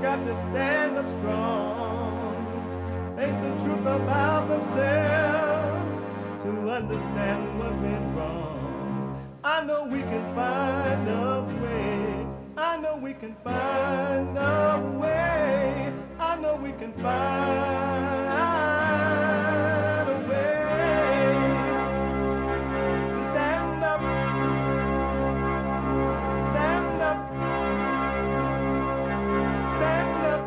got to stand up strong. Think the truth about themselves to understand what went wrong. I know we can find a way. I know we can find a way. I know we can find a way to stand up, stand up, stand up.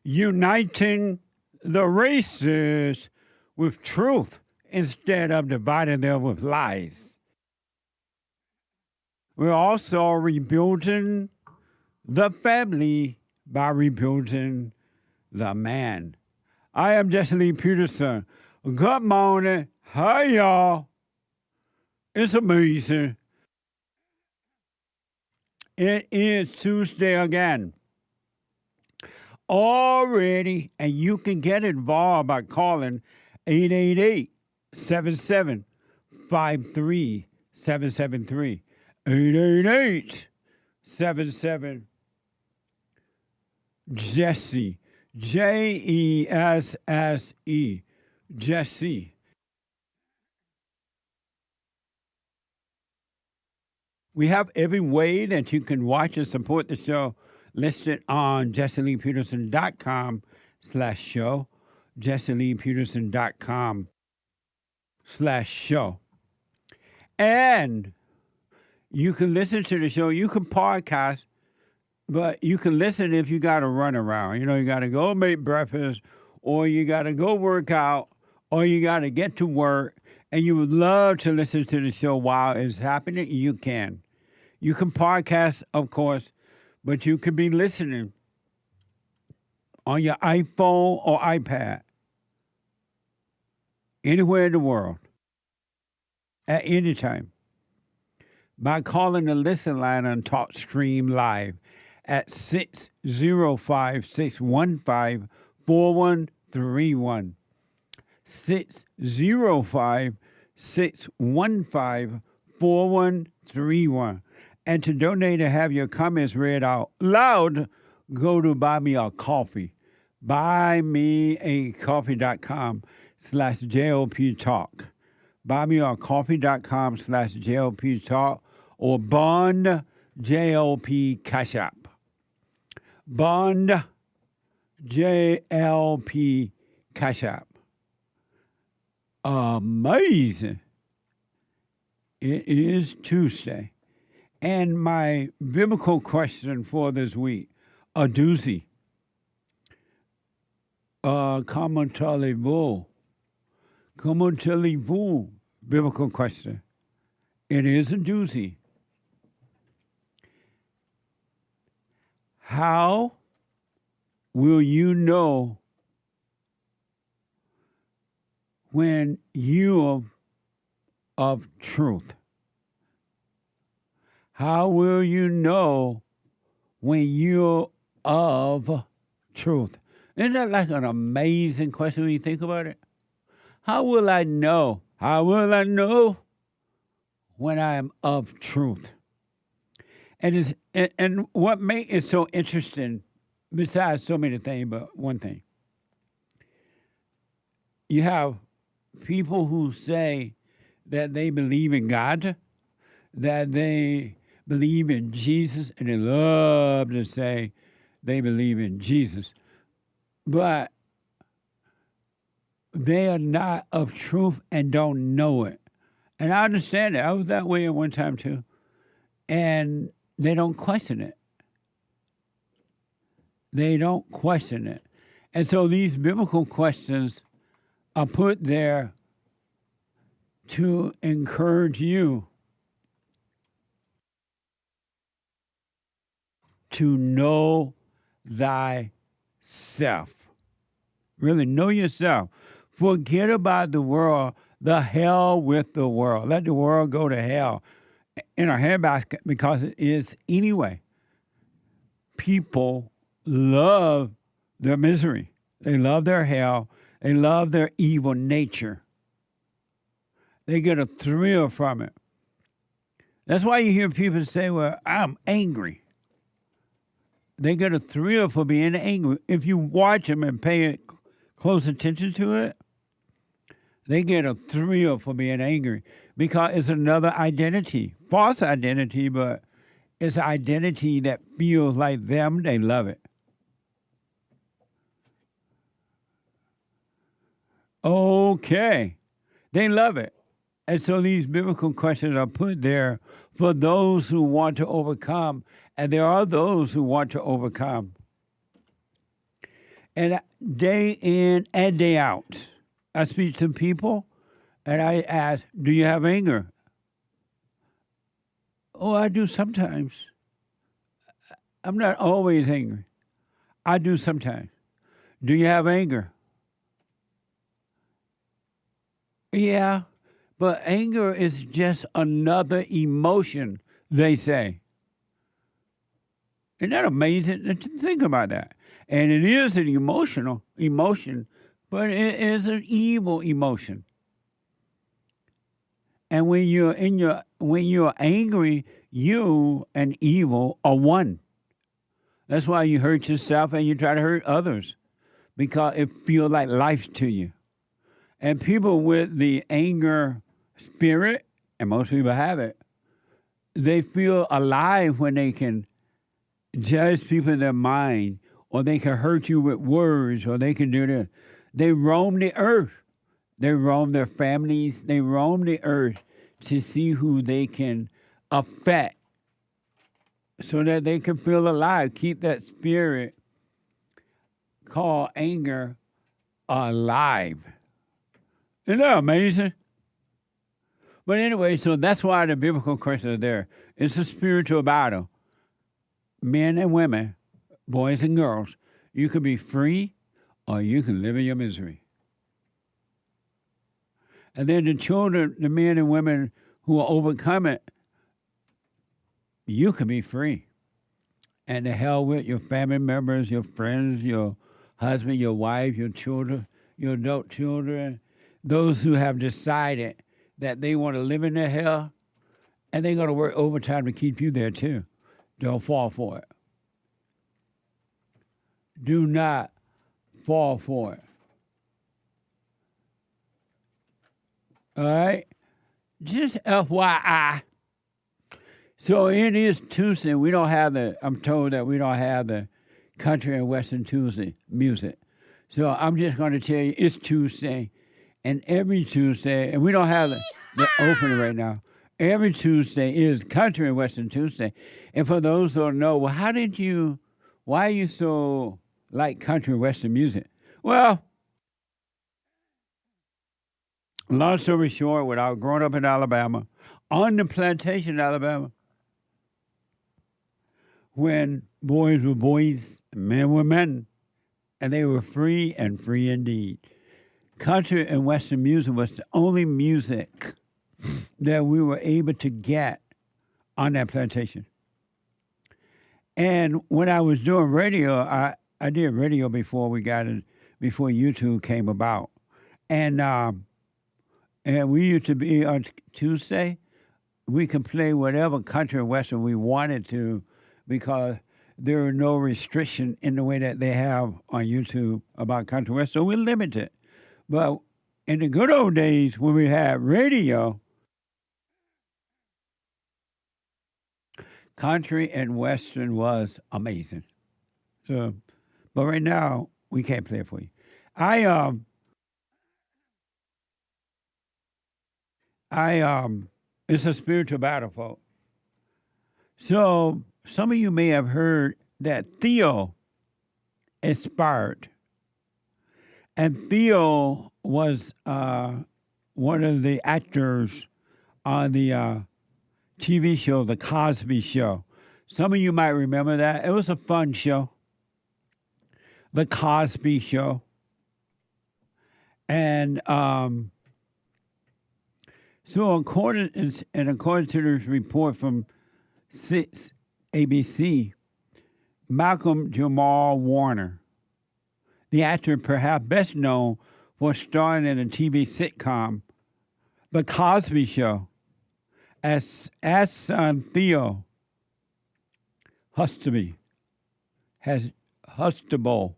Uniting the races with truth instead of dividing them with lies. We're also rebuilding the family by rebuilding the man. I am JLP Peterson. Good morning. Hi, y'all. It's amazing. It is Tuesday again. Already, and you can get involved by calling 888-77-53773. 888-77-JESSE. JESSE. Jesse. We have every way that you can watch and support the show listed on JessieLeePeterson.com/show, JessieLeePeterson.com/show. And you can listen to the show. You can podcast, but you can listen if you got to run around. You know, you got to go make breakfast, or you got to go work out, or you got to get to work, and you would love to listen to the show while it's happening, you can. You can podcast, of course, but you could be listening on your iPhone or iPad, anywhere in the world, at any time, by calling the listen line on TalkStream Live at 605-615-4131. 605-615-4131. And to donate and have your comments read out loud, go to Buy Me a Coffee. BuyMeACoffee.com/JLP Talk. BuyMeACoffee.com/JLP Talk or Bond JLP Cash App. Bond JLP Cash App. Amazing. It is Tuesday. And my biblical question for this week, a doozy. Comment allez-vous? Comment allez-vous? Biblical question. It is a doozy. How will you know when you are of truth? How will you know when you're of truth? Isn't that like an amazing question when you think about it? How will I know? How will I know when I am of truth? And what makes it so interesting, besides so many things, but one thing. You have people who say that they believe in God, that they believe in Jesus, and they love to say they believe in Jesus. But they are not of truth and don't know it. And I understand it. I was that way at one time too. And they don't question it. They don't question it. And so these biblical questions are put there to encourage you to know thyself. Really, know yourself. Forget about the world. The hell with the world. Let the world go to hell in a handbasket because it is anyway. People love their misery. They love their hell. They love their evil nature. They get a thrill from it. That's why you hear people say, well, I'm angry. They get a thrill for being angry. If you watch them and pay close attention to it, they get a thrill for being angry because it's another identity, false identity, but it's an identity that feels like them. They love it. Okay. They love it. And so these biblical questions are put there for those who want to overcome, and there are those who want to overcome. And day in and day out, I speak to people and I ask, do you have anger? Oh, I do sometimes. I'm not always angry. I do sometimes. Do you have anger? Yeah, but anger is just another emotion, they say. Isn't that amazing? Think about that. And it is an emotional emotion, but it is an evil emotion. And when you're angry, you and evil are one. That's why you hurt yourself and you try to hurt others, because it feels like life to you. And people with the anger spirit, and most people have it, they feel alive when they can judge people in their mind, or they can hurt you with words, or they can do this. They roam the earth. They roam their families. They roam the earth to see who they can affect so that they can feel alive, keep that spirit called anger alive. Isn't that amazing? But anyway, so that's why the biblical questions are there. It's a spiritual battle. Men and women, boys and girls, you can be free or you can live in your misery. And then the children, the men and women who will overcome it, you can be free. And the hell with your family members, your friends, your husband, your wife, your children, your adult children, those who have decided that they want to live in the hell, and they're going to work overtime to keep you there too. Don't fall for it. Do not fall for it. All right? Just FYI. So it is Tuesday. We don't have I'm told that we don't have the country and Western Tuesday music. So I'm just going to tell you it's Tuesday. And every Tuesday, and we don't have the opening right now. Every Tuesday is Country and Western Tuesday. And for those who don't know, well, why are you so like country and Western music? Well, long story short, when I was growing up in Alabama, on the plantation in Alabama, when boys were boys, men were men, and they were free and free indeed. Country and Western music was the only music that we were able to get on that plantation. And when I was doing radio, I did radio before before YouTube came about. And we used to be on Tuesday, we could play whatever country and Western we wanted to because there were no restriction in the way that they have on YouTube about country and Western. So we're limited. But in the good old days when we had radio, country and Western was amazing. So, but right now we can't play it for you. It's a spiritual battle, folks. So some of you may have heard that Theo expired. And Theo was one of the actors on the TV show, The Cosby Show. Some of you might remember that. It was a fun show, The Cosby Show. And so according to this report from ABC, Malcolm-Jamal Warner, the actor perhaps best known for starring in a TV sitcom, The Cosby Show, as son Theo Hustable has Hustable.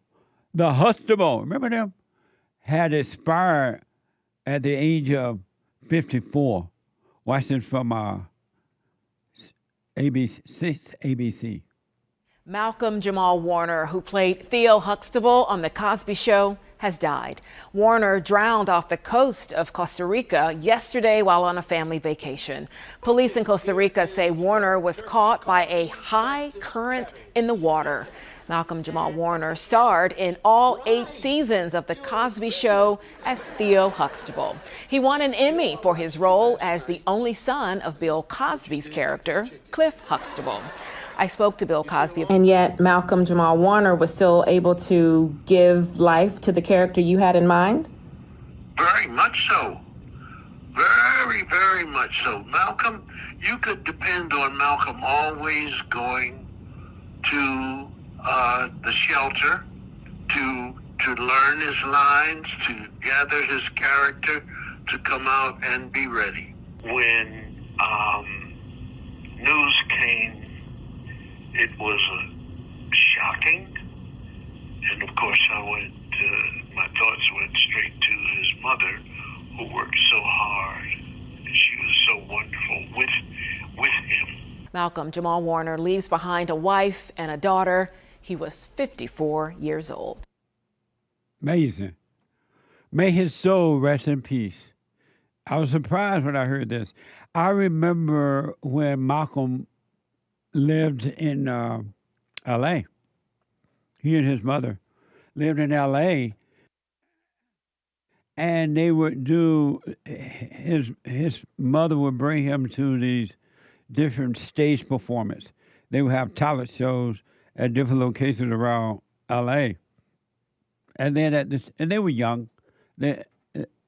The Hustable, remember them? Had expired at the age of 54. Watch this from ABC. Malcolm-Jamal Warner, who played Theo Huxtable on The Cosby Show, has died. Warner drowned off the coast of Costa Rica yesterday while on a family vacation. Police in Costa Rica say Warner was caught by a high current in the water. Malcolm-Jamal Warner starred in all 8 seasons of The Cosby Show as Theo Huxtable. He won an Emmy for his role as the only son of Bill Cosby's character, Cliff Huxtable. I spoke to Bill Cosby. And yet Malcolm-Jamal Warner was still able to give life to the character you had in mind? Very much so. Very, very much so. Malcolm, you could depend on Malcolm always going to the shelter to learn his lines, to gather his character, to come out and be ready. When news came, it was shocking, and of course my thoughts went straight to his mother, who worked so hard, and she was so wonderful with him. Malcolm-Jamal Warner leaves behind a wife and a daughter. He was 54 years old. Amazing. May his soul rest in peace. I was surprised when I heard this. I remember when Malcolm lived in L.A. He and his mother lived in L.A. And they would do, his mother would bring him to these different stage performances. They would have talent shows at different locations around L.A. And then and they were young.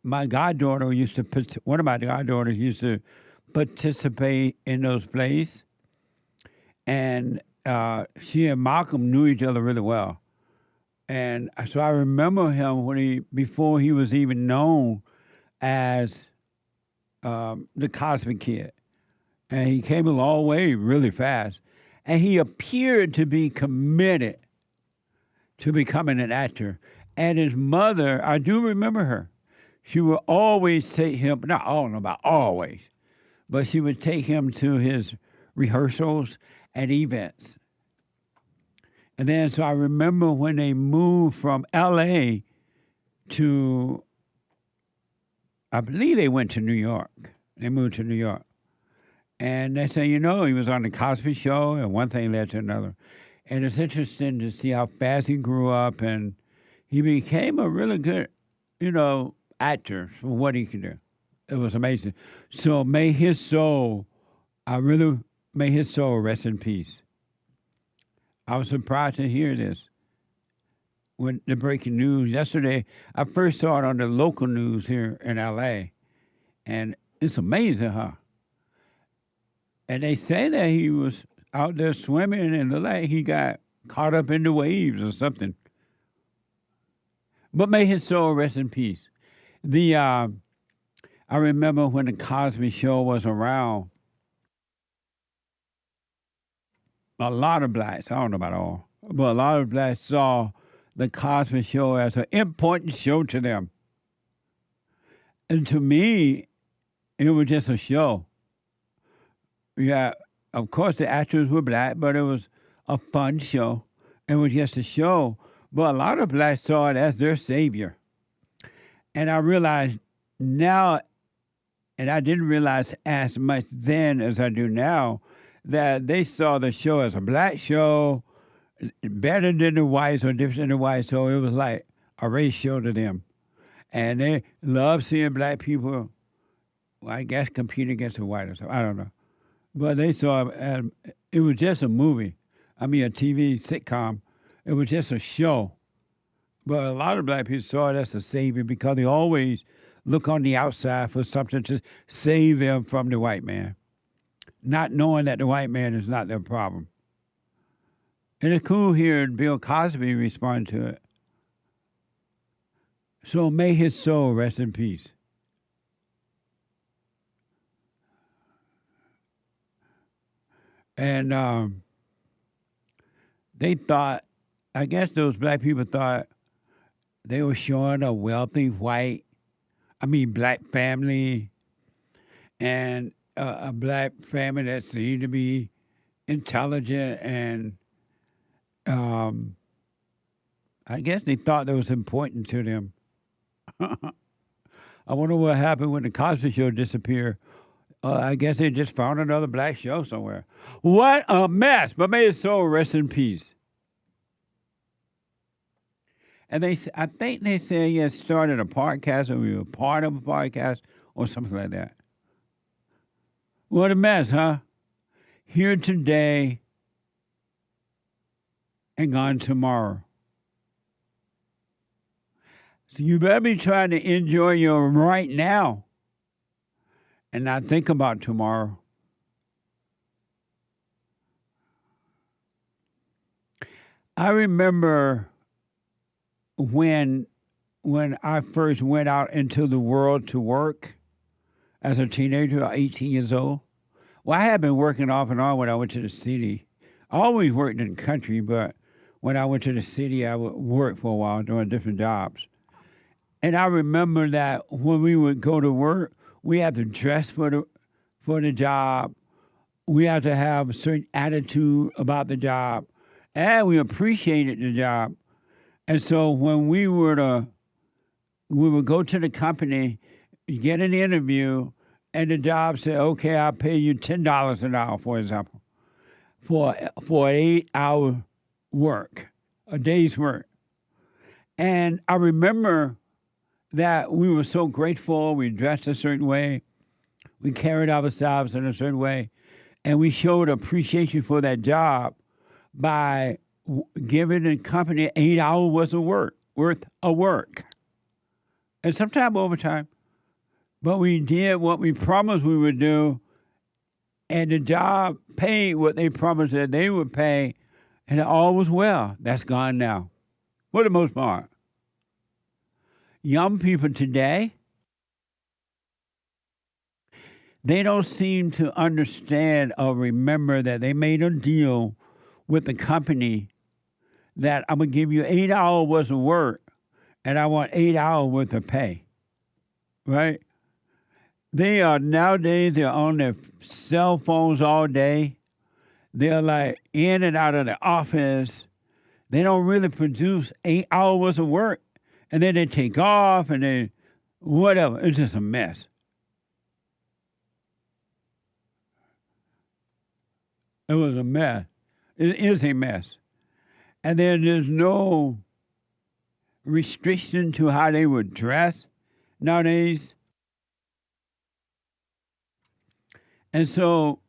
My goddaughter one of my goddaughters used to participate in those plays. And she and Malcolm knew each other really well. And so I remember him before he was even known as the Cosby Kid. And he came a long way really fast. And he appeared to be committed to becoming an actor. And his mother, I do remember her. She would always take him, I don't know about always, but she would take him to his rehearsals and events. And then, so I remember when they moved from L.A. to, I believe they went to New York. They moved to New York. And they say, he was on the Cosby Show, and one thing led to another. And it's interesting to see how fast he grew up, and he became a really good, actor for what he could do. It was amazing. So may his soul rest in peace. I was surprised to hear this. When the breaking news yesterday, I first saw it on the local news here in L.A. And it's amazing, huh? And they say that he was out there swimming in the lake. He got caught up in the waves or something. But may his soul rest in peace. I remember when the Cosby Show was around, a lot of blacks, I don't know about all, but a lot of blacks saw the Cosby Show as an important show to them. And to me, it was just a show. Yeah, of course the actors were black, but it was a fun show. It was just a show. But a lot of blacks saw it as their savior. And I realized now, and I didn't realize as much then as I do now, that they saw the show as a black show, better than the whites or different than the whites. So it was like a race show to them. And they loved seeing black people, well, I guess, compete against the white or something. I don't know. But they saw it was just a movie. A TV sitcom. It was just a show. But a lot of black people saw it as a savior because they always look on the outside for something to save them from the white man, not knowing that the white man is not their problem. And it's cool hearing Bill Cosby respond to it. So may his soul rest in peace. And they thought, I guess those black people thought they were showing a wealthy black family, and a black family that seemed to be intelligent, and I guess they thought that was important to them. I wonder what happened when the Cosby show disappeared. I guess they just found another black show somewhere. What a mess! But may his soul rest in peace. And I think they said he had started a podcast, or we were part of a podcast, or something like that. What a mess, huh? Here today and gone tomorrow. So you better be trying to enjoy your right now and not think about tomorrow. I remember when I first went out into the world to work as a teenager, 18 years old. Well, I had been working off and on when I went to the city. I always worked in the country, but when I went to the city, I would work for a while doing different jobs. And I remember that when we would go to work, we had to dress for the job. We had to have a certain attitude about the job, and we appreciated the job. And so when we would go to the company, get an interview, and the job said, "Okay, I'll pay you $10 an hour," for example, for an 8-hour work, a day's work. And I remember that we were so grateful. We dressed a certain way. We carried ourselves in a certain way. And we showed appreciation for that job by giving the company 8 hours worth of work. And sometimes overtime. But we did what we promised we would do, and the job paid what they promised that they would pay, and all was well. That's gone now, for the most part. Young people today, they don't seem to understand or remember that they made a deal with the company that I'm going to give you 8 hours worth of work, and I want 8 hours worth of pay, right? They are nowadays, they're on their cell phones all day. They're like in and out of the office. They don't really produce 8 hours worth of work. And then they take off and they, whatever. It's just a mess. It was a mess. It is a mess. And then there's no restriction to how they would dress nowadays. And so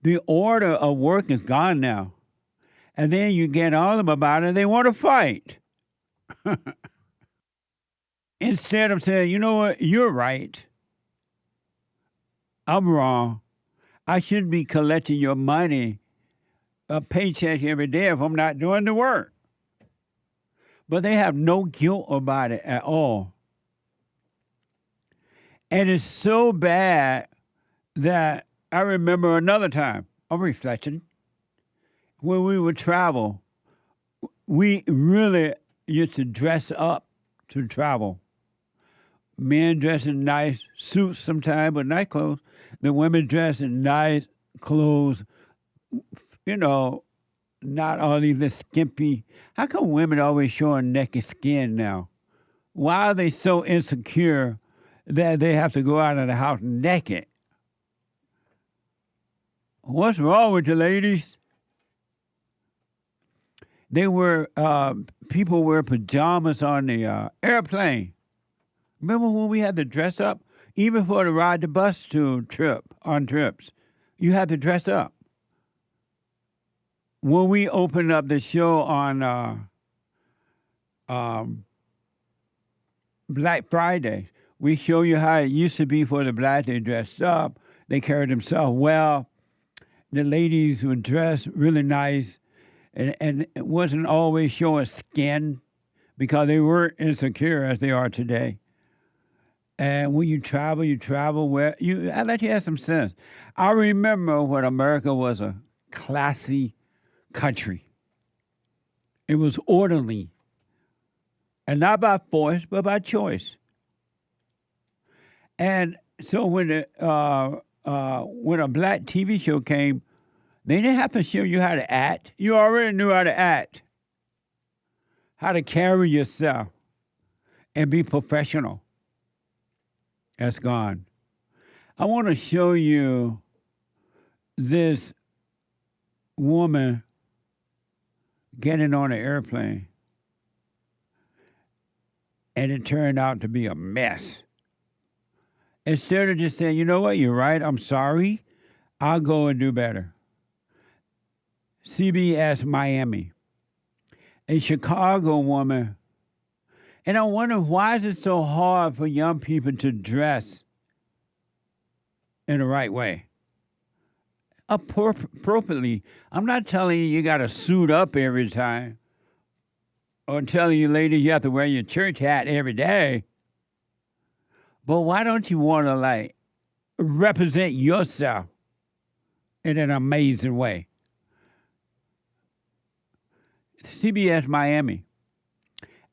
the order of work is gone now. And then you get on them about it, they want to fight. Instead of saying, you know what, you're right. I'm wrong. I shouldn't be collecting your money, a paycheck every day if I'm not doing the work. But they have no guilt about it at all. And it's so bad that I remember another time, a reflection, when we would travel, we really used to dress up to travel. Men dress in nice suits sometimes, but nice clothes. The women dress in nice clothes, you know, not all these skimpy. How come women always showing naked skin now? Why are they so insecure that they have to go out of the house naked? What's wrong with you, ladies? They wear, people wear pajamas on the airplane. Remember when we had to dress up? Even for to ride the bus on trips, you had to dress up. When we opened up the show on Black Friday, we show you how it used to be for the black. They dressed up. They carried themselves well. The ladies would dress really nice. And it wasn't always showing skin because they weren't insecure as they are today. And when you travel where I let you have some sense. I remember when America was a classy country. It was orderly. And not by force, but by choice. And so when a black TV show came, they didn't have to show you how to act. You already knew how to act, how to carry yourself, and be professional. That's gone. I want to show you this woman getting on an airplane, and it turned out to be a mess. Instead of just saying, you know what, you're right, I'm sorry, I'll go and do better. CBS Miami, a Chicago woman. And I wonder, why is it so hard for young people to dress in the right way? Appropriately. I'm not telling you got to suit up every time, or telling you ladies you have to wear your church hat every day. But why don't you want to, like, represent yourself in an amazing way? CBS Miami.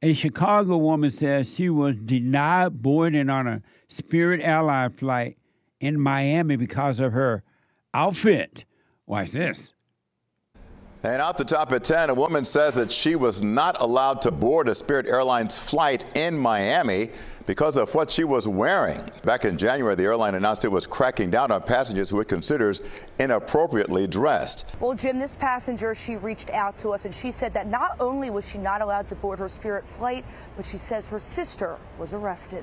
A Chicago woman says she was denied boarding on a Spirit Airlines flight in Miami because of her outfit. Watch this. And out the top at 10, a woman says that she was not allowed to board a Spirit Airlines flight in Miami because of what she was wearing. Back in January, the airline announced it was cracking down on passengers who it considers inappropriately dressed. Well, Jim, this passenger, she reached out to us and she said that not only was she not allowed to board her Spirit flight, but she says her sister was arrested.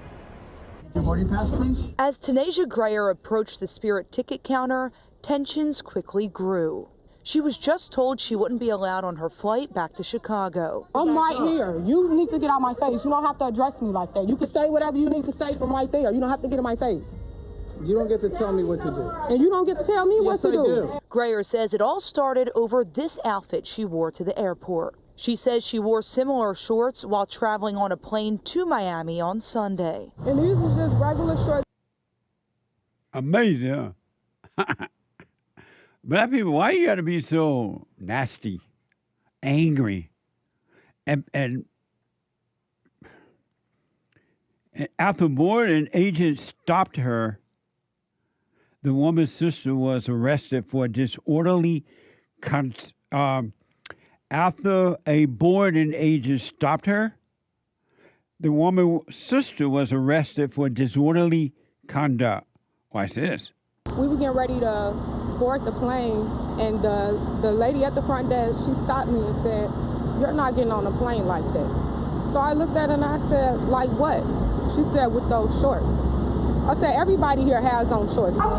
Your boarding pass, please. As Tanasia Grayer approached the Spirit ticket counter, tensions quickly grew. She was just told she wouldn't be allowed on her flight back to Chicago. I'm right here. You need to get out my face. You don't have to address me like that. You can say whatever you need to say from right there. You don't have to get in my face. You don't get to tell me what to do. And you don't get to tell me what to do. Grayer says it all started over this outfit she wore to the airport. She says she wore similar shorts while traveling on a plane to Miami on Sunday. And these are just regular shorts. Amazing, huh? Black people, why you gotta be so nasty, angry, and after boarding, agents stopped her. The woman's sister was arrested for disorderly. After a boarding agent stopped her, the woman's sister was arrested for disorderly conduct. Watch this. We were getting ready to board the plane, and the lady at the front desk, she stopped me and said, "You're not getting on a plane like that." So I looked at her and I said, "Like what?" She said, "With those shorts." I said, "Everybody here has on shorts." I'm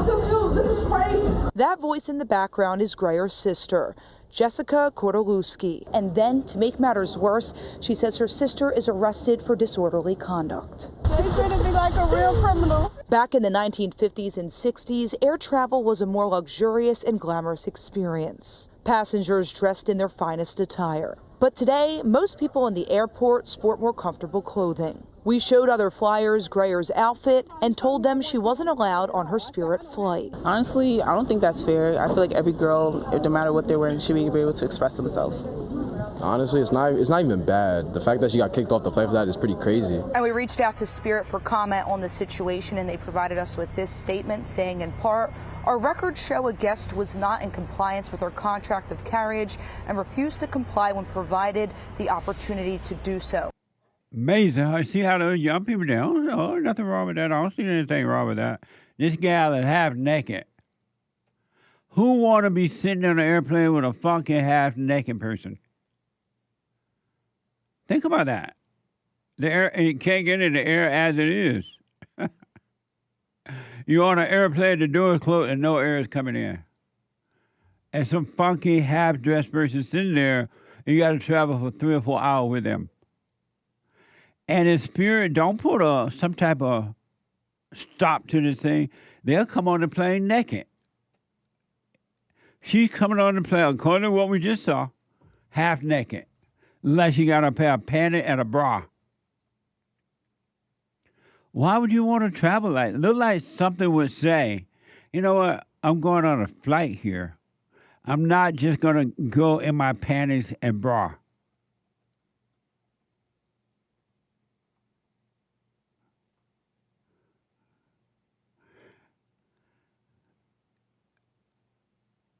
confused. This is crazy. That voice in the background is Grayer's sister, Jessica Kordelewski. And then, to make matters worse, she says her sister is arrested for disorderly conduct. They treated me like a real criminal. Back in the 1950s and 60s, air travel was a more luxurious and glamorous experience. Passengers dressed in their finest attire. But today, most people in the airport sport more comfortable clothing. We showed other flyers Grayer's outfit and told them she wasn't allowed on her Spirit flight. Honestly, I don't think that's fair. I feel like every girl, no matter what they're wearing, should be able to express themselves. Honestly, it's not even bad. The fact that she got kicked off the flight for that is pretty crazy. And we reached out to Spirit for comment on the situation, and they provided us with this statement saying, in part, "Our records show a guest was not in compliance with her contract of carriage and refused to comply when provided the opportunity to do so." Amazing. I see how those young people do. Oh, nothing wrong with that. I don't see anything wrong with that. This gal is half naked. Who want to be sitting on an airplane with a funky half naked person? Think about that. The air, you can't get in the air as it is. You're on an airplane, the door is closed, and no air is coming in. And some funky half-dressed person sitting there, and you got to travel for 3 or 4 hours with them. And in Spirit, don't put some type of stop to this thing. They'll come on the plane naked. She's coming on the plane, according to what we just saw, half naked. Unless she got a pair of panties and a bra. Why would you want to travel like? Look like something would say, you know what? I'm going on a flight here. I'm not just gonna go in my panties and bra.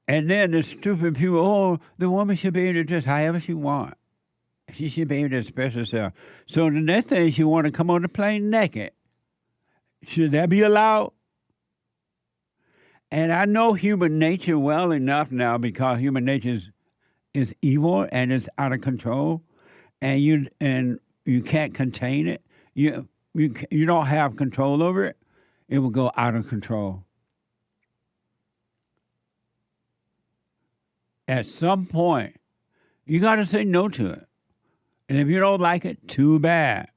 And then the stupid people, oh, the woman should be able to dress however she wants. She should be able to express herself. So the next thing, she want to come on the plane naked. Should that be allowed? And I know human nature well enough now because human nature is evil and it's out of control, and you can't contain it. You don't have control over it. It will go out of control. At some point, you got to say no to it. And if you don't like it, too bad.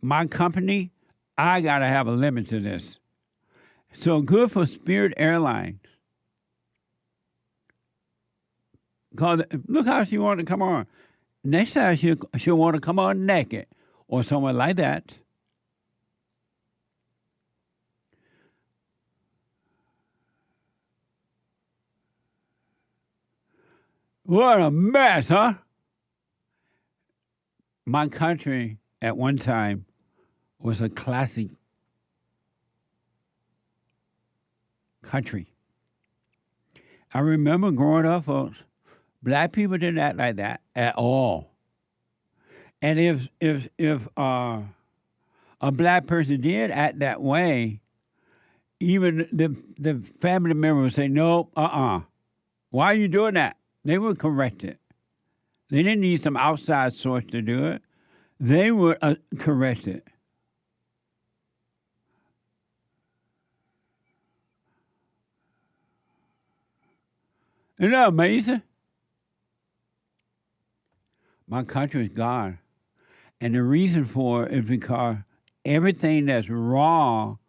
My company, I got to have a limit to this. So good for Spirit Airlines. Because look how she wanted to come on. Next time she'll want to come on naked or someone like that. What a mess, huh? My country at one time was a classic country. I remember growing up, folks, black people didn't act like that at all. And if a black person did act that way, even the family member would say, no, why are you doing that? They would correct it. They didn't need some outside source to do it. They would correct it. Isn't that amazing? My country is gone. And the reason for it is because everything that's wrong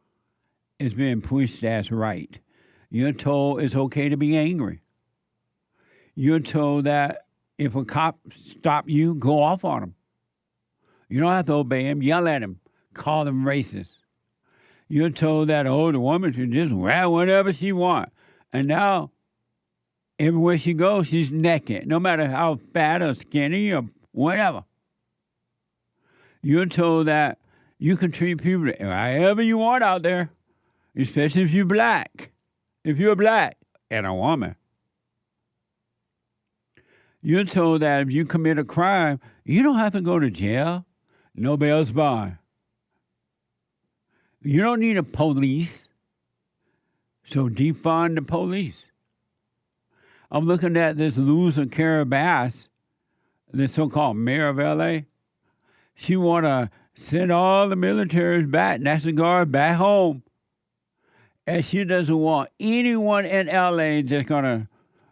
is being pushed as right. You're told it's okay to be angry. You're told that if a cop stop you, go off on him. You don't have to obey him. Yell at him. Call him racist. You're told that, the woman should just wear whatever she wants. And now, everywhere she goes, she's naked, no matter how fat or skinny or whatever. You're told that you can treat people however you want out there, especially if you're black. If you're black and a woman. You're told that if you commit a crime, you don't have to go to jail. No bail's bond. You don't need a police. So defund the police. I'm looking at this loser, Kara Bass, the so-called mayor of L.A. She want to send all the militaries back, National Guard, back home. And she doesn't want anyone in L.A. just going to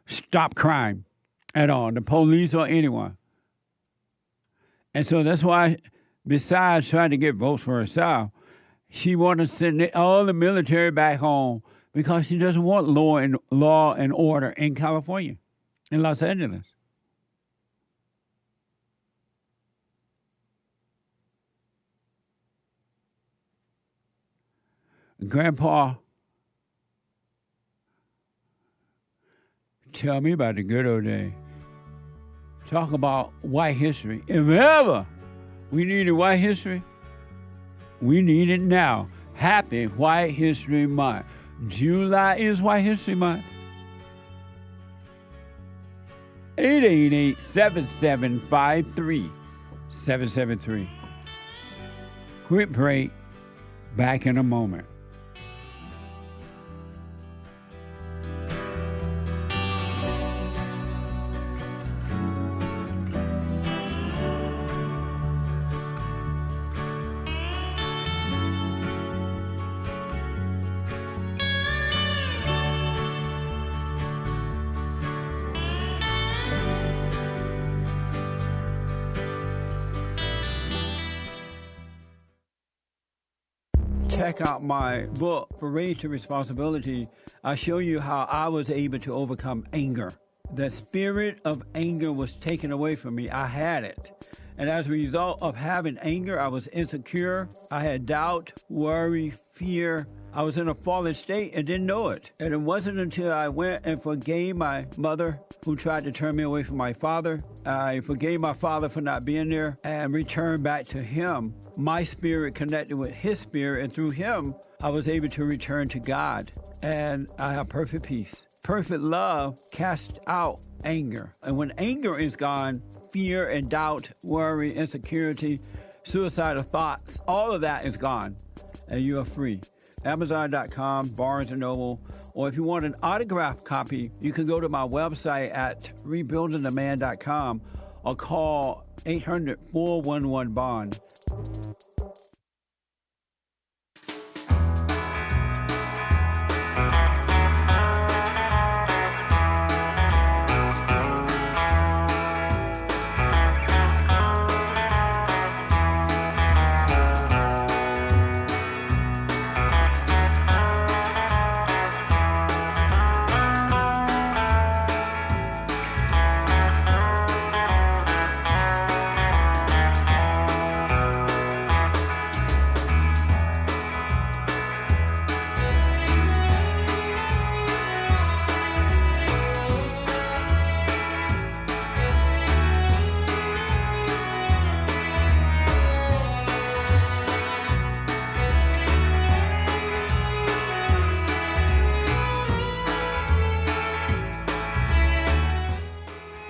stop crime at all, the police or anyone. And so that's why, besides trying to get votes for herself, she want to send all the military back home because she doesn't want law and order in California, in Los Angeles. Grandpa, tell me about the good old days. Talk about white history. If ever we needed white history, we need it now. Happy White History Month. July is White History Month. 888-7753-773. Quick break. Back in a moment. Check out my book, For Race to Responsibility. I show you how I was able to overcome anger. The spirit of anger was taken away from me. I had it. And as a result of having anger, I was insecure. I had doubt, worry, fear. I was in a fallen state and didn't know it. And it wasn't until I went and forgave my mother who tried to turn me away from my father. I forgave my father for not being there and returned back to him. My spirit connected with his spirit, and through him, I was able to return to God. And I have perfect peace. Perfect love casts out anger. And when anger is gone, fear and doubt, worry, insecurity, suicidal thoughts, all of that is gone, and you are free. Amazon.com, Barnes & Noble, or if you want an autographed copy, you can go to my website at rebuildingtheman.com or call 800-411-BOND.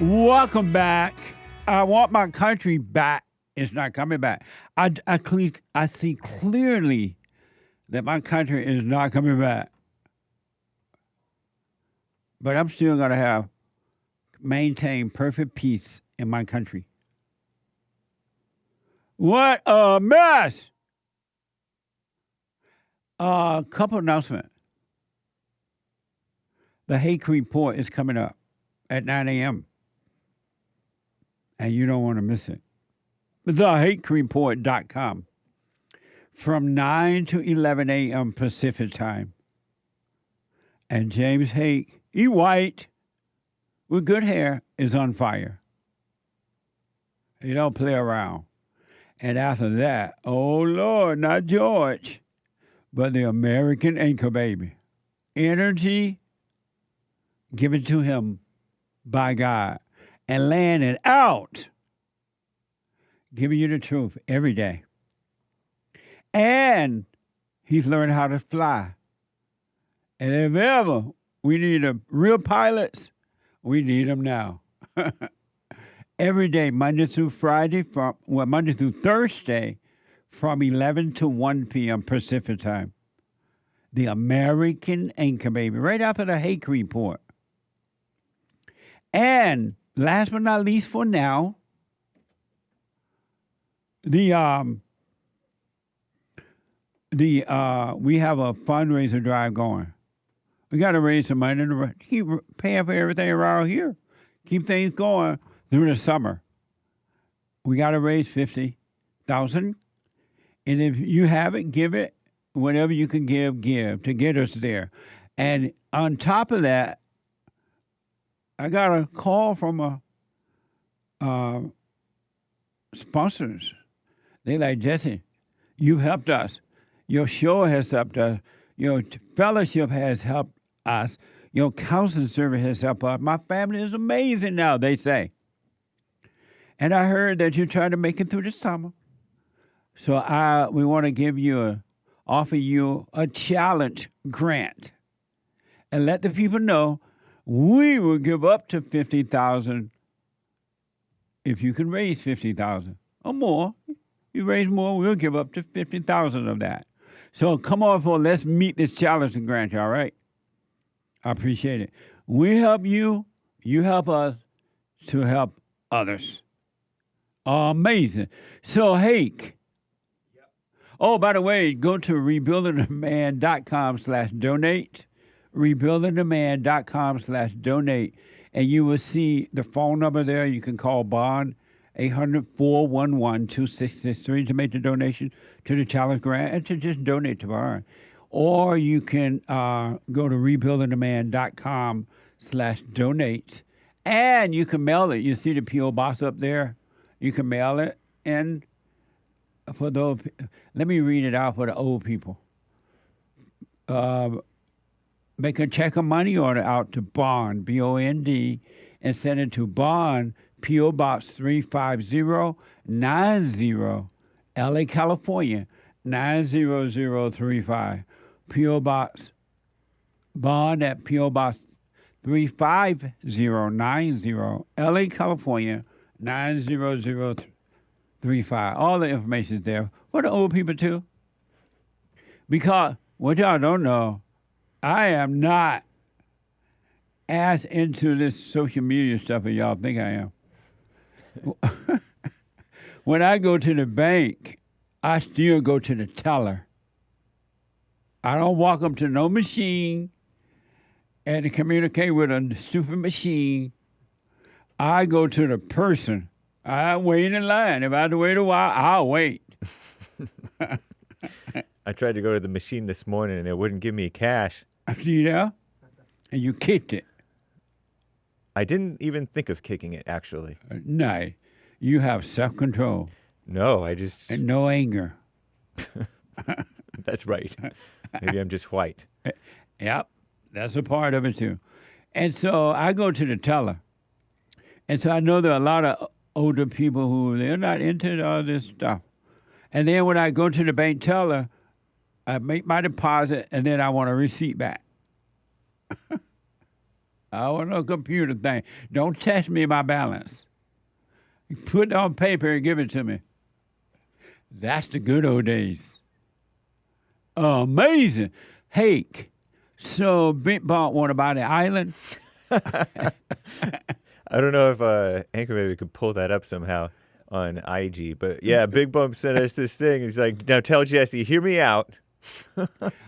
Welcome back. I want my country back. It's not coming back. I see clearly that my country is not coming back. But I'm still going to maintain perfect peace in my country. What a mess! A couple announcements. The Hake Report is coming up at 9 a.m. And you don't want to miss it. TheHakeReport.com from 9 to 11 a.m. Pacific time. And James Hake, he white, with good hair, is on fire. He don't play around. And after that, oh Lord, not George, but the American anchor baby. Energy given to him by God. And laying it out, giving you the truth every day. And he's learned how to fly. And if ever we need real pilots, we need them now. Every day, Monday through Monday through Thursday, from 11 to 1 p.m. Pacific time. The American Anchor Baby, right after the Hake Report. And last but not least for now, we have a fundraiser drive going. We got to raise some money to keep paying for everything around here. Keep things going through the summer. We got to raise $50,000. And if you have it, give it. Whatever you can give to get us there. And on top of that, I got a call from sponsors. They like, Jesse, you helped us. Your show has helped us. Your fellowship has helped us. Your counseling service has helped us. My family is amazing now, they say. And I heard that you're trying to make it through the summer. So we want to offer you a challenge grant. And let the people know we will give up to $50,000 if you can raise $50,000 or more. You raise more, we'll give up to $50,000 of that. So come on, let's meet this challenge grant, all right? I appreciate it. We help you, you help us to help others. Amazing. So, Hake. Yep. Oh, by the way, go to rebuildingtheman.com/donate. rebuildingtheman.com/donate. And you will see the phone number there. You can call Bond 800-411-2663 to make the donation to the challenge grant and to just donate to Bond. Or you can go to rebuildingtheman.com/donate. And you can mail it. You see the P.O. box up there. You can mail it and for those, let me read it out for the old people. Make a check or money order out to Bond, B-O-N-D, and send it to Bond, P.O. Box 35090, LA, California, 90035. P.O. Box Bond at P.O. Box 35090, LA, California, 90035. All the information is there for the old people too. Because what y'all don't know, I am not as into this social media stuff as y'all think I am. When I go to the bank, I still go to the teller. I don't walk up to no machine and communicate with a stupid machine. I go to the person. I wait in line. If I have to wait a while, I'll wait. I tried to go to the machine this morning and it wouldn't give me cash. See there? And you kicked it. I didn't even think of kicking it, actually. No. You have self-control. No, I just... And no anger. That's right. Maybe I'm just white. Yep. That's a part of it, too. And so I go to the teller. And so I know there are a lot of older people who, they're not into all this stuff. And then when I go to the bank teller, I make my deposit, and then I want a receipt back. I want no computer thing. Don't test me my balance. Put it on paper and give it to me. That's the good old days. Amazing. Hey, so Bigg Bump want to buy the island? I don't know if Anchor maybe could pull that up somehow on IG, but yeah, Bigg Bump sent us this thing. He's like, now tell Jesse, hear me out.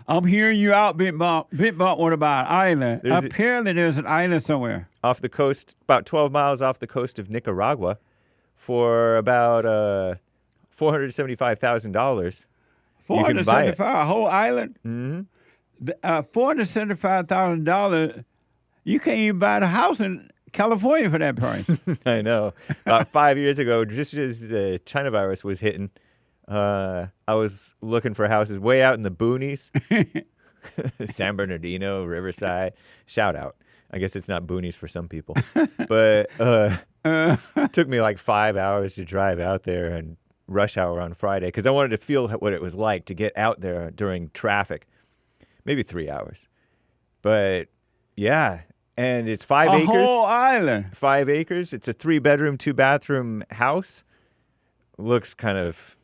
I'm hearing you out, Bigg Bump. Bigg Bump want to buy an island. Apparently there's an island somewhere. Off the coast, about 12 miles off the coast of Nicaragua for about $475,000. $475,000, a whole island? Mm-hmm. $475,000, you can't even buy the house in California for that price. I know. 5 years ago, just as the China virus was hitting, I was looking for houses way out in the boonies. San Bernardino, Riverside. Shout out. I guess it's not boonies for some people. But it took me like 5 hours to drive out there and rush hour on Friday because I wanted to feel what it was like to get out there during traffic. Maybe 3 hours. But yeah, and it's 5 acres. A whole island. 5 acres. It's a 3-bedroom, 2-bathroom house. Looks kind of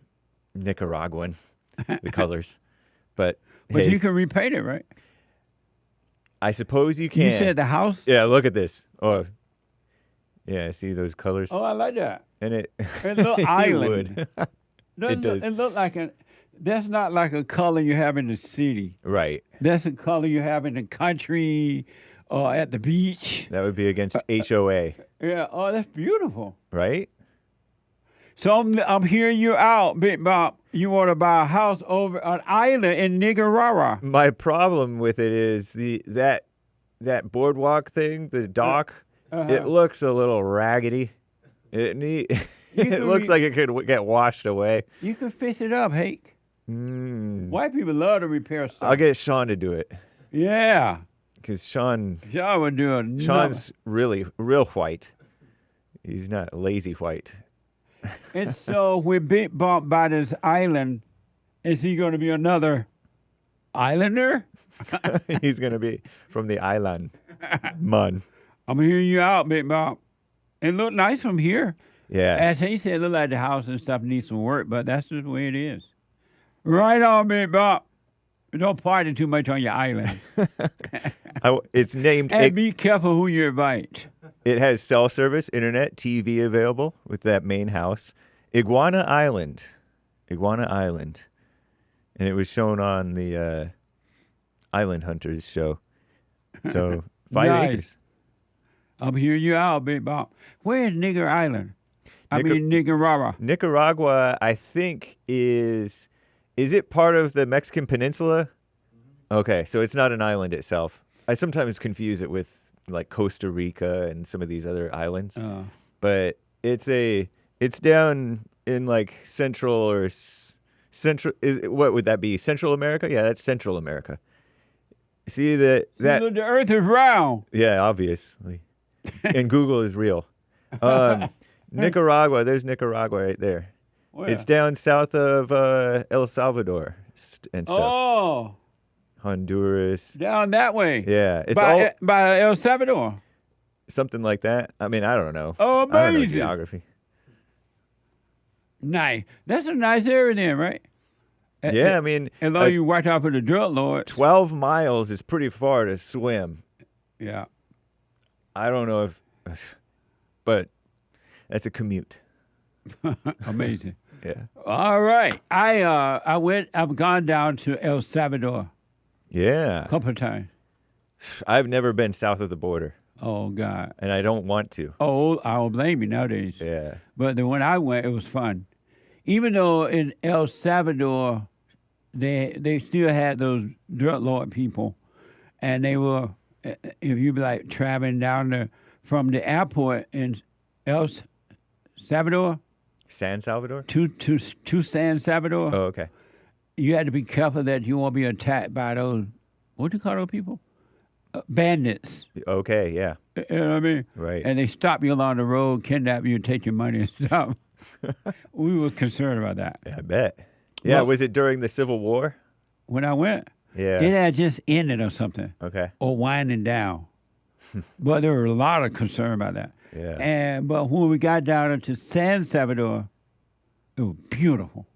Nicaraguan, the colors. But hey, you can repaint it, right? I suppose you can. You said the house? Yeah, look at this. Oh, yeah, see those colors? Oh, I like that. And it look island. It does. It look like that's not like a color you have in the city. Right. That's a color you have in the country or at the beach. That would be against HOA. Yeah. Oh, that's beautiful. Right? So I'm hearing you out, Bigg Bump. You want to buy a house over an island in Nicaragua. My problem with it is that boardwalk thing, the dock, it looks a little raggedy. It looks like it could get washed away. You can fix it up, Hake. White people love to repair stuff. I'll get Sean to do it. Yeah. Because Sean would do it. Sean's really real white. He's not lazy white. And so with Bigg Bump by this island, is he going to be another islander? He's going to be from the island. Mun. I'm hearing you out, Bigg Bump. It looked nice from here. Yeah. As he said, it looked like the house and stuff needs some work, but that's just the way it is. Right on, Bigg Bump. Don't party too much on your island. It's named... And be careful who you invite. It has cell service, internet, TV available with that main house. Iguana Island. And it was shown on the Island Hunters show. So, 5 acres. I'm hearing you out, Bigg Bump. Where is Nicaragua? Nicaragua. Nicaragua, I think, is it part of the Mexican peninsula? Okay, so it's not an island itself. I sometimes confuse it with like Costa Rica and some of these other islands. But it's a It's down in like Central or Central. What would that be? Central America? Yeah, that's Central America. See that? The Earth is round. Yeah, obviously. And Google is real. Nicaragua. There's Nicaragua right there. Where? It's down south of El Salvador and stuff. Oh, Honduras. down that way. Yeah, it's by El Salvador. something like that. I mean, I don't know. Oh, I don't know amazing. geography. Nice. That's a nice area there, right? Yeah, I mean, as long as you watch out for the drug lords. 12 miles is pretty far to swim. Yeah. I don't know but that's a commute. Amazing. Yeah. All right. I've gone down to El Salvador Yeah. a couple of times. I've never been south of the border, Oh, God. and I don't want to. Oh, I'll blame you nowadays. Yeah. But when I went, it was fun. Even though in El Salvador, they still had those drug lord people, and they were, if you be like traveling down from the airport in El Salvador San Salvador? to San Salvador, Oh, okay. you had to be careful that you won't be attacked by those, what do you call those people? Bandits. Okay, yeah. You know what I mean? Right. And they stop you along the road, kidnap you, and take your money and stuff. We were concerned about that. Yeah, I bet. Yeah, Well- was it during the Civil War? When I went, Yeah. it had just ended or something, Okay. or winding down. But there were a lot of concern about that. Yeah. But when we got down into San Salvador, it was beautiful.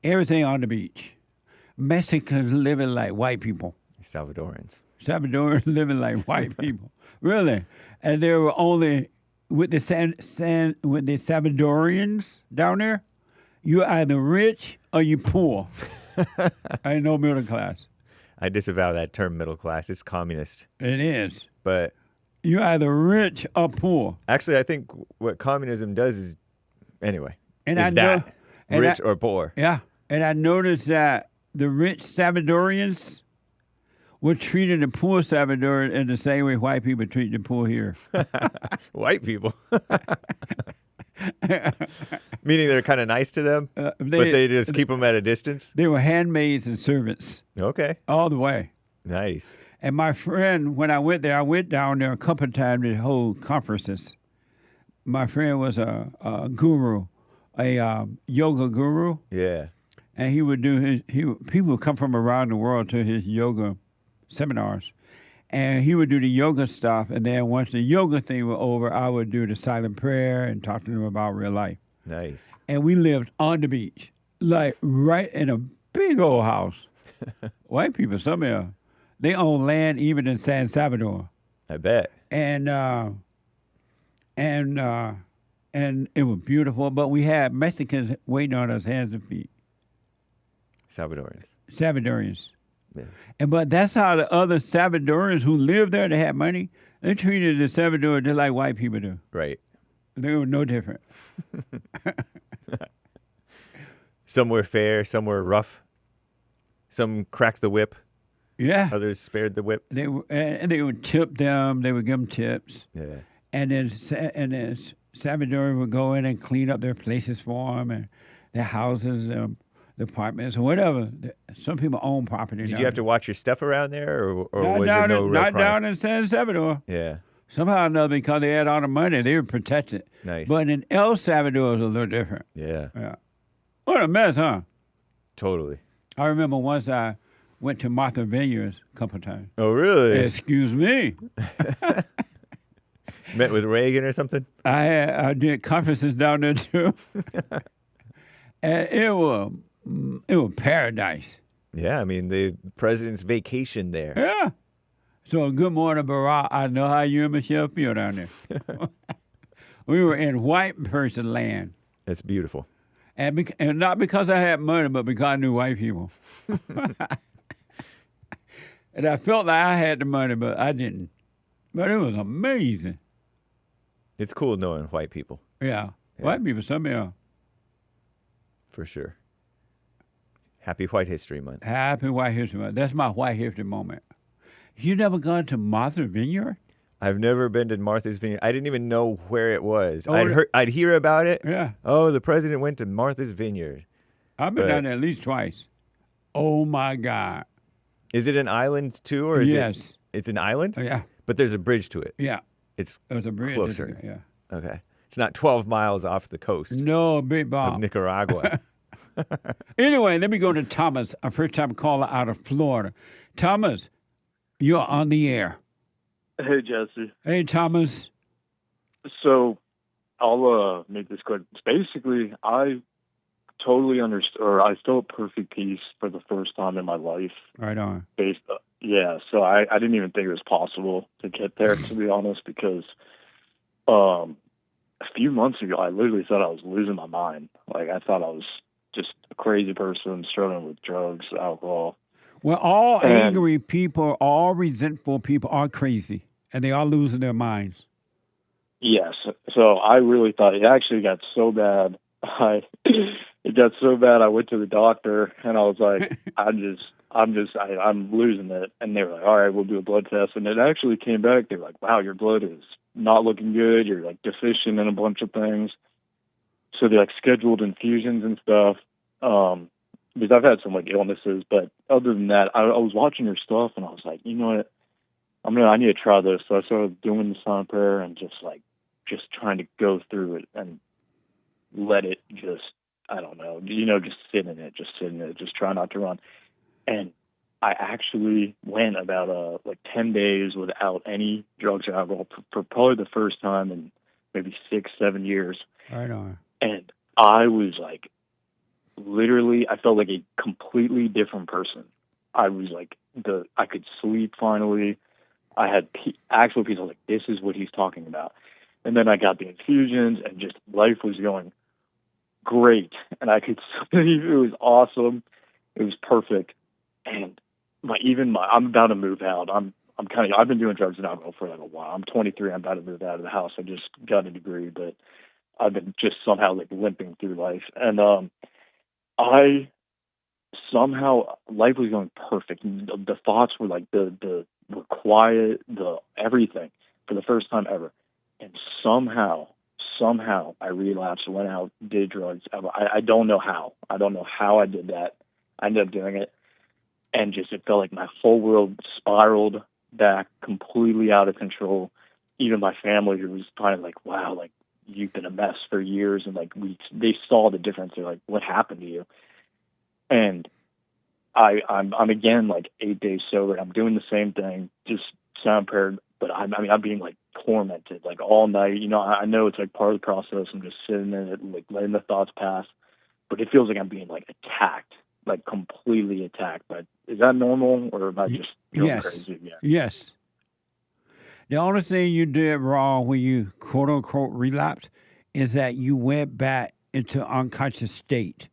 Everything on the beach. Mexicans living like white people. Salvadorans. Salvadorans living like white people. Really. And there were only with the Salvadorians down there, you're either rich or you poor. Ain't no middle class. I disavow that term middle class. It's communist. It is. But You're either rich or poor. actually, I think what communism does is, anyway, And is I know, that and rich or poor. Yeah. And I noticed that the rich Salvadorians were treating the poor Salvadorians in the same way white people treat the poor here. White people. Meaning they're kind of nice to them, but they just keep them at a distance. They were handmaids and servants Okay. all the way. Nice. And my friend, when I went there, I went down there a couple of times to hold conferences. My friend was a guru, a yoga guru, Yeah. and he would do people would come from around the world to his yoga seminars. And he would do the yoga stuff, and then once the yoga thing was over, I would do the silent prayer and talk to them about real life. Nice. And we lived on the beach, like right in a big old house. White people, some of them, they own land even in San Salvador. I bet. And it was beautiful, but we had Mexicans waiting on us hands and feet. Salvadorians. Salvadorians. Yeah. But that's how the other Salvadorians who lived there, they had money, they treated the Salvador just like white people do. Right. They were no different. Some were fair, some were rough. Some cracked the whip. Yeah. Others spared the whip. They would tip them. They would give them tips. Yeah. And then Salvador would go in and clean up their places for them and their houses, the apartments, or whatever. Some people own property. Did you have to watch your stuff around there, or not was there no real not crime? down in San Salvador. Yeah. Somehow or another, because they had all the money, they were protected. Nice. But in El Salvador, it was a little different. Yeah. Yeah. What a mess, huh? Totally. I remember once I went to Martha Vineyards a couple of times. Oh, really? Excuse me. Met with Reagan or something? I did conferences down there too, and it was paradise. Yeah, I mean the president's vacation there. Yeah. So good morning, Barack. I know how you and Michelle feel down there. We were in white person land, That's beautiful. and not because I had money, but because I knew white people. And I felt like I had the money, but I didn't. But it was amazing. It's cool knowing white people. Yeah. White people, some of them. For sure. Happy White History Month. Happy White History Month. That's my White History moment. You never gone to Martha Vineyard? I've never been to Martha's Vineyard. I didn't even know where it was. Oh, I'd hear about it. Yeah. Oh, the president went to Martha's Vineyard. I've been down there at least twice. Oh, my God. Is it an island, too, or is Yes. It's an island? Oh, yeah. But there's a bridge to it. Yeah. It's There's a bridge. closer. Yeah. Okay. It's not 12 miles off the coast No, Bigg Bump. of Nicaragua. Anyway, let me go to Thomas, a first-time caller out of Florida. Thomas, you're on the air. Hey, Jesse. Hey, Thomas. So I'll make this quick. Basically, I totally understood, or I felt perfect peace for the first time in my life. Right on. Yeah, so I didn't even think it was possible to get there, to be honest, because a few months ago, I literally thought I was losing my mind. Like, I thought I was just a crazy person struggling with drugs, alcohol. Well, all angry people, all resentful people are crazy, and they are losing their minds. Yes. So I really thought it actually got so bad. It got so bad. I went to the doctor and I was like, I'm losing it. And they were like, all right, we'll do a blood test. And it actually came back. They were like, wow, your blood is not looking good. You're like deficient in a bunch of things. So they like scheduled infusions and stuff. Because I've had some like illnesses, but other than that, I was watching your stuff and I was like, you know what? I need to try this. So I started doing the silent prayer and just trying to go through it and let it just, I don't know, just sit in it, just try not to run. And I actually went about 10 days without any drugs or alcohol for probably the first time in maybe 6-7 years. Right on. And I was like, literally, I felt like a completely different person. I was like, I could sleep finally. I had actual peace. I was like, this is what he's talking about. And then I got the infusions and just life was going great. And I could sleep. It was awesome. It was perfect. And I'm about to move out. I've been doing drugs and alcohol for like a while. I'm 23. I'm about to move out of the house. I just got a degree, but I've been just somehow like limping through life. And, life was going perfect. The thoughts were like were quiet, everything for the first time ever. And somehow I relapsed, went out, did drugs. I don't know how. I don't know how I did that. I ended up doing it. And just, it felt like my whole world spiraled back completely out of control. Even my family, who was kind of like, wow, like you've been a mess for years. And like they saw the difference. They're like, what happened to you? And I'm again like 8 days sober. I'm doing the same thing, just sound paired, but I'm being like tormented like all night. I know it's like part of the process. I'm just sitting in it, like letting the thoughts pass, but it feels like I'm being like attacked, like completely attacked. But is that normal, or am I just going crazy? Yeah. Yes. The only thing you did wrong when you quote unquote relapsed is that you went back into unconscious state.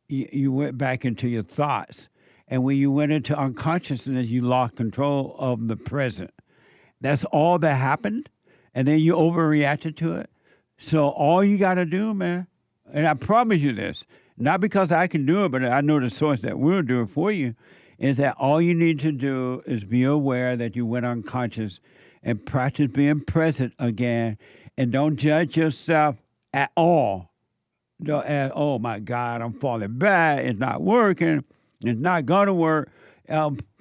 You went back into your thoughts. And when you went into unconsciousness, you lost control of the present. That's all that happened. And then you overreacted to it. So all you got to do, man, and I promise you this, not because I can do it, but I know the source that will do it for you, is that all you need to do is be aware that you went unconscious and practice being present again. And don't judge yourself at all. Don't ask, oh my God, I'm falling back. It's not working. It's not going to work.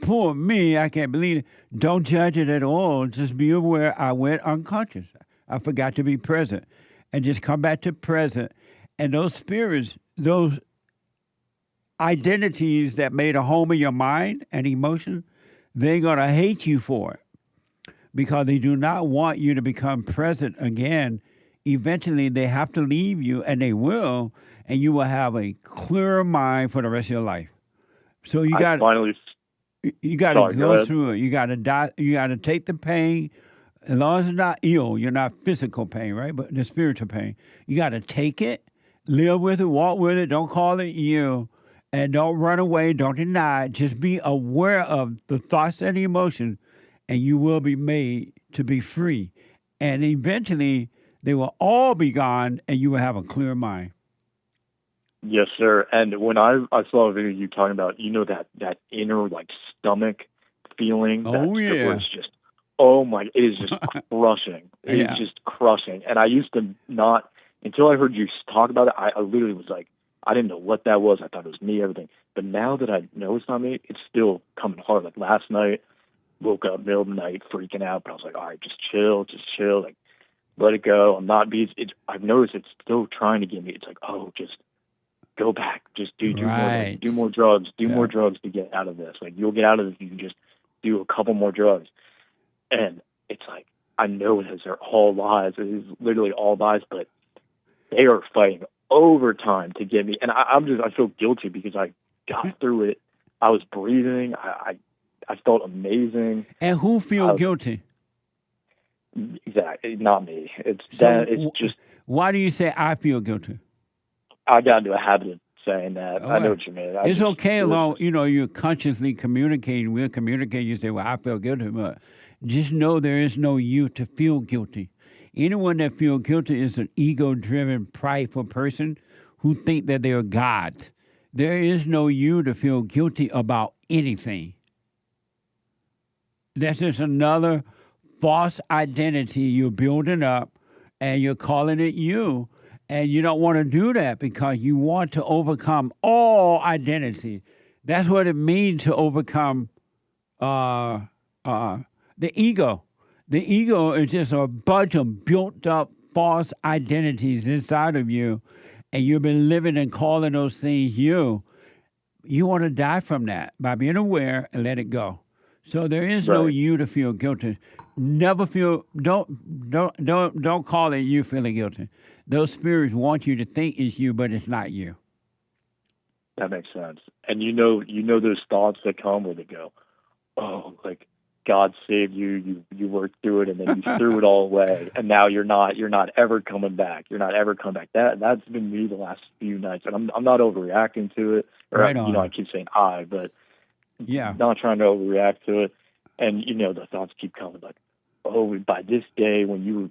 Poor me, I can't believe it. Don't judge it at all. Just be aware I went unconscious. I forgot to be present. And just come back to present. And those spirits, those identities that made a home of your mind and emotion, they're going to hate you for it because they do not want you to become present again. Eventually, they have to leave you, and they will, and you will have a clearer mind for the rest of your life. So you got to go through it. You got to die. You got to take the pain. As long as it's not ill, you're not physical pain, right? But the spiritual pain. You got to take it, live with it, walk with it. Don't call it ill, and don't run away. Don't deny it. Just be aware of the thoughts and the emotions, and you will be made to be free. And eventually, they will all be gone, and you will have a clear mind. Yes, sir. And when I saw a video you talking about, that inner like stomach feeling. Oh, yeah. Where it's just Oh my, it is just crushing. It is just crushing. And I used to not, until I heard you talk about it, I literally was like, I didn't know what that was. I thought it was me, everything. But now that I know it's not me, it's still coming hard. Like last night, woke up middle of the night freaking out, but I was like, all right, just chill, like let it go. I'm not be. I've noticed it's still trying to get me. It's like, oh, just go back, just do more drugs, more drugs to get out of this. Like you'll get out of this if you can just do a couple more drugs. And it's like, I know they're all lies. It is literally all lies, but they are fighting overtime to get me. And I feel guilty because I got through it. I was breathing. I felt amazing. And who feels guilty? Exactly, not me. It's just. Why do you say I feel guilty? I got into a habit of saying that. I know what you mean. It's okay along, you're consciously communicating. We'll communicate. You say, well, I feel guilty, but just know there is no you to feel guilty. Anyone that feels guilty is an ego-driven, prideful person who think that they're God. There is no you to feel guilty about anything. That's just another false identity you're building up, and you're calling it you. And you don't want to do that because you want to overcome all identity. That's what it means to overcome the ego. The ego is just a bunch of built-up false identities inside of you, and you've been living and calling those things you. You want to die from that by being aware and let it go. So there is no you to feel guilty. Never feel. Don't call it you feeling guilty. Those spirits want you to think it's you, but it's not you. That makes sense. And you know those thoughts that come where they go, oh, like God saved you. You worked through it, and then you threw it all away, and now you're not ever coming back. You're not ever coming back. That's been me the last few nights, and I'm not overreacting to it. Or I keep saying but not trying to overreact to it. And the thoughts keep coming like, oh, by this day when you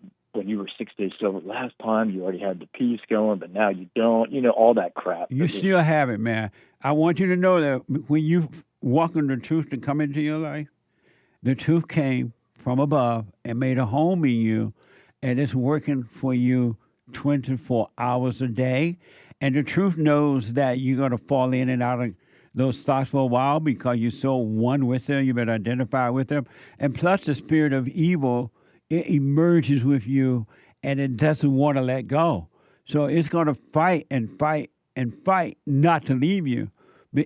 were 6 days sober last time, you already had the peace going, but now you don't. All that crap. You still have it, man. I want you to know that when you walk in the truth to come into your life, the truth came from above and made a home in you, and it's working for you 24 hours a day. And the truth knows that you're going to fall in and out of those thoughts for a while because you're so one with them, you've been identified with them. And plus the spirit of evil, it emerges with you and it doesn't want to let go. So it's going to fight and fight and fight not to leave you.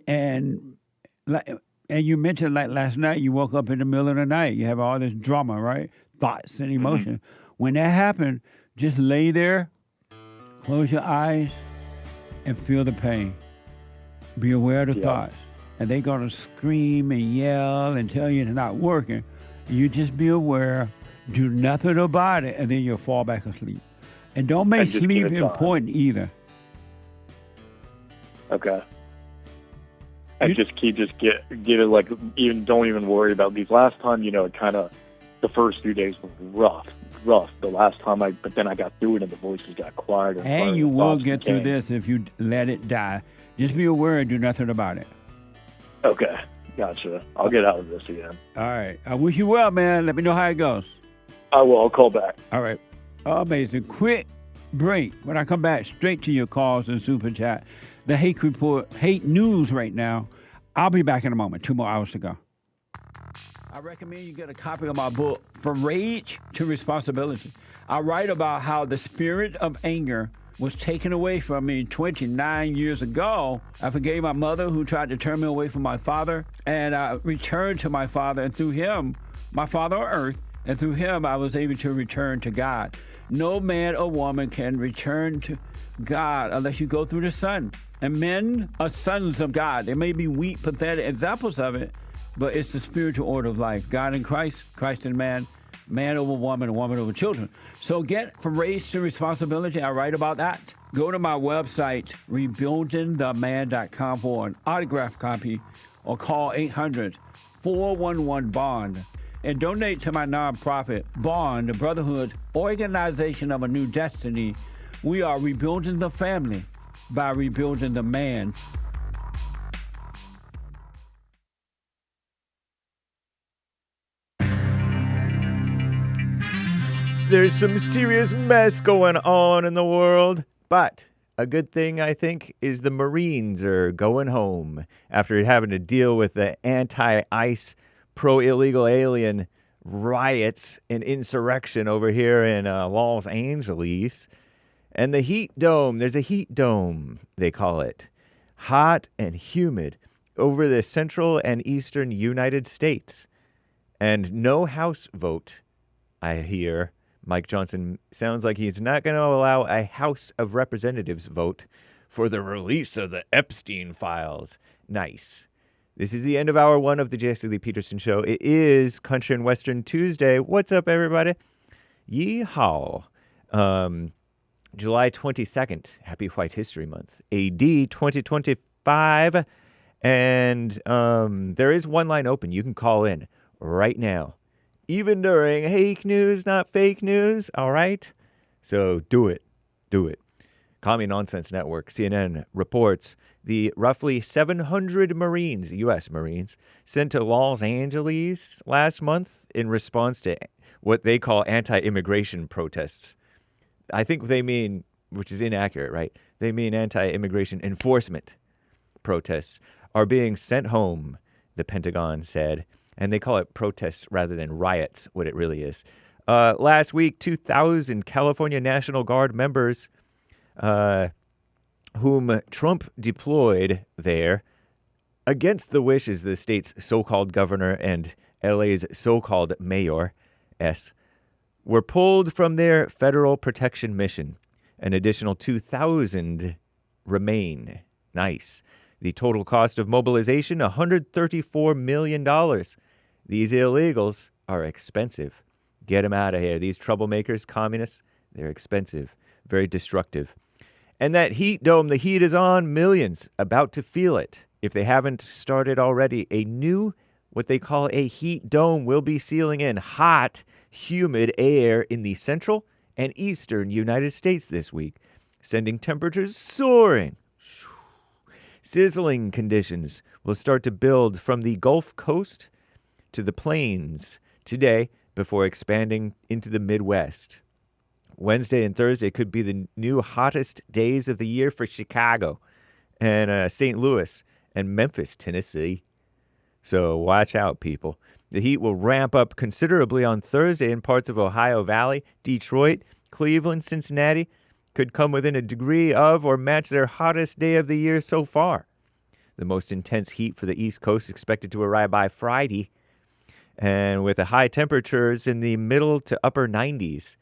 And you mentioned like last night, you woke up in the middle of the night. You have all this drama, right? Thoughts and emotion. Mm-hmm. When that happened, just lay there, close your eyes, and feel the pain. Be aware of the thoughts. And they're going to scream and yell and tell you it's not working. You just be aware, do nothing about it, and then you'll fall back asleep. And don't make sleep important either. Okay. And get it like, don't even worry about these. Last time, it kind of, the first few days were rough. The last time but then I got through it and the voices got quieter. And you will get through this if you let it die. Just be aware and do nothing about it. Okay, gotcha. I'll get out of this again. All right. I wish you well, man. Let me know how it goes. I will. I'll call back. All right. Amazing. Quick break. When I come back, straight to your calls and super chat. The hate report, hate news right now. I'll be back in a moment. 2 more hours to go. I recommend you get a copy of my book, From Rage to Responsibility. I write about how the spirit of anger was taken away from me 29 years ago. I forgave my mother who tried to turn me away from my father, and I returned to my father, and through him, my father on earth, and through him, I was able to return to God. No man or woman can return to God unless you go through the Son. And men are sons of God. There may be weak, pathetic examples of it, but it's the spiritual order of life. God in Christ, Christ in man, man over woman, and woman over children. So get From Rage to Responsibility. I write about that. Go to my website, rebuildingtheman.com for an autographed copy, or call 800-411-BOND. And donate to my nonprofit, Bond, the Brotherhood Organization of a New Destiny. We are rebuilding the family by rebuilding the man. There's some serious mess going on in the world. But a good thing, I think, is the Marines are going home after having to deal with the anti-ICE, pro-illegal alien riots and insurrection over here in Los Angeles. And the heat dome, there's a heat dome, they call it. Hot and humid over the central and eastern United States. And no House vote, I hear. Mike Johnson sounds like he's not going to allow a House of Representatives vote for the release of the Epstein files. Nice. This is the end of hour one of the Jesse Lee Peterson Show. It is Country and Western Tuesday. What's up, everybody? Yeehaw. July 22nd. Happy White History Month. AD 2025. And there is one line open. You can call in right now. Even during hake news, not fake news, all right? So do it. Do it. Commie Nonsense Network, CNN, reports the roughly 700 Marines, U.S. Marines, sent to Los Angeles last month in response to what they call anti-immigration protests. I think they mean, which is inaccurate, right? They mean anti-immigration enforcement protests are being sent home, the Pentagon said. And they call it protests rather than riots, what it really is. Last week, 2,000 California National Guard members whom Trump deployed there against the wishes of the state's so-called governor and LA's so-called mayor, were pulled from their federal protection mission. An additional 2,000 remain. Nice. The total cost of mobilization, $134 million. These illegals are expensive. Get them out of here. These troublemakers, communists, they're expensive, very destructive. And that heat dome, the heat is on. Millions about to feel it. If they haven't started already, a new, what they call a heat dome, will be sealing in hot, humid air in the central and eastern United States this week, sending temperatures soaring. Sizzling conditions will start to build from the Gulf Coast to the plains today before expanding into the Midwest. Wednesday and Thursday could be the new hottest days of the year for Chicago and St. Louis and Memphis, Tennessee. So watch out, people. The heat will ramp up considerably on Thursday in parts of Ohio Valley, Detroit, Cleveland, Cincinnati. Could come within a degree of or match their hottest day of the year so far. The most intense heat for the East Coast expected to arrive by Friday, and with the high temperatures in the middle to upper 90s.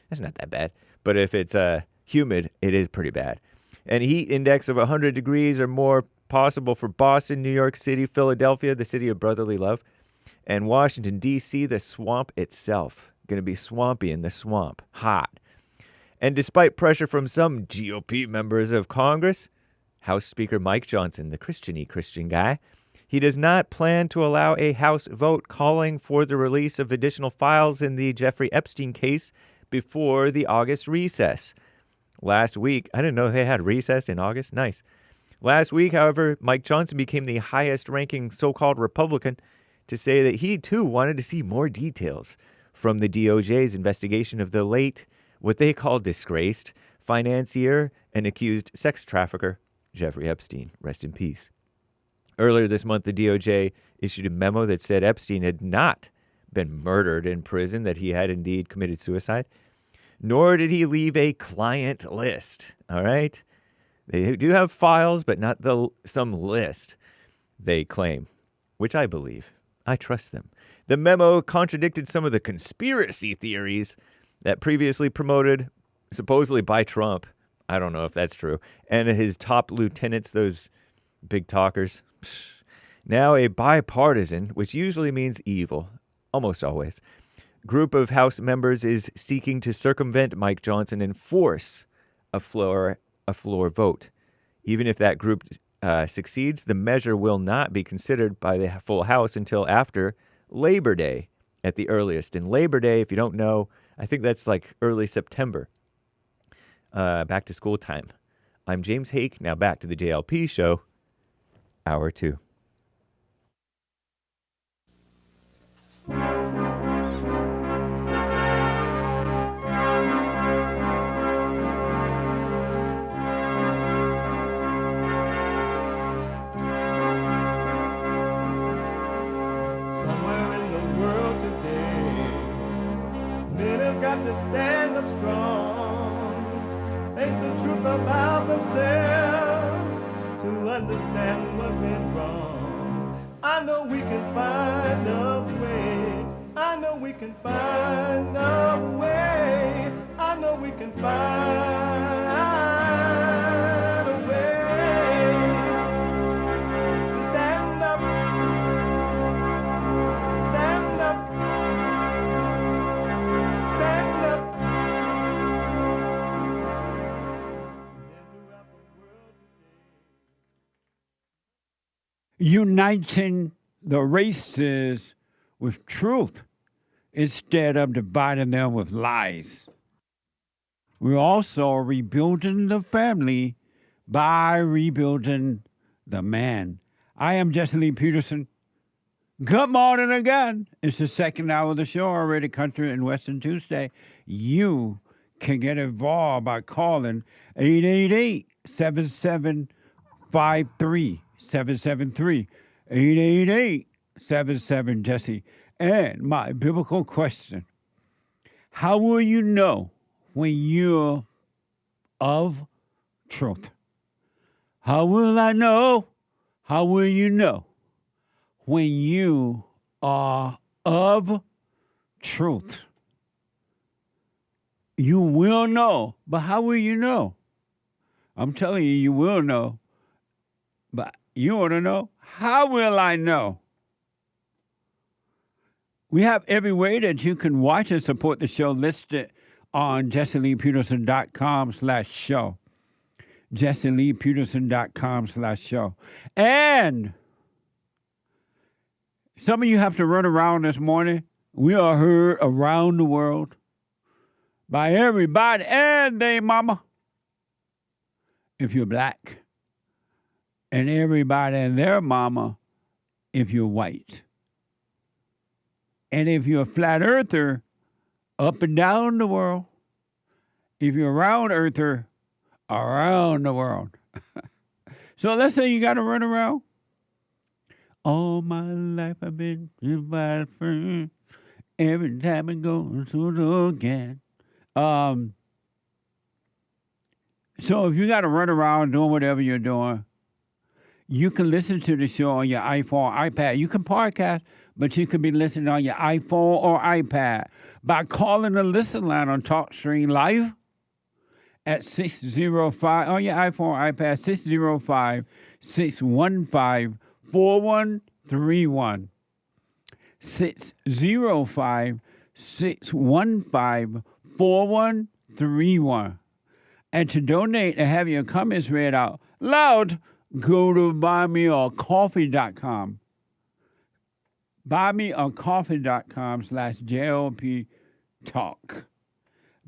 That's not that bad, but if it's humid, it is pretty bad. And heat index of 100 degrees or more possible for Boston, New York City, Philadelphia, the city of brotherly love, and Washington, D.C., the swamp itself. Going to be swampy in the swamp, hot. And despite pressure from some GOP members of Congress, House Speaker Mike Johnson, the Christian guy, he does not plan to allow a House vote calling for the release of additional files in the Jeffrey Epstein case before the August recess. Last week, I didn't know they had recess in August. Nice. Last week, however, Mike Johnson became the highest-ranking so-called Republican to say that he, too, wanted to see more details from the DOJ's investigation of the late, what they call disgraced, financier and accused sex trafficker, Jeffrey Epstein. Rest in peace. Earlier this month, the DOJ issued a memo that said Epstein had not been murdered in prison, that he had indeed committed suicide, nor did he leave a client list. All right? They do have files, but not some list, they claim, which I believe. I trust them. The memo contradicted some of the conspiracy theories that previously promoted, supposedly by Trump. I don't know if that's true. And his top lieutenants, those big talkers. Now a bipartisan, which usually means evil, almost always, group of House members is seeking to circumvent Mike Johnson and force a floor vote. Even if that group succeeds, the measure will not be considered by the full House until after Labor Day at the earliest. And Labor Day, if you don't know, I think that's like early September. Back to school time. I'm James Hake. Now back to the JLP show. Hour 2. got to stand up strong. Ain't the truth about themselves to understand what went wrong. I know we can find a way. I know we can find a way. I know we can find a way to stand up, stand up, stand up. Uniting the races with truth instead of dividing them with lies. We're also rebuilding the family by rebuilding the man. I am Jesse Lee Peterson. Good morning again. It's the second hour of the show, already Country and Western Tuesday. You can get involved by calling 888-7753-773. 888-77-JESSE. And my biblical question, how will you know when you're of truth? How will I know? How will you know when you are of truth? You will know, but how will you know? I'm telling you, you will know, but you want to know, how will I know? We have every way that you can watch and support the show listed on jesseleepeterson.com/show. jesseleepeterson.com/show. And some of you have to run around this morning. We are heard around the world by everybody and their mama. If you're black, and everybody and their mama if you're white. And if you're a flat earther, up and down the world. If you're a round earther, around the world. So let's say you got to run around. All my life I've been by a friend. Every time I go to the again. So if you got to run around doing whatever you're doing, you can listen to the show on your iPhone or iPad. You can podcast, but you can be listening on your iPhone or iPad by calling the listen line on TalkStream Live at 605, on your iPhone or iPad, 605-615-4131. 605-615-4131. And to donate and have your comments read out loud, go to buymeacoffee.com. Buymeacoffee.com/JLP Talk.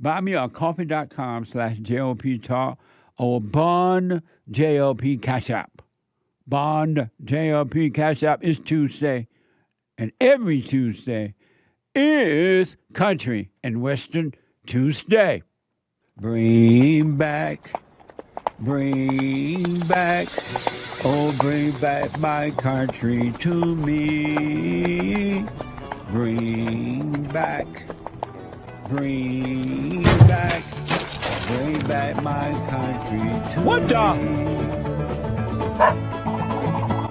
Buymeacoffee.com/JLP Talk or Bond JLP Cash App. Bond JLP Cash App is Tuesday, and every Tuesday is Country and Western Tuesday. Bring back, oh, bring back my country to me. Bring back my country to me. What the?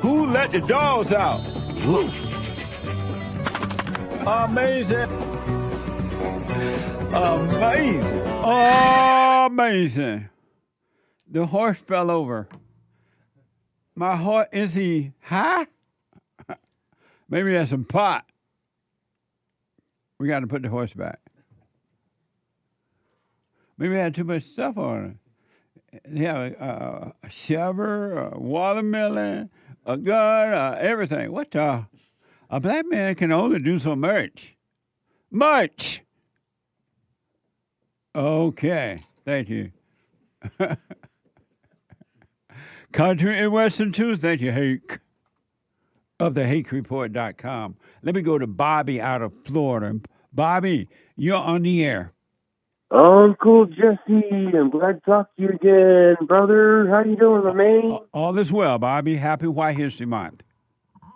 Who let the dogs out? Amazing. Amazing. The horse fell over. My horse, is he high? Maybe he has some pot. We got to put the horse back. Maybe he had too much stuff on it. He had a shovel, a watermelon, a gun, everything. What the? A black man can only do so much. Much. Okay. Thank you. Country and Western Tuesday. Thank you, Hake. Of the HakeReport.com. Let me go to Bobby out of Florida. Bobby, you're on the air. Uncle Jesse, I'm glad to talk to you again, brother. How you doing, my man? All is well, Bobby. Happy White History Month.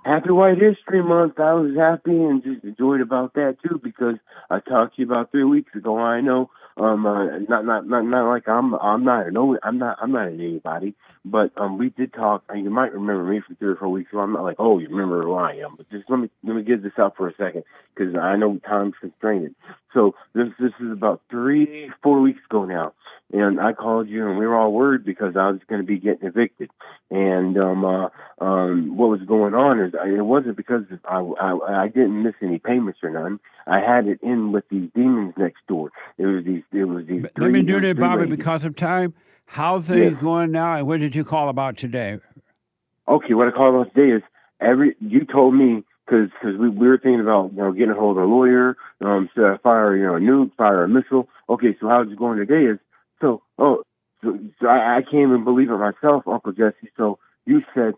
Happy White History Month. I was happy and just enjoyed about that too, because I talked to you about 3 weeks ago. I know, not like I'm not an anybody, but we did talk. And you might remember me from 3 or 4 weeks ago. I'm not like, oh, you remember who I am, but just let me get this out for a second, because I know time's constrained. So this is about 3-4 weeks ago now, and I called you, and we were all worried because I was going to be getting evicted, and what was going on is it wasn't because I didn't miss any payments or none. I had it in with these demons next door. It was these. Let me do that, Bobby, because of time. How's things going now, and what did you call about today? Okay, what I called about today is you told me, because we were thinking about getting a hold of a lawyer, fire a nuke, fire a missile. Okay, so how it's going today is so I can't even believe it myself, Uncle Jesse. So you said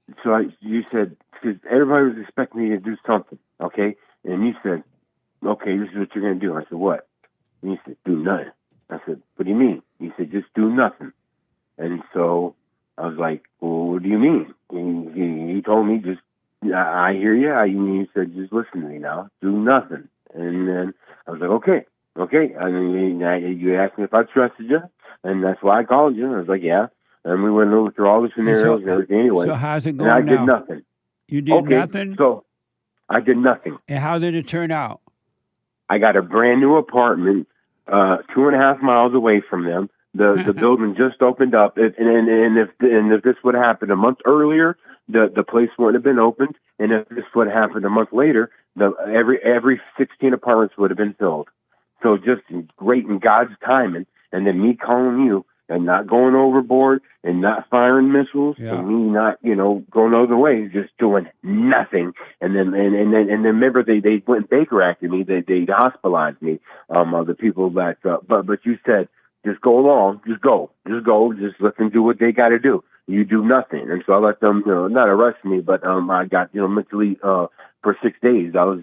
because everybody was expecting me to do something, okay, and you said, okay, this is what you're gonna do. I said, what? And you said, do nothing. I said, what do you mean? He said, just do nothing. And so I was like, well, what do you mean? And he told me, just, I hear you. You said, just listen to me now. Do nothing. And then I was like, okay. I mean, you asked me if I trusted you, and that's why I called you. And I was like, yeah. And we went over through all the scenarios and everything anyway. So how's it going now? I did nothing. You did nothing? So I did nothing. And how did it turn out? I got a brand new apartment 2.5 miles away from them. The building just opened up, and if this would have happened a month earlier, the place wouldn't have been opened. And if this would have happened a month later, every 16 apartments would have been filled. So just great in God's timing, and then me calling you and not going overboard and not firing missiles and me not going other ways, just doing nothing. And then remember they went and Baker acted me. They hospitalized me. The people that but you said, just go along, just go, just let them do what they got to do. You do nothing. And so I let them, not arrest me, but I got mentally for 6 days. I was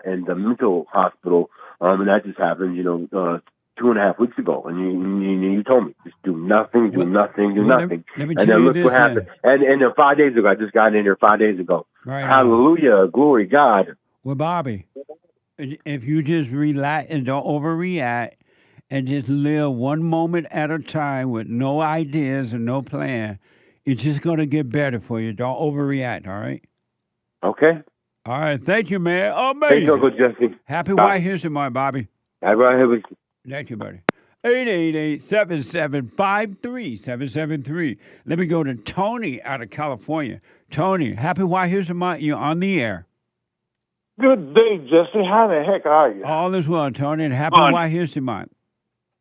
in the mental hospital, and that just happened 2.5 weeks ago. And you told me, just do nothing, do nothing. Let me and then look what happened. And then 5 days ago, I just got in here 5 days ago. Right. Hallelujah, glory God. Well, Bobby, if you just relax and don't overreact, and just live one moment at a time with no ideas and no plan, it's just going to get better for you. Don't overreact, all right? Okay. All right. Thank you, man. Amazing. Thank you, Uncle Jesse. Happy White History Month, Bobby. Happy White History. Thank you, buddy. 888-775-3773. Let me go to Tony out of California. Tony, happy White History Month. You're on the air. Good day, Jesse. How the heck are you? All is well, Tony, and happy White History Month.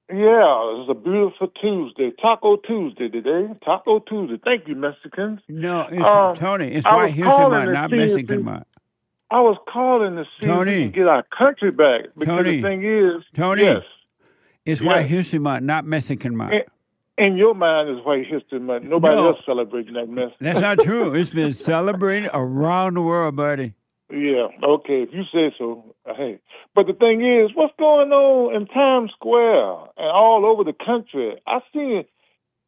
Yeah, it's a beautiful Tuesday. Taco Tuesday today. Taco Tuesday. Thank you, Mexicans. No, it's Tony. It's White History Month, not Mexican month. I was calling to see if we can get our country back. Because the thing is, yes. It's White History Month, not Mexican month. In your mind, it's White History Month. Nobody else celebrating that mess. That's not true. It's been celebrated around the world, buddy. Yeah, okay, if you say so. Hey, but the thing is, what's going on in Times Square and all over the country? I see,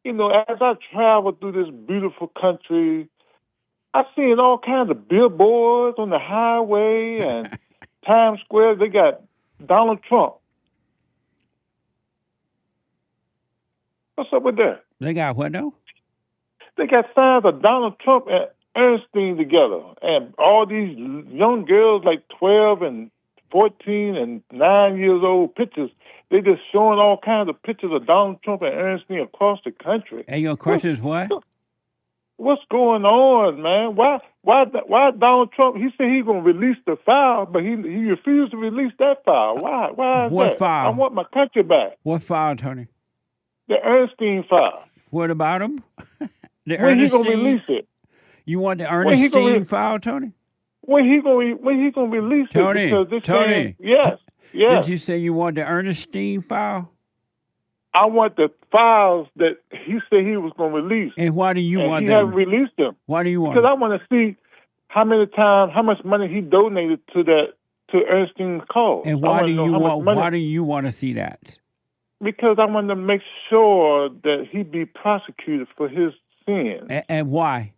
as I travel through this beautiful country, I seen all kinds of billboards on the highway and Times Square. They got Donald Trump. What's up with that? They got what now? They got signs of Donald Trump and Earnstein together, and all these young girls like 12 and 14 and 9 years old pictures. They just showing all kinds of pictures of Donald Trump and Earnstein across the country. And your question is what? What's going on, man? Why Donald Trump? He said he's gonna release the file, but he refused to release that file. Why? Why is what that? File? I want my country back. What file, Tony? The Earnstein file. What about him? When he gonna release it? You want the Earnstein file, Tony? When he gonna release Tony, it? Because this Tony, thing, yes. Did you say you want the Earnstein file? I want the files that he said he was going to release. And why do you want them? He hasn't released them. Why do you want Because them? I want to see how much money he donated to Earnstein's cause. And why do you want to see that? Because I want to make sure that he be prosecuted for his sins. And why?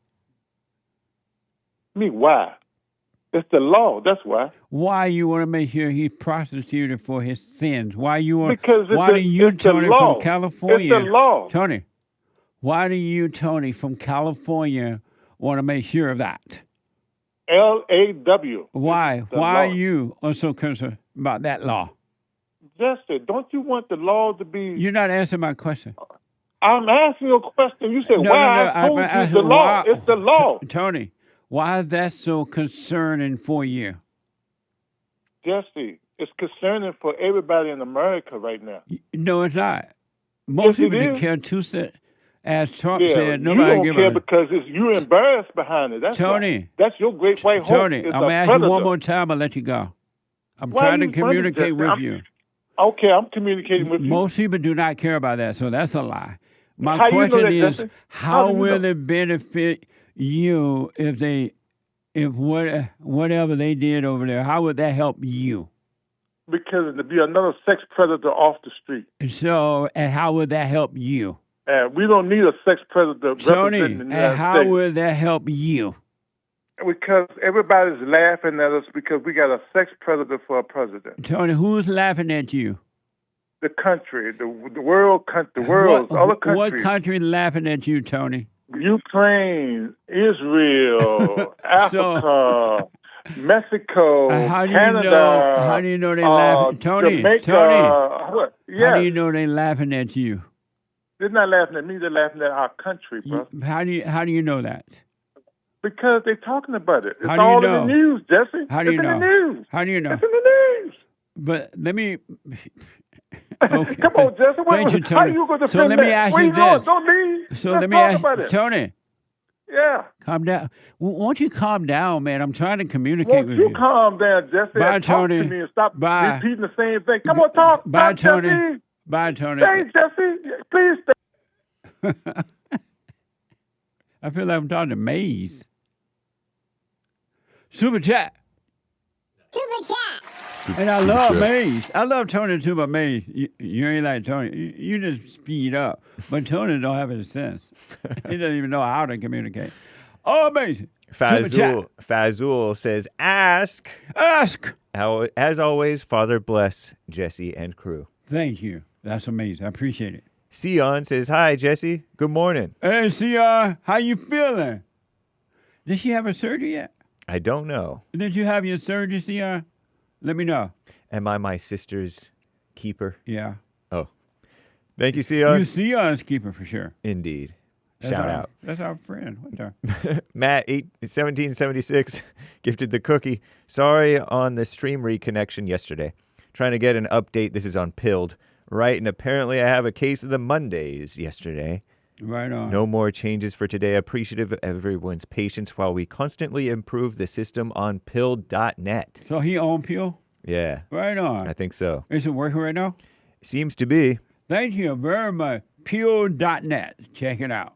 Me, why? It's the law. That's why. Why you want to make sure he's prosecuted for his sins? Why you want? Because it's why do you, it's the Tony, law. from California? It's the law. Tony, why do you, Tony, from California, want to make sure of that? LAW. Why? Why you are so concerned about that law? Jesse, don't you want the law to be? You're not answering my question. I'm asking you a question. You said No, why? no, I told I- you the law. why- It's the law. Tony, why is that so concerning for you? Jesse, it's concerning for everybody in America right now. No, it's not. Most Yes, it people is. care too. As Trump Yeah, said, you nobody don't give care a because you're embarrassed behind it. That's Tony. why. That's your great white horse. Tony, It's I'm a gonna ask predator. you one more time. I'll let you go. I'm Why trying are to you funny, communicate Jesse? with you. Okay, I'm communicating with you. Most people do not care about that, so that's a lie. My How you know question that, is, Jesse? how do you will know? it benefit you if whatever they did over there? How would that help you? Because to be another sex predator off the street. So, and how would that help you? We don't need a sex predator Tony, representing the and United how States. would that help you? Because everybody's laughing at us because we got a sex predator for a president. Tony, who's laughing at you? The country, the world, the world, other countries. What country laughing at you, Tony? Ukraine, Israel, Africa, Mexico, How do Canada. you know? How do you know they laughing? Tony, Jamaica. Tony. What? How Yes. do you know they laughing at you? They're not laughing at me. They're laughing at our country, bro. How do you know that? Because they're talking about it. It's How do you all know? in the news, Jesse. How do you it's know? in the news. How do you know? It's in the news. But let me. Okay. Come on, Jesse. Thank you, How Tony. you going to So defend let me that? ask Where you going? this. Don't leave. So Let's let me talk ask about it. Tony. Yeah. Calm down. Won't you calm down, man? I'm trying to communicate Won't with you you. calm down, Jesse? Bye, and talk Tony. to me and stop Bye. repeating the same thing. Come on, talk. Bye, Talk, Tony. Jesse. Bye, Tony. Stay, Jesse. Please stay. I feel like I'm talking to Maze. Super chat. Super chat. And I love Maze. I love Tony too, but Maze, you ain't like Tony. You just speed up. But Tony don't have any sense. He doesn't even know how to communicate. Oh, amazing. Fazul says, ask. How, as always, Father bless Jesse and crew. Thank you. That's amazing. I appreciate it. Sion says, hi, Jesse. Good morning. Hey, Sion, how you feeling? Did she have her surgery yet? I don't know. Did you have your surgery, Sion? Let me know. Am I my sister's keeper? Yeah. Oh. Thank you, Sion. You Sion's keeper for sure. Indeed. That's Shout our, out. That's our friend. What the? Matt, 1776, gifted the cookie. Sorry on the stream reconnection yesterday. Trying to get an update. This is on Pilled. Right, and apparently I have a case of the Mondays yesterday. Right on. No more changes for today. Appreciative of everyone's patience while we constantly improve the system on Pilled.net. So he on Pill? Yeah. Right on. I think so. Is it working right now? Seems to be. Thank you very much. Pill.net. Check it out.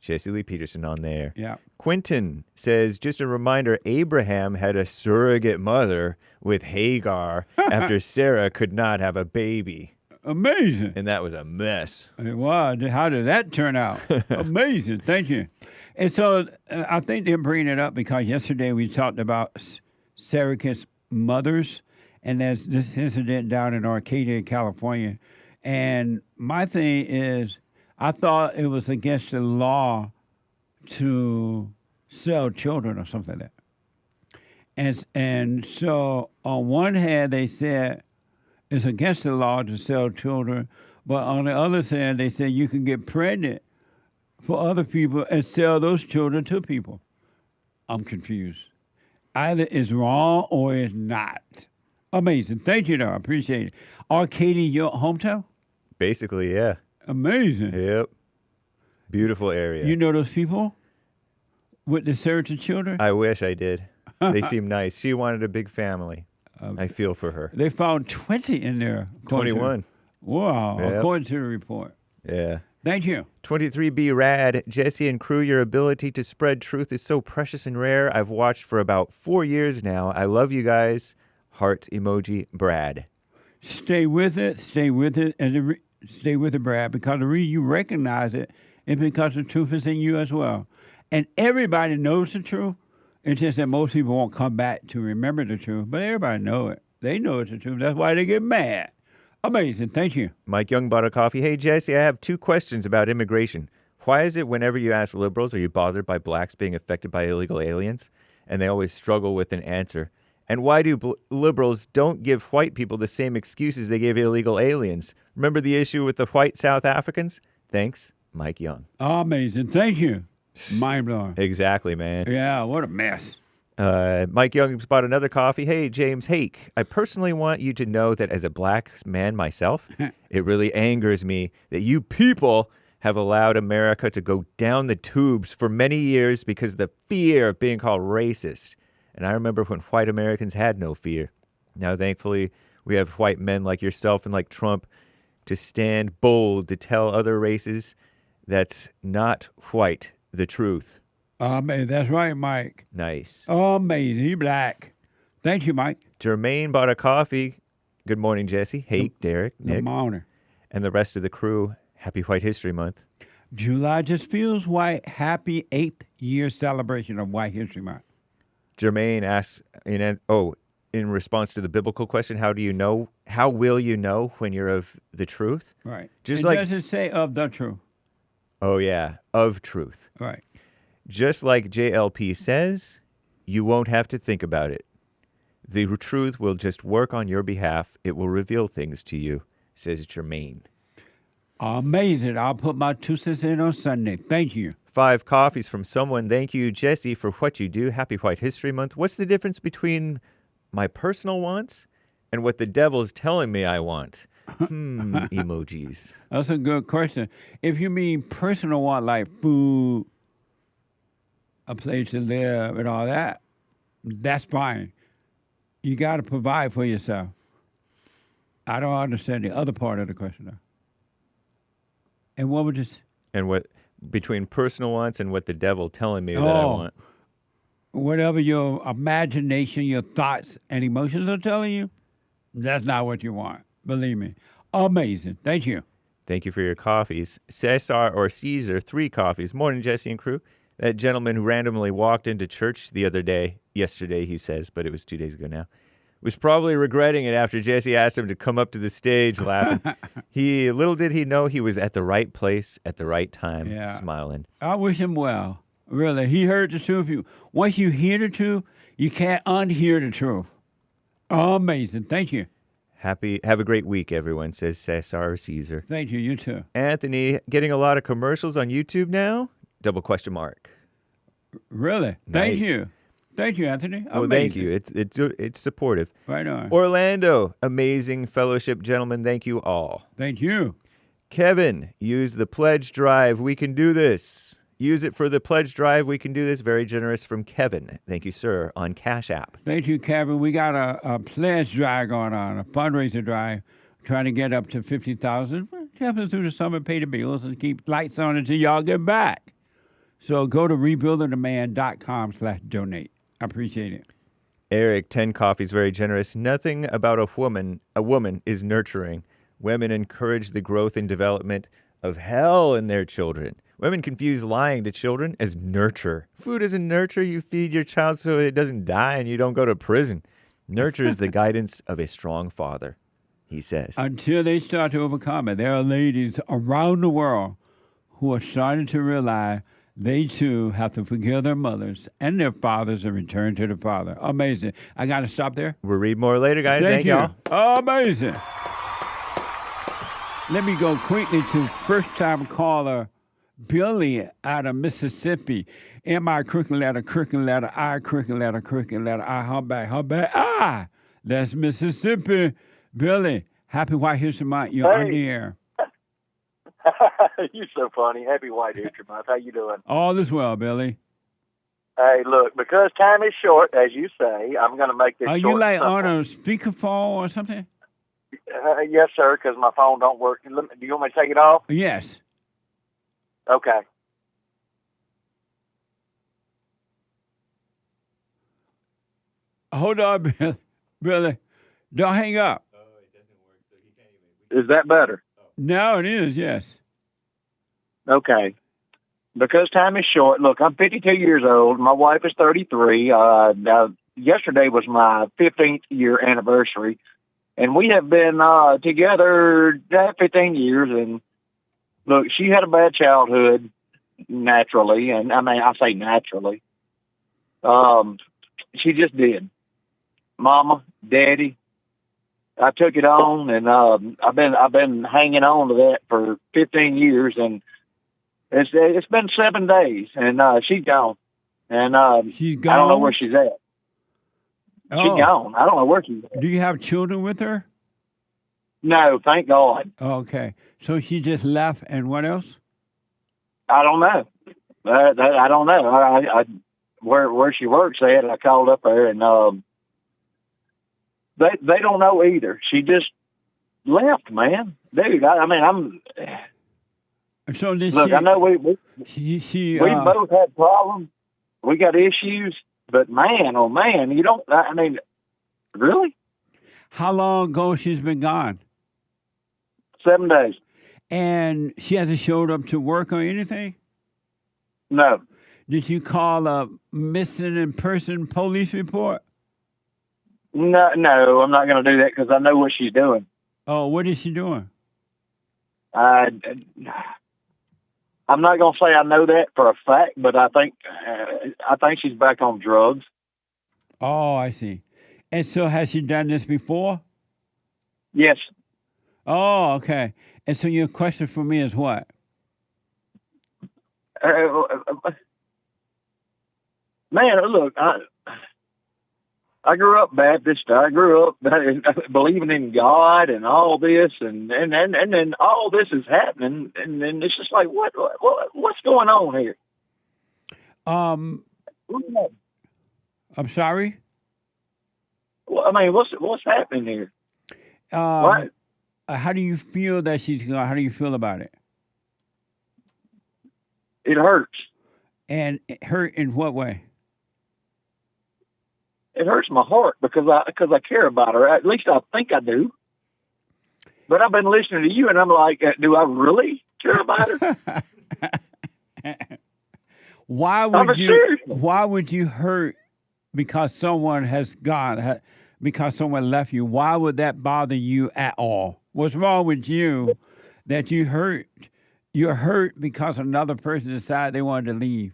Jesse Lee Peterson on there. Yeah. Quentin says, just a reminder, Abraham had a surrogate mother with Hagar after Sarah could not have a baby. Amazing. And that was a mess. It was. How did that turn out? Amazing. Thank you. And so I think they're bringing it up because yesterday we talked about surrogate mothers, and there's this incident down in Arcadia, California. And my thing is, I thought it was against the law to sell children or something like that. And so on one hand, they said it's against the law to sell children, but on the other hand, they said you can get pregnant for other people and sell those children to people. I'm confused. Either it's wrong or it's not. Amazing. Thank you, though. I appreciate it. Arcadia, your hometown? Basically, yeah. Amazing. Yep. Beautiful area. You know those people with the surrogate children? I wish I did. They seem nice. She wanted a big family. I feel for her. They found 20 in there. 21. Wow, Yep. according to the report. Yeah. Thank you. 23B Rad. Jesse and crew, your ability to spread truth is so precious and rare. I've watched for about 4 years now. I love you guys. Heart emoji, Brad. Stay with it. Stay with it. And stay with it, Brad, because the reason you recognize it is because the truth is in you as well. And everybody knows the truth. It's just that most people won't come back to remember the truth, but everybody know it. They know it's the truth. That's why they get mad. Amazing. Thank you. Mike Young bought a coffee. Hey, Jesse, I have 2 questions about immigration. Why is it whenever you ask liberals, are you bothered by blacks being affected by illegal aliens? And they always struggle with an answer. And why do liberals don't give white people the same excuses they gave illegal aliens? Remember the issue with the white South Africans? Thanks, Mike Young. Amazing. Thank you. Mind blowing. Exactly, man. Yeah, what a mess. Mike Young bought another coffee. Hey, James Hake, I personally want you to know that as a black man myself, it really angers me that you people have allowed America to go down the tubes for many years because of the fear of being called racist. And I remember when white Americans had no fear. Now, thankfully, we have white men like yourself and like Trump to stand bold to tell other races that's not white the truth. Amazing. That's right, Mike. Nice. Amazing. He black. Thank you, Mike. Jermaine bought a coffee. Good morning, Jesse. Hey, Derek, Nick. Good morning. And the rest of the crew. Happy White History Month. July just feels white. Happy 8th year celebration of White History Month. Jermaine asks, in response to the biblical question, how will you know when you're of the truth? Right. Just it like, doesn't say of the truth. Oh, yeah, of truth. Right. Just like JLP says, you won't have to think about it. The truth will just work on your behalf. It will reveal things to you, says Jermaine. Amazing. I'll put my 2 cents in on Sunday. Thank you. 5 coffees from someone. Thank you, Jesse, for what you do. Happy White History Month. What's the difference between my personal wants and what the devil's telling me I want? Emojis. That's a good question. If you mean personal want, like food, a place to live, and all that, that's fine. You got to provide for yourself. I don't understand the other part of the question, though. And what would this? And what between personal wants and what the devil telling me that I want? Whatever your imagination, your thoughts, and emotions are telling you, that's not what you want. Believe me. Amazing. Thank you. Thank you for your coffees. Cesar or Caesar, 3 coffees. Morning, Jesse and crew. That gentleman who randomly walked into church the other day, yesterday he says, but it was 2 days ago now, was probably regretting it after Jesse asked him to come up to the stage laughing. Little did he know he was at the right place at the right time, smiling. I wish him well. Really. He heard the truth. Once you hear the truth, you can't unhear the truth. Amazing. Thank you. Have a great week, everyone, says Cesar or Caesar. Thank you. You too. Anthony, getting a lot of commercials on YouTube now? ? Really? Nice. Thank you. Thank you, Anthony. Amazing. Well, thank you. It's supportive. Right on. Orlando, amazing fellowship, gentlemen. Thank you all. Thank you. Kevin, use the pledge drive. We can do this. Use it for the pledge drive. We can do this. Very generous from Kevin. Thank you, sir, on Cash App. Thank you, Kevin. We got a pledge drive going on, a fundraiser drive, trying to get up to $50,000. Help us through the summer, pay the bills, and keep lights on until y'all get back. So go to rebuildingtheman.com/donate. I appreciate it. Eric, 10 coffees, very generous. Nothing about a woman is nurturing. Women encourage the growth and development of hell in their children. Women confuse lying to children as nurture. Food isn't nurture. You feed your child so it doesn't die and you don't go to prison. Nurture is the guidance of a strong father, he says. Until they start to overcome it. There are ladies around the world who are starting to realize they too have to forgive their mothers and their fathers and return to the Father. Amazing. I got to stop there. We'll read more later, guys. Thank you. y'all. Amazing. Let me go quickly to first-time caller Billy out of Mississippi. M-I crooked letter, I crooked letter, I humpback. Ah, that's Mississippi. Billy, happy White History Month. You're on the air. You're so funny. Happy White History Month. How you doing? All is well, Billy. Hey, look, because time is short, as you say, I'm going to make this Are short. you like on a speakerphone or something? Yes, sir, because my phone don't work. Do you want me to take it off? Yes. Okay. Hold on, Billy. Don't hang up. Oh, it doesn't work, so he can't even. Is that better? No, it is, yes. Okay. because time is short. Look, I'm 52 years old. My wife is 33. Now, yesterday was my 15th year anniversary, and we have been together 15 years. And look, she had a bad childhood, naturally, and I mean, I say naturally. She just did. Mama, Daddy, I took it on, and I've been hanging on to that for 15 years, and it's been 7 days, and she's gone, and she's gone? I don't know where she's at. Oh. She's gone. I don't know where she's at. Do you have children with her? No, thank God. Okay, so she just left, and what else? I don't know. I don't know. I where she works at. I called up there, and they don't know either. She just left, man. Dude, I mean, I'm. So did look, she, I know we both had problems. We got issues, but man, oh man, you don't. I mean, really? How long ago she's been gone? 7 days. And she hasn't showed up to work or anything? No. Did you call a missing in person police report? No, I'm not going to do that because I know what she's doing. Oh, what is she doing? I'm not going to say I know that for a fact, but I think she's back on drugs. Oh, I see. And so has she done this before? Yes. Oh, okay. And so your question for me is what? Man, look, I grew up Baptist. I grew up believing in God and all this, and then all this is happening, and then it's just like, what's going on here? I'm sorry? Well, I mean, what's happening here? What? How do you feel that she's gone? How do you feel about it? It hurts. And it hurt in what way? It hurts my heart because I care about her. At least I think I do. But I've been listening to you, and I'm like, do I really care about her? Why would you hurt because someone has gone, because someone left you? Why would that bother you at all? What's wrong with you that you hurt? You're hurt because another person decided they wanted to leave.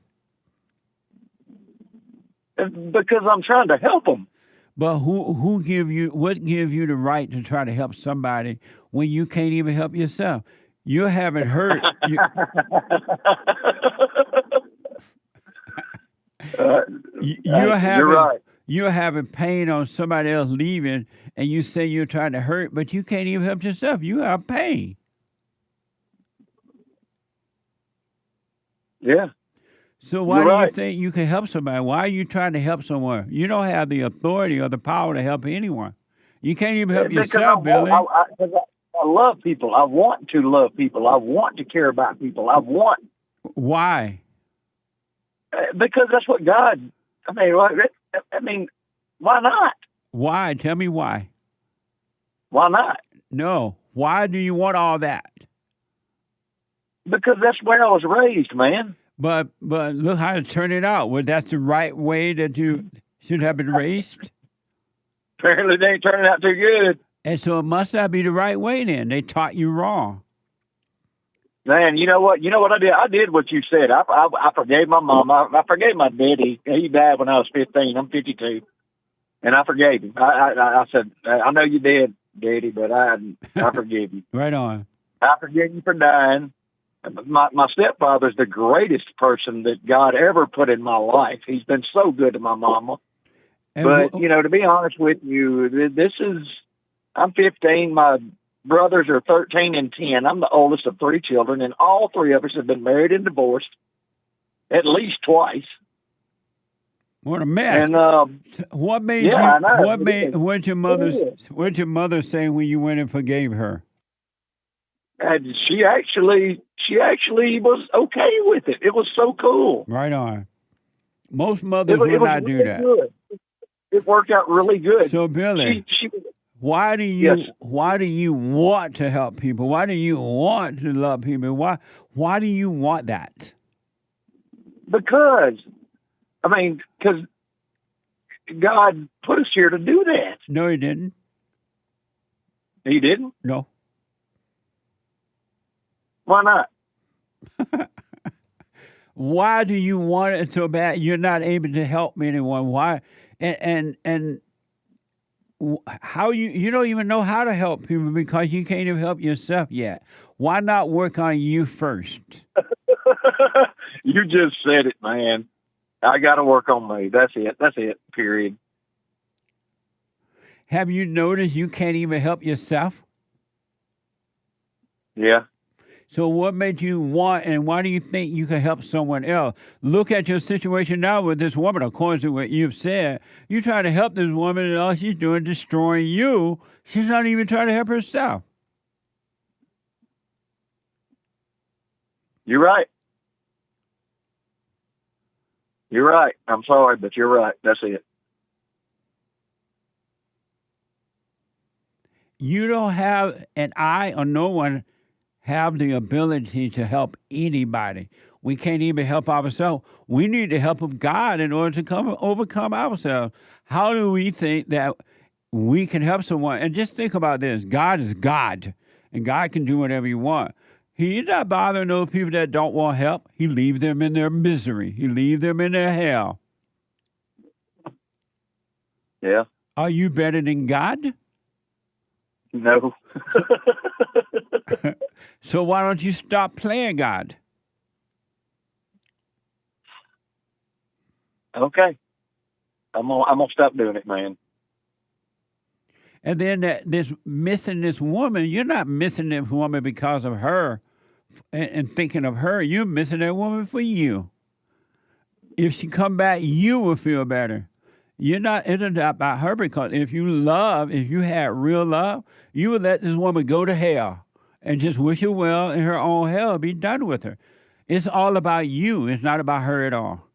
Because I'm trying to help them. But what give you the right to try to help somebody when you can't even help yourself? You haven't hurt. You're right. You're having pain on somebody else leaving, and you say you're trying to hurt, but you can't even help yourself. You have pain. Yeah. So why do you think you can help somebody? Why are you trying to help someone? You don't have the authority or the power to help anyone. You can't even help yourself, Billy. I love people. I want to love people. I want to care about people. Why? Because that's what God. I mean, why not? Why? Tell me why. Why not? No. Why do you want all that? Because that's where I was raised, man. But look how it turned it out. Well, that's the right way that you should have been raised? Apparently they ain't turning out too good. And so it must not be the right way then. They taught you wrong. Man, you know what? You know what I did? I did what you said. I forgave my mom. I forgave my daddy. He died when I was 15. I'm 52. And I forgave him. I said, I know you did, Daddy, but I forgive you. Right on. I forgive you for dying. My stepfather's the greatest person that God ever put in my life. He's been so good to my mama. But, to be honest with you, I'm 15. My brothers are 13 and 10. I'm the oldest of 3 children, and all 3 of us have been married and divorced at least twice. What a mess! And what made yeah, you? What'd your mother say when you went and forgave her? And she actually was okay with it. It was so cool. Right on. Most mothers would not do that. Good. It worked out really good. So Billy, why do you want to help people? Why do you want to love people? Why do you want that? Because God put us here to do that. No, he didn't. He didn't? No. Why not? Why do you want it so bad? You're not able to help anyone. Why? And how you don't even know how to help people because you can't even help yourself yet. Why not work on you first? You just said it, man. I got to work on me. That's it. Period. Have you noticed you can't even help yourself? Yeah. So what made you want, and why do you think you can help someone else? Look at your situation now with this woman. According to what you've said, you're trying to help this woman, and all she's doing is destroying you. She's not even trying to help herself. You're right. You're right. I'm sorry, but you're right. That's it. You don't have, and I or no one have the ability to help anybody. We can't even help ourselves. We need the help of God in order to overcome ourselves. How do we think that we can help someone? And just think about this. God is God, and God can do whatever he wants. He's not bothering those people that don't want help. He leaves them in their misery. He leaves them in their hell. Yeah. Are you better than God? No. So why don't you stop playing God? Okay. I'm gonna stop doing it, man. And then missing this woman, you're not missing this woman because of her and thinking of her. You're missing that woman for you. If she come back, you will feel better. You're not interested about her because if you had real love, you would let this woman go to hell and just wish her well in her own hell, be done with her. It's all about you. It's not about her at all.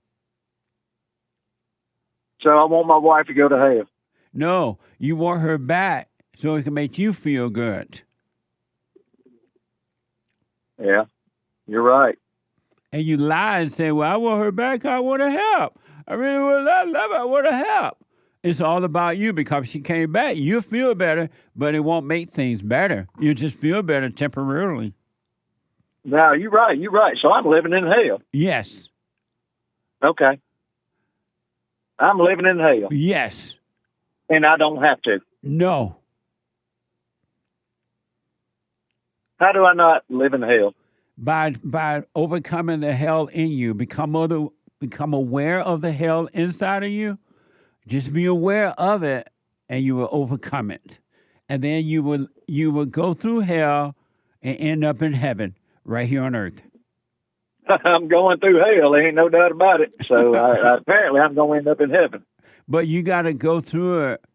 So I want my wife to go to hell. No, you want her back so it can make you feel good. Yeah, you're right. And you lie and say, well, I want her back. I want to help. I really love her. I want to help. It's all about you because she came back. You'll feel better, but it won't make things better. You just feel better temporarily. No, you're right. You're right. So I'm living in hell. Yes. Okay. I'm living in hell. Yes. And I don't have to. No. How do I not live in hell? By overcoming the hell in you. Become aware of the hell inside of you. Just be aware of it, and you will overcome it. And then you will go through hell and end up in heaven right here on earth. I'm going through hell. There ain't no doubt about it. So apparently I'm going to end up in heaven. But you got to go through it,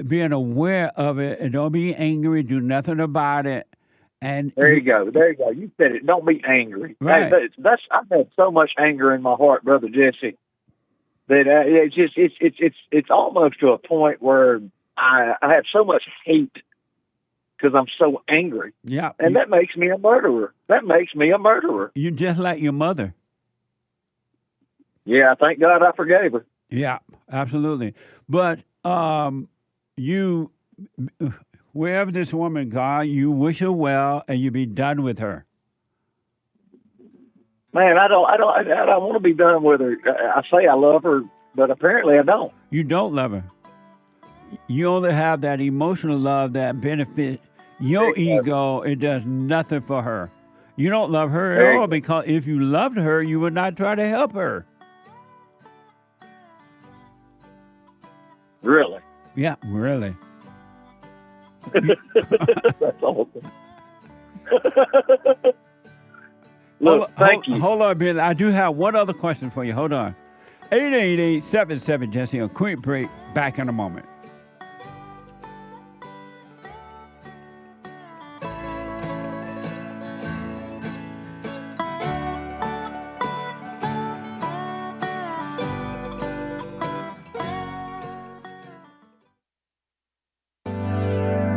being aware of it, and don't be angry. Do nothing about it. And there you go. There you go. You said it. Don't be angry. Right. Hey, I've had so much anger in my heart, Brother Jesse, that it's almost to a point where I have so much hate because I'm so angry. Yeah. And that makes me a murderer. That makes me a murderer. You're just like your mother. Yeah, thank God I forgave her. Yeah, absolutely. But wherever this woman gone, you wish her well and you be done with her. Man, I don't want to be done with her. I say I love her, but apparently I don't. You don't love her. You only have that emotional love that benefits your ego. It does nothing for her. You don't love her at all because if you loved her, you would not try to help her. Really? Yeah, really. That's awesome. Look, thank you. Hold on, Bill. I do have one other question for you. Hold on. 888-77-JESSE. A quick break. Back in a moment.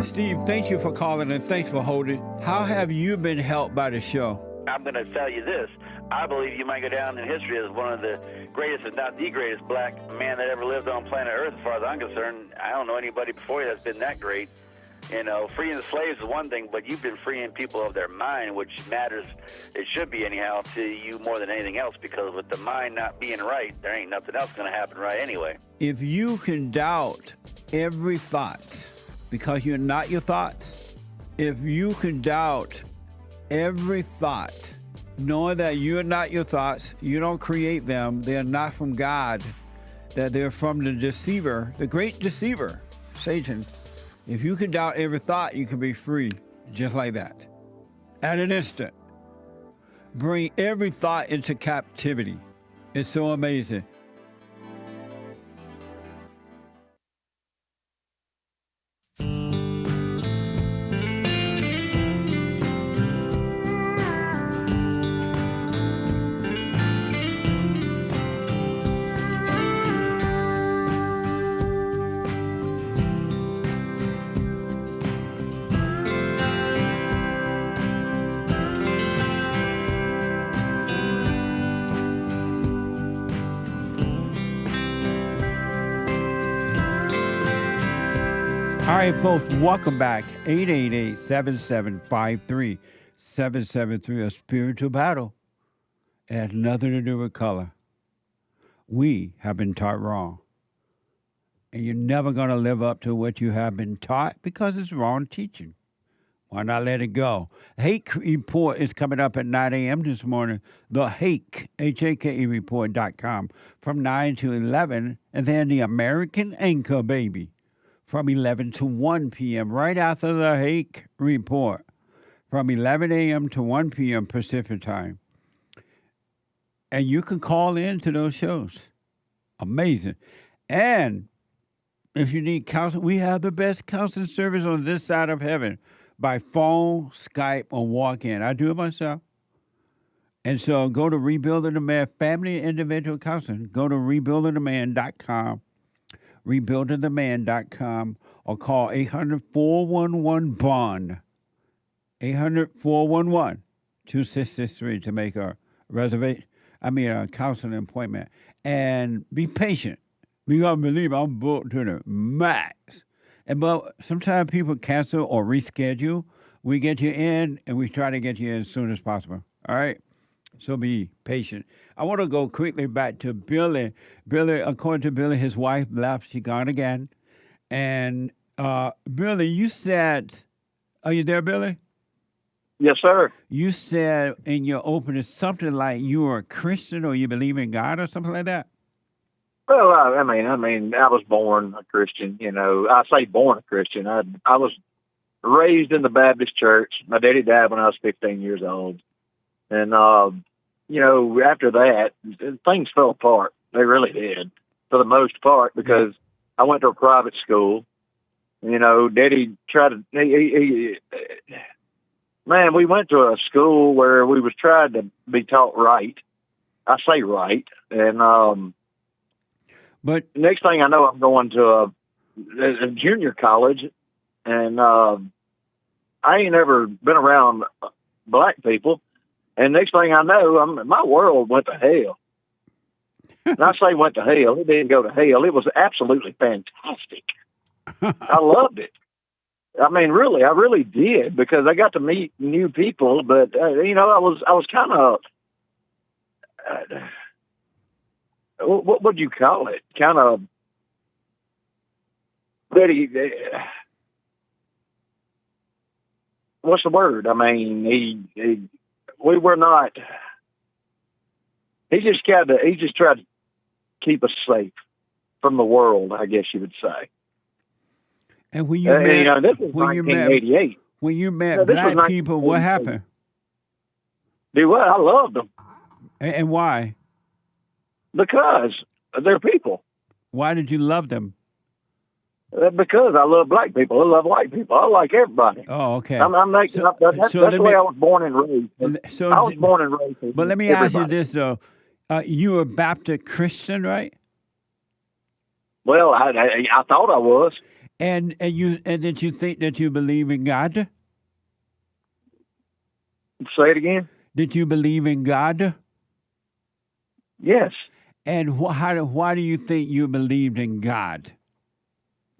Steve, thank you for calling and thanks for holding. How have you been helped by the show? I'm going to tell you this. I believe you might go down in history as one of the greatest, if not the greatest, black man that ever lived on planet Earth, as far as I'm concerned. I don't know anybody before you that's been that great. You know, freeing the slaves is one thing, but you've been freeing people of their mind, which matters, it should be anyhow, to you more than anything else, because with the mind not being right, there ain't nothing else going to happen right anyway. If you can doubt every thought because you're not your thoughts, if you can doubt every thought, knowing that you're not your thoughts, you don't create them, they're not from God, that they're from the deceiver, the great deceiver, Satan. If you can doubt every thought, you can be free, just like that. At an instant. Bring every thought into captivity. It's so amazing. All right, folks, welcome back. 888-7753-773. A spiritual battle. It has nothing to do with color. We have been taught wrong. And you're never going to live up to what you have been taught because it's wrong teaching. Why not let it go? Hake Report is coming up at 9 a.m. this morning. The Hake, H-A-K-E report.com from 9 to 11. And then the American Anchor Baby from 11 to 1 p.m. right after the Hake Report from 11 a.m. to 1 p.m. Pacific time. And you can call in to those shows. Amazing. And if you need counseling, we have the best counseling service on this side of heaven by phone, Skype, or walk-in. I do it myself. And so go to Rebuilding the Man, Family and Individual Counseling. Go to rebuildingtheman.com, rebuildingtheman.com, or call 800-411-BOND, 800-411-2663 to make a a counseling appointment. And be patient. We gotta believe I'm booked to the max. But sometimes people cancel or reschedule. We get you in, and we try to get you in as soon as possible. All right? So be patient. I want to go quickly back to Billy. Billy, according to Billy, his wife left. She gone again. And Billy, you said, are you there, Billy? Yes, sir. You said in your opening something like you were a Christian or you believe in God or something like that? Well, I mean, I was born a Christian. You know, I say born a Christian. I was raised in the Baptist church. My daddy died when I was 15 years old, and you know, after that, things fell apart. They really did, for the most part, because I went to a private school. You know, Daddy tried to. Man, we went to a school where we was trying to be taught right. I say right, and but next thing I know, I'm going to a junior college, and I ain't ever been around black people. And next thing I know, my world went to hell. And I say went to hell. It didn't go to hell. It was absolutely fantastic. I loved it. I mean, really, I really did, because I got to meet new people. But you know, I was kind of. What would you call it? Kind of ready. What's the word? I mean, we were not. He just tried to keep us safe from the world, I guess you would say. And when you met, you know, this was 1988. When you met black people, what happened? Do what? I loved them. And why? Because they're people. Why did you love them? Because I love black people. I love white people. I like everybody. Oh, okay. That's the way I was born and raised. I was born and raised. But let me ask you this, though. You were a Baptist Christian, right? Well, I thought I was. And did you think that you believe in God? Say it again. Did you believe in God? Yes. And why do you think you believed in God?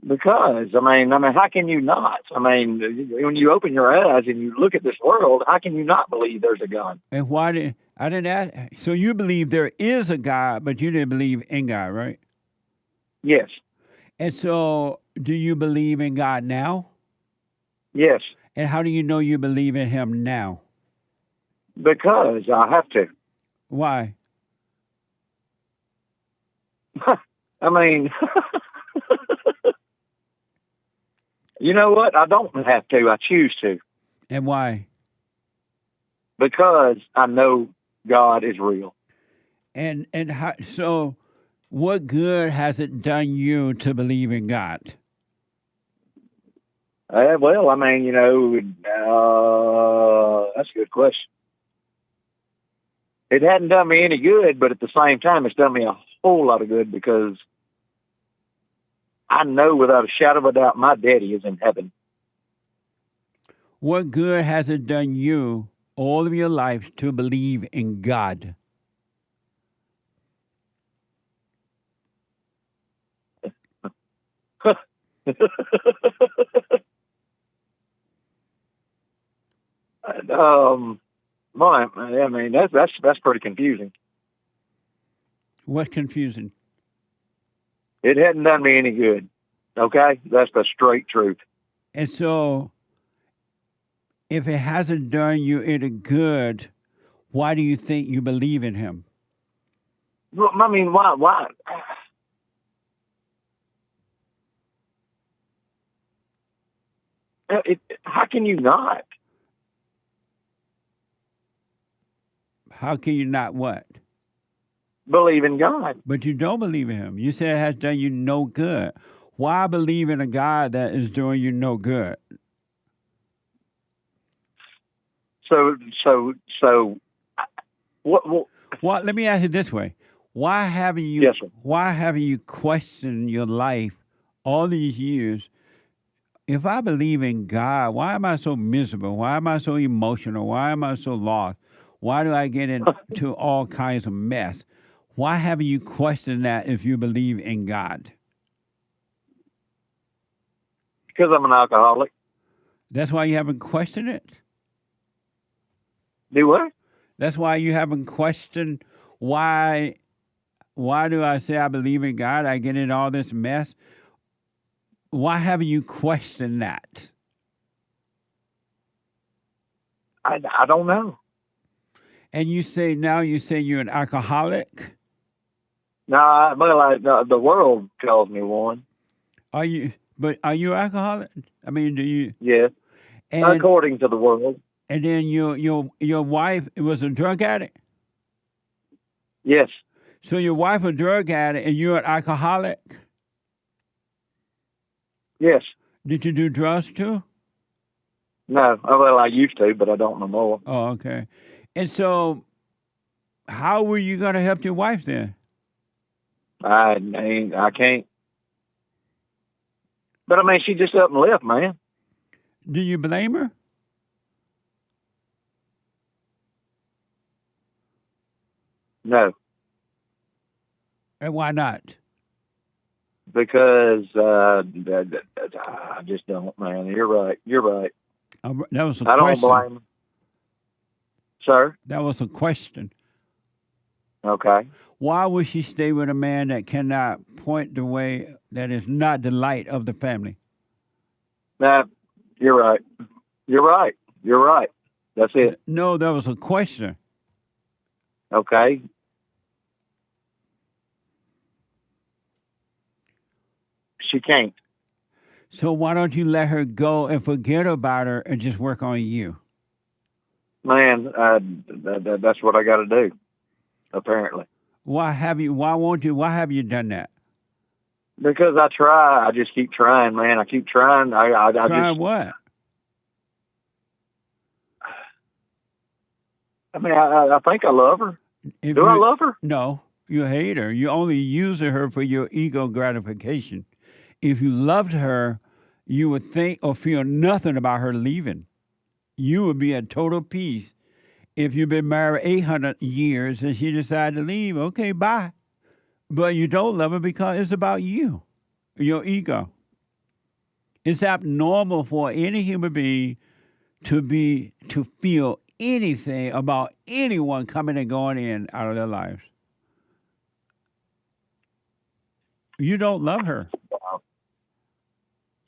Because, I mean, how can you not? I mean, when you open your eyes and you look at this world, how can you not believe there's a God? And I didn't ask, so you believe there is a God, but you didn't believe in God, right? Yes. And so do you believe in God now? Yes. And how do you know you believe in him now? Because I have to. Why? I mean, you know what? I don't have to. I choose to. And why? Because I know God is real. And how, so what good has it done you to believe in God? Well, I mean, you know, that's a good question. It hadn't done me any good, but at the same time, it's done me a whole lot of good because I know without a shadow of a doubt my daddy is in heaven. What good has it done you all of your life to believe in God? I mean, that's pretty confusing. What's confusing? It hadn't done me any good. Okay? That's the straight truth. And so, if it hasn't done you any good, why do you think you believe in him? Well, I mean, why? How can you not? How can you not what? Believe in God. But you don't believe in him. You said it has done you no good. Why believe in a God that is doing you no good? So what? Well, let me ask you this way: Why haven't you? Yes, sir. Why haven't you questioned your life all these years? If I believe in God, why am I so miserable? Why am I so emotional? Why am I so lost? Why do I get into all kinds of mess? Why haven't you questioned that if you believe in God? Because I'm an alcoholic. That's why you haven't questioned it? Do what? That's why you haven't questioned why do I say I believe in God? I get in all this mess. Why haven't you questioned that? I don't know. And you say you're an alcoholic? No, the world calls me one. Are you alcoholic? I mean, do you? Yes. And, according to the world. And then your wife was a drug addict? Yes. So your wife a drug addict and you're an alcoholic? Yes. Did you do drugs too? No. Well, I used to, but I don't no more. Oh, okay. And so, how were you going to help your wife then? I can't. But I mean, she just up and left, man. Do you blame her? No. And why not? Because I just don't, man. You're right. That was a question. I don't blame her. Sir? That was a question. Okay. Why would she stay with a man that cannot point the way that is not the light of the family? Nah, you're right. That's it. No, that was a question. Okay. She can't. So why don't you let her go and forget about her and just work on you? Man, that's what I got to do, apparently. Why have you done that? Because I try. I just keep trying, man. I keep trying. Try just, what? I mean, I think I love her. Do I love her? No, you hate her. You only use her for your ego gratification. If you loved her, you would think or feel nothing about her leaving. You would be at total peace if you've been married 800 years and she decided to leave, okay, bye. But you don't love her because it's about you, your ego. It's abnormal for any human being to feel anything about anyone coming and going in out of their lives. You don't love her.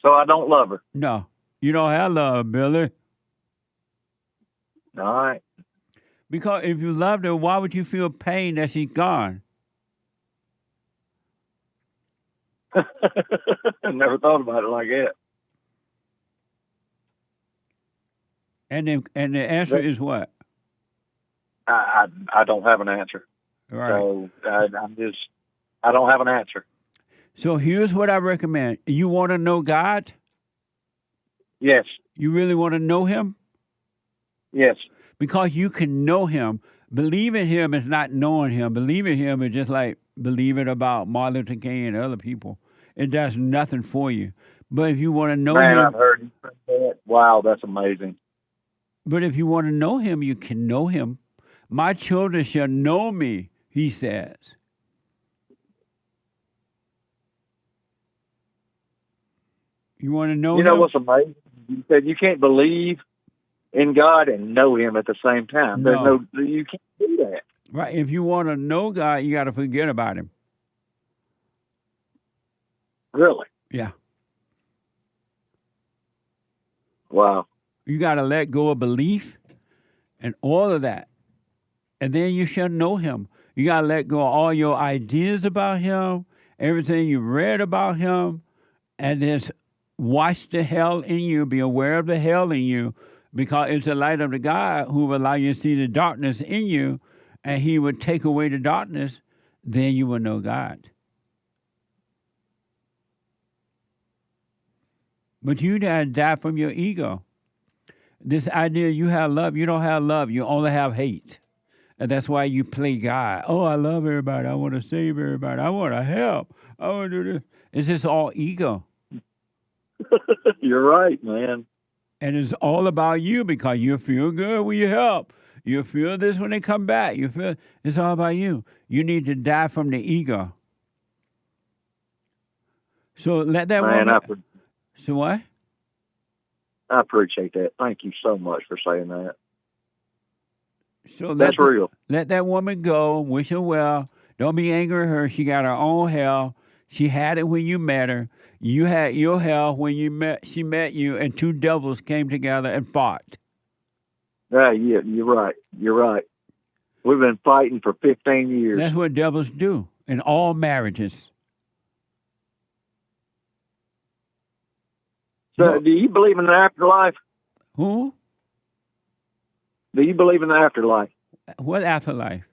So I don't love her. No, you don't have love, Billy. All right. Because if you loved her, why would you feel pain that she's gone? I never thought about it like that. And the answer is what? I don't have an answer. Right. So I don't have an answer. So here's what I recommend. You want to know God? Yes. You really want to know him? Yes. Because you can know him. Believing him is not knowing him. Believing him is just like believing about Martin Luther King and other people. It does nothing for you. But if you want to know him... I've heard you say that. Wow, that's amazing. But if you want to know him, you can know him. My children shall know me, he says. You want to know him? You know what's amazing? You said you can't believe in God and know him at the same time. No. You can't do that. Right. If you want to know God, you got to forget about him. Really? Yeah. Wow. You got to let go of belief and all of that. And then you shall know him. You got to let go of all your ideas about him, everything you read about him, and just watch the hell in you, be aware of the hell in you, because it's the light of the God who will allow you to see the darkness in you, and he would take away the darkness, then you will know God. But you gotta die from your ego. This idea you have love, you don't have love, you only have hate. And that's why you play God. Oh, I love everybody. I want to save everybody. I want to help. I want to do this. It's just all ego. You're right, man. And it's all about you because you feel good when you help. You feel this when they come back. You feel it's all about you. You need to die from the ego. So let that woman. So what? I appreciate that. Thank you so much for saying that. So that's real. Let that woman go. Wish her well. Don't be angry at her. She got her own hell. She had it when you met her. You had your hell when she met you, and two devils came together and fought. Yeah, you're right. You're right. We've been fighting for 15 years. That's what devils do in all marriages. So, do you believe in the afterlife? Who? Do you believe in the afterlife? What afterlife?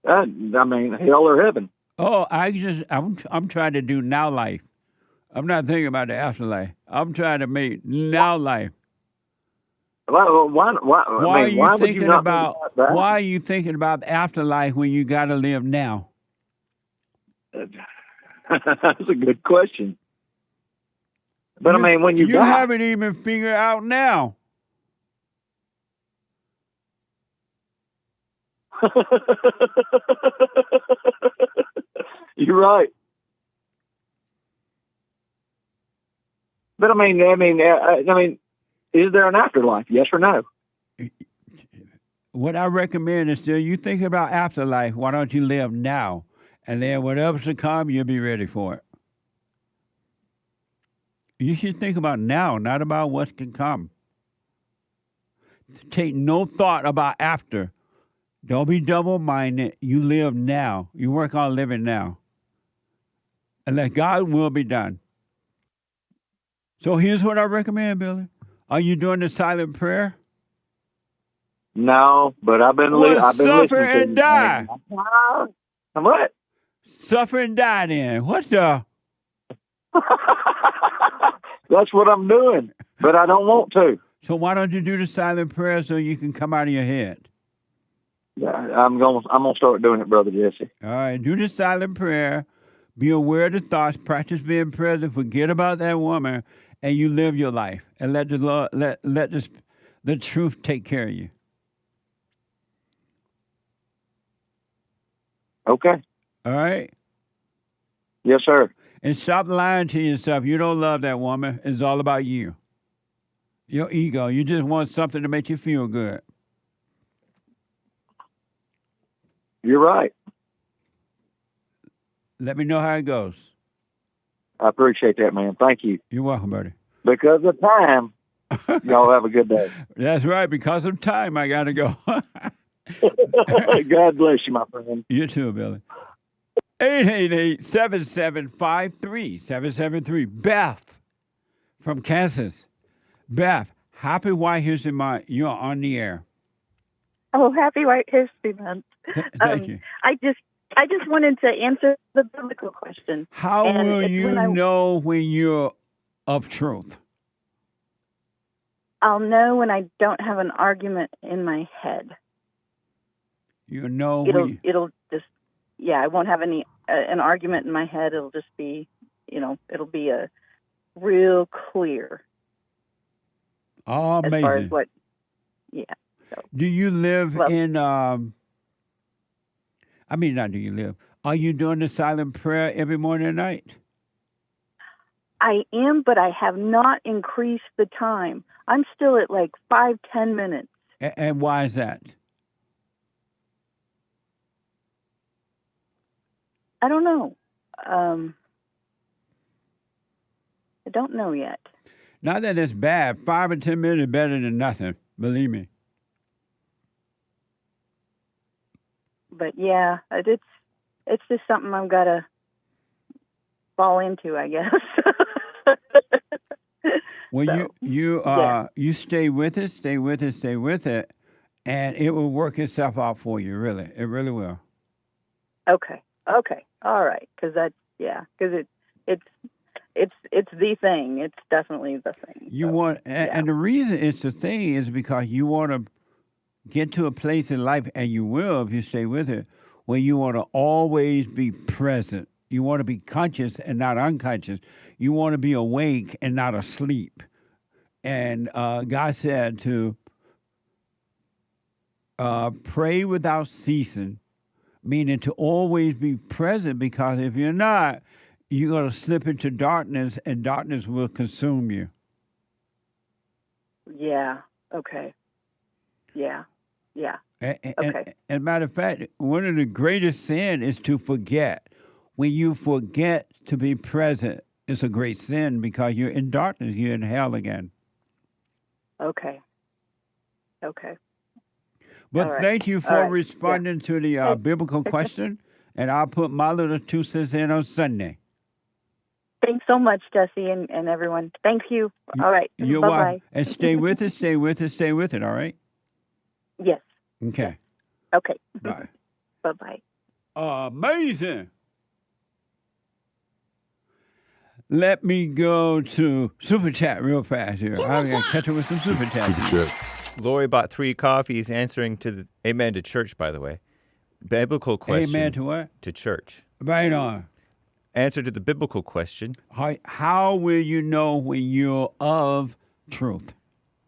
I mean, hell or heaven. Oh, I'm trying to do now life. I'm not thinking about the afterlife. I'm trying to make now life. Why are you thinking about the afterlife when you got to live now? That's a good question. But I mean, when you die, haven't even figured out now. You're right. But I mean, is there an afterlife? Yes or no? What I recommend is you think about afterlife. Why don't you live now? And then whatever's to come, you'll be ready for it. You should think about now, not about what's to come. Take no thought about after. Don't be double-minded. You live now. You work on living now. And let God's will be done. So here's what I recommend, Billy. Are you doing the silent prayer? No, but I've been suffer and die. What? Suffer and die then. What the? That's what I'm doing, but I don't want to. So why don't you do the silent prayer so you can come out of your head? Yeah, I'm gonna start doing it, Brother Jesse. All right, do the silent prayer. Be aware of the thoughts. Practice being present. Forget about that woman, and you live your life. And let the Lord, let the truth take care of you. Okay. All right? Yes, sir. And stop lying to yourself. You don't love that woman. It's all about you. Your ego. You just want something to make you feel good. You're right. Let me know how it goes. I appreciate that, man. Thank you. You're welcome, buddy. Because of time, y'all have a good day. That's right. Because of time, I got to go. God bless you, my friend. You too, Billy. 888-7753-773. Beth from Kansas. Beth, happy White History Month. You're on the air. Oh, happy White History Month. Thank you. I just wanted to answer the biblical question. How will you know when you're of truth? I'll know when I don't have an argument in my head. You know it'll just, I won't have an argument in my head. It'll just be, it'll be a real clear. Oh, amazing. As far as what, So. Do you live in, not do you live, are you doing the silent prayer every morning and night? I am, but I have not increased the time. I'm still at like 5-10 minutes. And why is that? I don't know. I don't know yet. Not that it's bad. 5 or 10 minutes is better than nothing. Believe me. But yeah, it's just something I've got to fall into, I guess. Well, so, you stay with it, and it will work itself out for you. Really, it really will. Okay, all right, because it's the thing. It's definitely the thing. You want, and the reason it's the thing is because you want to get to a place in life, and you will if you stay with it, where you want to always be present. You want to be conscious and not unconscious. You want to be awake and not asleep. And God said to pray without ceasing, meaning to always be present, because if you're not, you're going to slip into darkness, and darkness will consume you. Yeah, okay. Yeah. And matter of fact, one of the greatest sin is to forget. When you forget to be present, it's a great sin because you're in darkness. You're in hell again. Okay. But right. Thank you for responding to the biblical question, and I'll put my little 2 cents in on Sunday. Thanks so much, Jesse, and everyone. Thank you. All right. You're Bye-bye. welcome. And stay with it, stay with it, stay with it, all right? Yes. Okay. Okay. Bye. Bye-bye. Amazing. Let me go to Super Chat real fast here. I'm going to catch up with some Super Chats. Lori bought 3 coffees answering to the amen to church, by the way. Biblical question. Amen to what? To church. Right on. Answer to the biblical question. How will you know when you're of truth?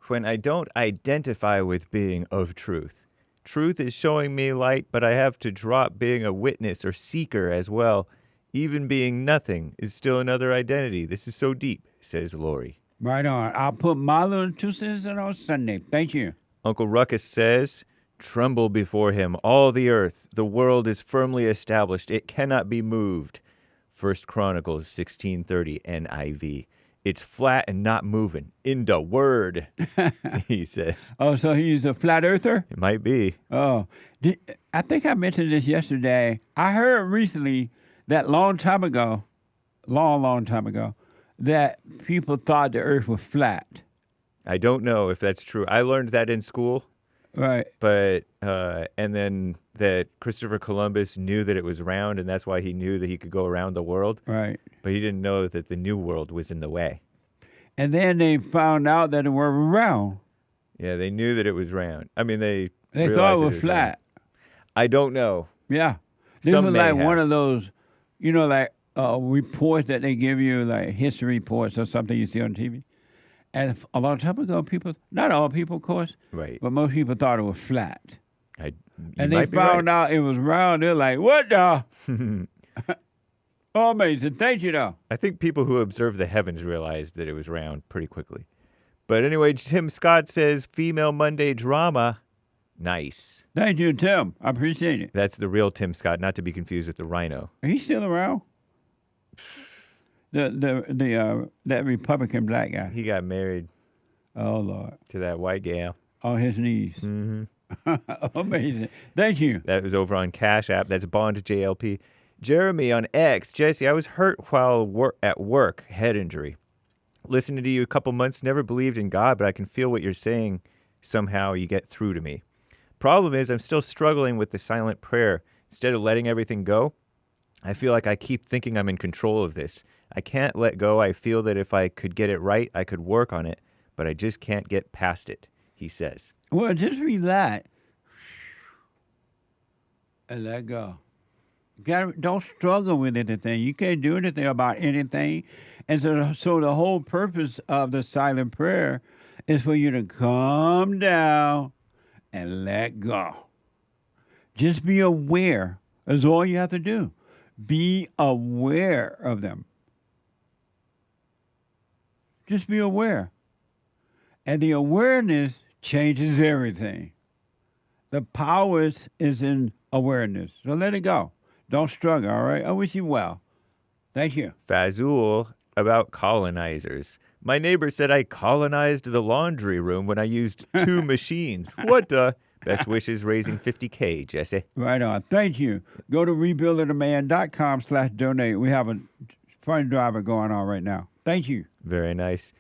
When I don't identify with being of truth. Truth is showing me light, but I have to drop being a witness or seeker as well. Even being nothing is still another identity. This is so deep, says Lori. Right on. I'll put my little 2 cents in on Sunday. Thank you. Uncle Ruckus says, tremble before him, all the earth. The world is firmly established. It cannot be moved. 1 Chronicles 16:30 NIV. It's flat and not moving. In the word, he says. Oh, so he's a flat earther? It might be. Oh, I think I mentioned this yesterday. I heard recently that long time ago, that people thought the earth was flat. I don't know if that's true. I learned that in school. Right. But, and then that Christopher Columbus knew that it was round, and that's why he knew that he could go around the world. Right. But he didn't know that the new world was in the way. And then they found out that it was round. Yeah, they knew that it was round. I mean, they thought it was flat. Round. I don't know. Yeah. This was like one of those, like reports that they give you, like history reports or something you see on TV. And a long time ago, not all people, of course, right, but most people thought it was flat. And they found out it was round. They're like, what the? Oh, amazing. Thank you, though. I think people who observe the heavens realized that it was round pretty quickly. But anyway, Tim Scott says, female Monday drama. Nice. Thank you, Tim. I appreciate it. That's the real Tim Scott, not to be confused with the rhino. Are you still around? That Republican black guy. He got married. Oh, Lord. To that white gal. On his knees. Mm-hmm. Amazing. Thank you. That was over on Cash App. That's Bond JLP. Jeremy on X. Jesse, I was hurt while at work. Head injury. Listening to you a couple months, never believed in God, but I can feel what you're saying. Somehow you get through to me. Problem is, I'm still struggling with the silent prayer. Instead of letting everything go, I feel like I keep thinking I'm in control of this. I can't let go. I feel that if I could get it right, I could work on it, but I just can't get past it, he says. Well, just relax and let go. Don't struggle with anything. You can't do anything about anything. And so the whole purpose of the silent prayer is for you to calm down and let go. Just be aware. That's all you have to do. Be aware of them. Just be aware. And the awareness changes everything. The power is in awareness. So let it go. Don't struggle, all right? I wish you well. Thank you. Fazul about colonizers. My neighbor said I colonized the laundry room when I used 2 machines. What the? Best wishes raising 50K, Jesse. Right on. Thank you. Go to rebuildingtheman.com/donate. We have a fun driver going on right now. Thank you. Very nice.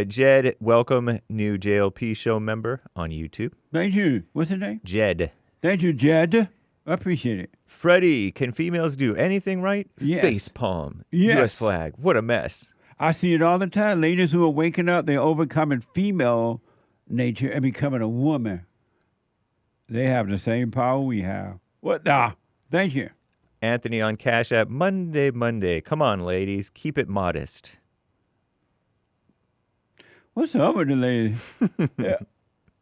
Jed, welcome, new JLP show member on YouTube. Thank you. What's his name? Jed. Thank you, Jed. I appreciate it. Freddie, can females do anything right? Yes. Face palm. Yes. U.S. flag. What a mess. I see it all the time. Ladies who are waking up, they're overcoming female nature and becoming a woman. They have the same power we have. What the? Thank you. Anthony on Cash App. Monday. Come on, ladies. Keep it modest. What's up with the ladies? Yeah.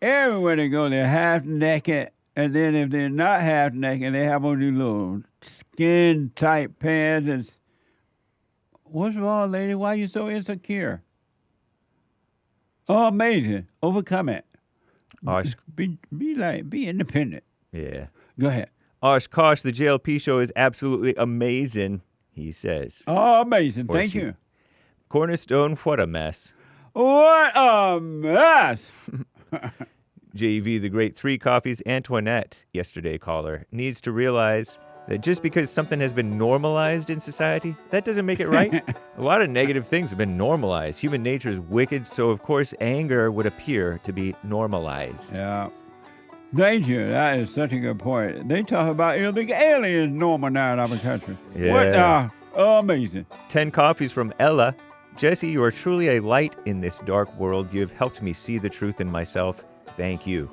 Everywhere they go, they're half naked. And then if they're not half naked, they have on these little skin-tight pants. And what's wrong, lady? Why are you so insecure? Oh, amazing. Overcome it. Be independent. Yeah. Go ahead. Oshkosh, the JLP show is absolutely amazing, he says. Oh, amazing. Thank you. Cornerstone, what a mess. What a mess. JV, the Great 3 Coffees, Antoinette, yesterday caller, needs to realize that just because something has been normalized in society, that doesn't make it right. A lot of negative things have been normalized. Human nature is wicked, so of course anger would appear to be normalized. Yeah. Thank you. That is such a good point. They talk about illegal aliens normal now in our country. Yeah. What the? Oh, amazing. 10 coffees from Ella. Jesse, you are truly a light in this dark world. You have helped me see the truth in myself. Thank you.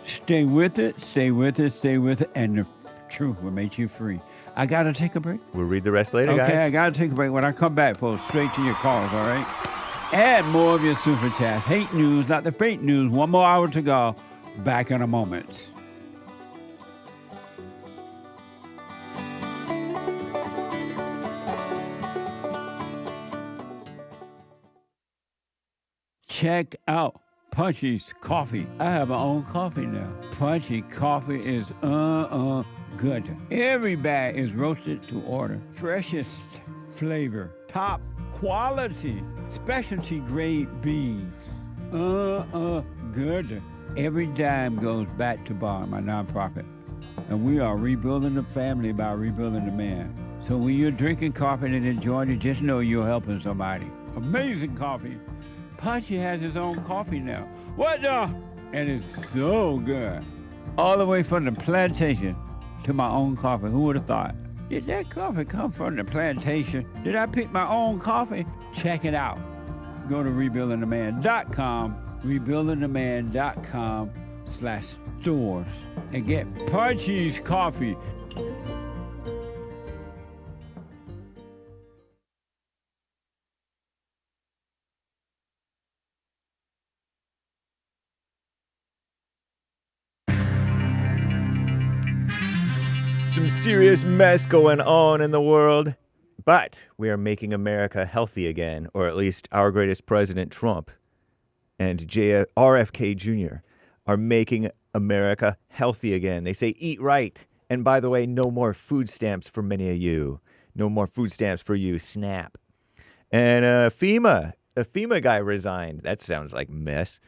Stay with it, stay with it, stay with it, and the truth will make you free. I got to take a break. We'll read the rest later, guys. Okay, I got to take a break. When I come back, folks, straight to your calls, all right? Add more of your super chats. Hate news, not the fake news. 1 more hour to go. Back in a moment. Check out Punchy's Coffee. I have my own coffee now. Punchy Coffee is good. Every bag is roasted to order. Freshest flavor. Top quality. Specialty grade beans. Good. Every dime goes back to Bar, my nonprofit. And we are rebuilding the family by rebuilding the man. So when you're drinking coffee and enjoying it, just know you're helping somebody. Amazing coffee. Punchy has his own coffee now. What the? And it's so good. All the way from the plantation to my own coffee. Who would have thought? Did that coffee come from the plantation? Did I pick my own coffee? Check it out. Go to rebuildingtheman.com, rebuildingtheman.com/stores, and get Punchy's Coffee. some serious mess going on in the world. But we are making America healthy again, or at least our greatest president, Trump, and RFK Jr. are making America healthy again. They say eat right. And by the way, no more food stamps for many of you. No more food stamps for you, SNAP. And a FEMA guy resigned. That sounds like mess.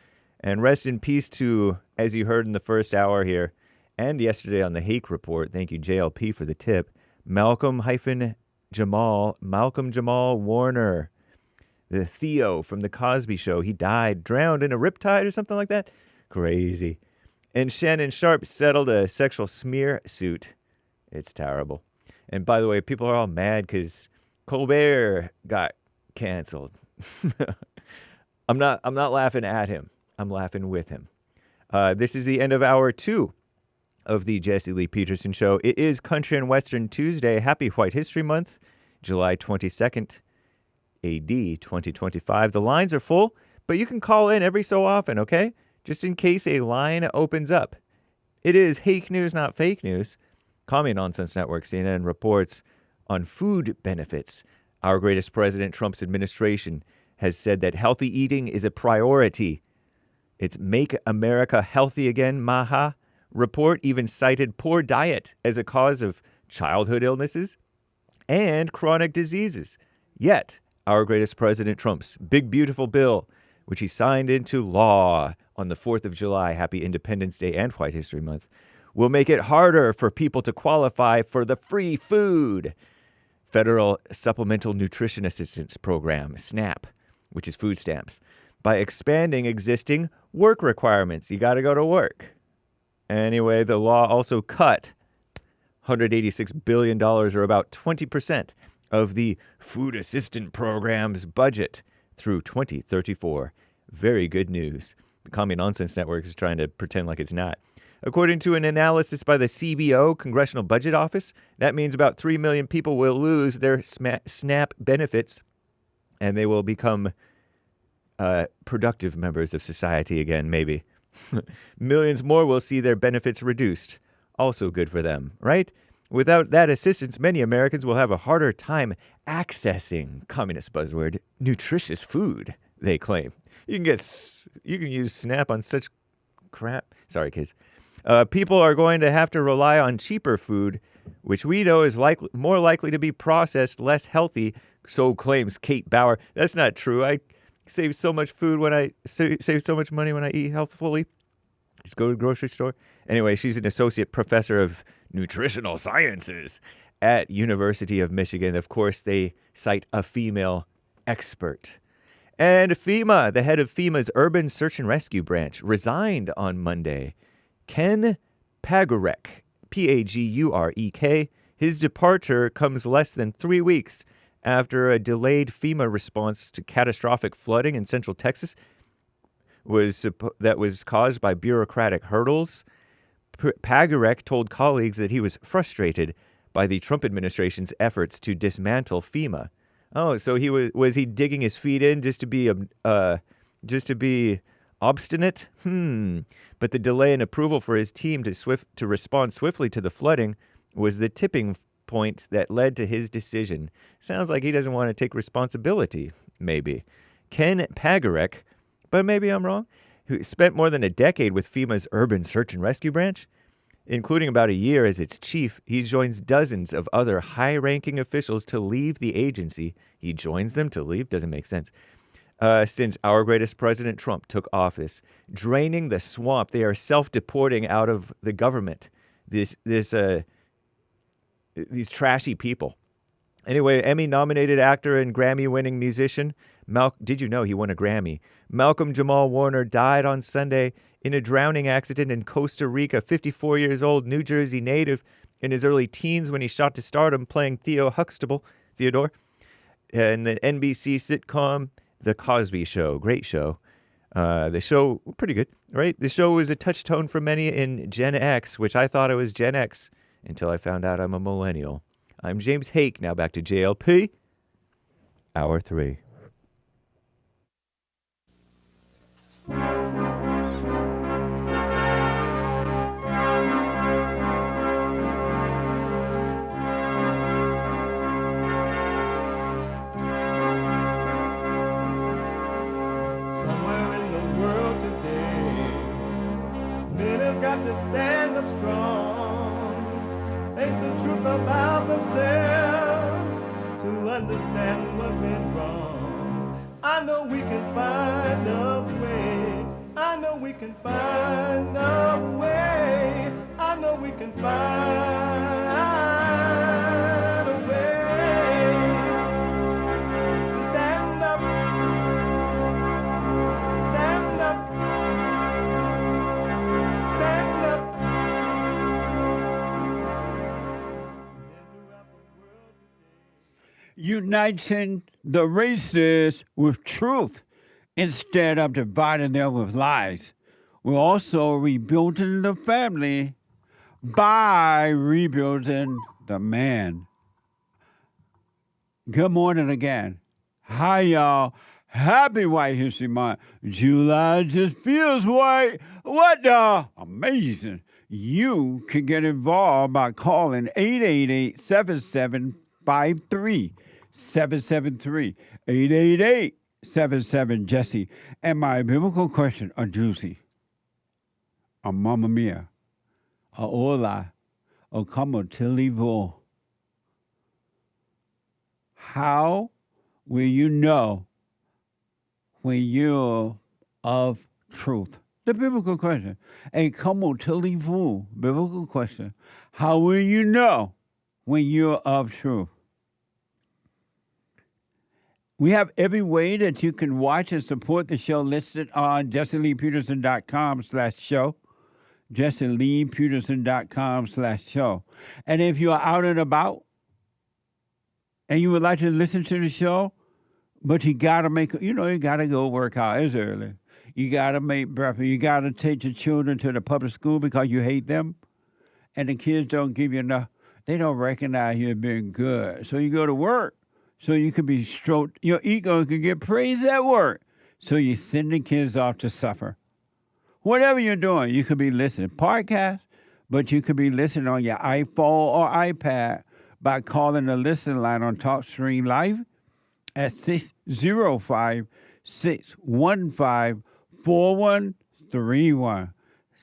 And rest in peace to, as you heard in the first hour here, and yesterday on the Hake Report, thank you, JLP, for the tip, Malcolm-Jamal Warner, the Theo from the Cosby Show. He died, drowned in a riptide or something like that. Crazy. And Shannon Sharp settled a sexual smear suit. It's terrible. And by the way, people are all mad because Colbert got canceled. I'm not laughing at him. I'm laughing with him. This is the end of hour 2 of the Jesse Lee Peterson Show. It is Country and Western Tuesday. Happy White History Month, July 22nd, AD 2025. The lines are full, but you can call in every so often, okay? Just in case a line opens up. It is Hake News, not fake news. Commie Nonsense Network, CNN, reports on food benefits. Our greatest president, Trump's administration, has said that healthy eating is a priority. Its Make America Healthy Again, MAHA report even cited poor diet as a cause of childhood illnesses and chronic diseases. Yet, our greatest president, Trump's big, beautiful bill, which he signed into law on the 4th of July, happy Independence Day and White History Month, will make it harder for people to qualify for the free food Federal Supplemental Nutrition Assistance Program, SNAP, which is food stamps, by expanding existing work requirements. You got to go to work. Anyway, the law also cut $186 billion, or about 20%, of the Food Assistance Program's budget through 2034. Very good news. The Commie Nonsense Network is trying to pretend like it's not. According to an analysis by the CBO, Congressional Budget Office, that means about 3 million people will lose their SNAP benefits, and they will become productive members of society again, maybe. Millions more will see their benefits reduced. Also good for them, right? Without that assistance, many Americans will have a harder time accessing, communist buzzword, nutritious food, they claim. You can use SNAP on such crap. Sorry, kids. People are going to have to rely on cheaper food, which we know is more likely to be processed, less healthy, so claims Kate Bauer. That's not true. I save so much food when I save so much money when I eat healthfully. Just go to the grocery store. Anyway, she's an associate professor of nutritional sciences at University of Michigan. Of course, they cite a female expert. And FEMA, the head of FEMA's Urban Search and Rescue Branch, resigned on Monday. Ken Pagurek, Pagurek. His departure comes less than 3 weeks after a delayed FEMA response to catastrophic flooding in Central Texas that was caused by bureaucratic hurdles. Pagurek told colleagues that he was frustrated by the Trump administration's efforts to dismantle FEMA. Oh, so he was he digging his feet in just to be obstinate? But the delay in approval for his team to respond swiftly to the flooding was the tipping point that led to his decision. Sounds like he doesn't want to take responsibility, maybe. Ken Pagurek, but maybe I'm wrong, who spent more than a decade with FEMA's Urban Search and Rescue Branch, including about a year as its chief. He joins dozens of other high-ranking officials to leave the agency. He joins them to leave? Doesn't make sense. Since our greatest president, Trump, took office, draining the swamp they are self-deporting out of the government. These trashy people. Anyway, Emmy-nominated actor and Grammy-winning musician, did you know he won a Grammy? Malcolm-Jamal Warner died on Sunday in a drowning accident in Costa Rica. 54 years old, New Jersey native, in his early teens when he shot to stardom playing Theodore, in the NBC sitcom The Cosby Show. Great show. The show, pretty good, right? The show was a touchstone for many in Gen X, which I thought it was Gen X until I found out I'm a millennial. I'm James Hake. Now back to JLP. Hour 3. have to stand up strong. Ain't the truth about themselves to understand what went wrong. I know we can find a way. I know we can find a way. I know we can find a way to stand up, stand up, stand up. Uniting the races with truth instead of dividing them with lies. We're also rebuilding the family by rebuilding the man. Good morning again. Hi, y'all. Happy White History Month. July just feels white. What the? Amazing. You can get involved by calling 888-7753. 773 888 77-JESSE. And my biblical question, a juicy, a mamma mia, a hola, a como te livo. How will you know when you're of truth? The biblical question. A como te livo, biblical question. How will you know when you're of truth? We have every way that you can watch and support the show listed on JesseLeePeterson.com/show. JesseLeePeterson.com/show. And if you're out and about and you would like to listen to the show, but you got to you got to go work out. It's early. You got to make breakfast. You got to take your children to the public school because you hate them. And the kids don't give you enough. They don't recognize you as being good. So you go to work. So you could be stroked. Your ego can get praised at work. So you send the kids off to suffer. Whatever you're doing, you could be listening podcast, but you could be listening on your iPhone or iPad by calling the listening line on TalkStream Live at 605-615-4131.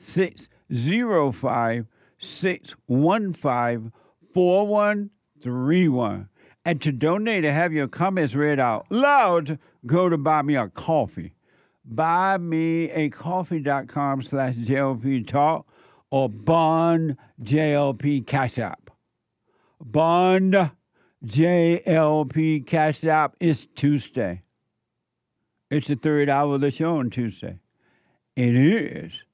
605-615-4131. And to donate and have your comments read out loud, go to Buy Me a Coffee. BuyMeACoffee.com/JLP Talk or Bond JLP Cash App. Bond JLP Cash App is Tuesday. It's the third hour of the show on Tuesday. It is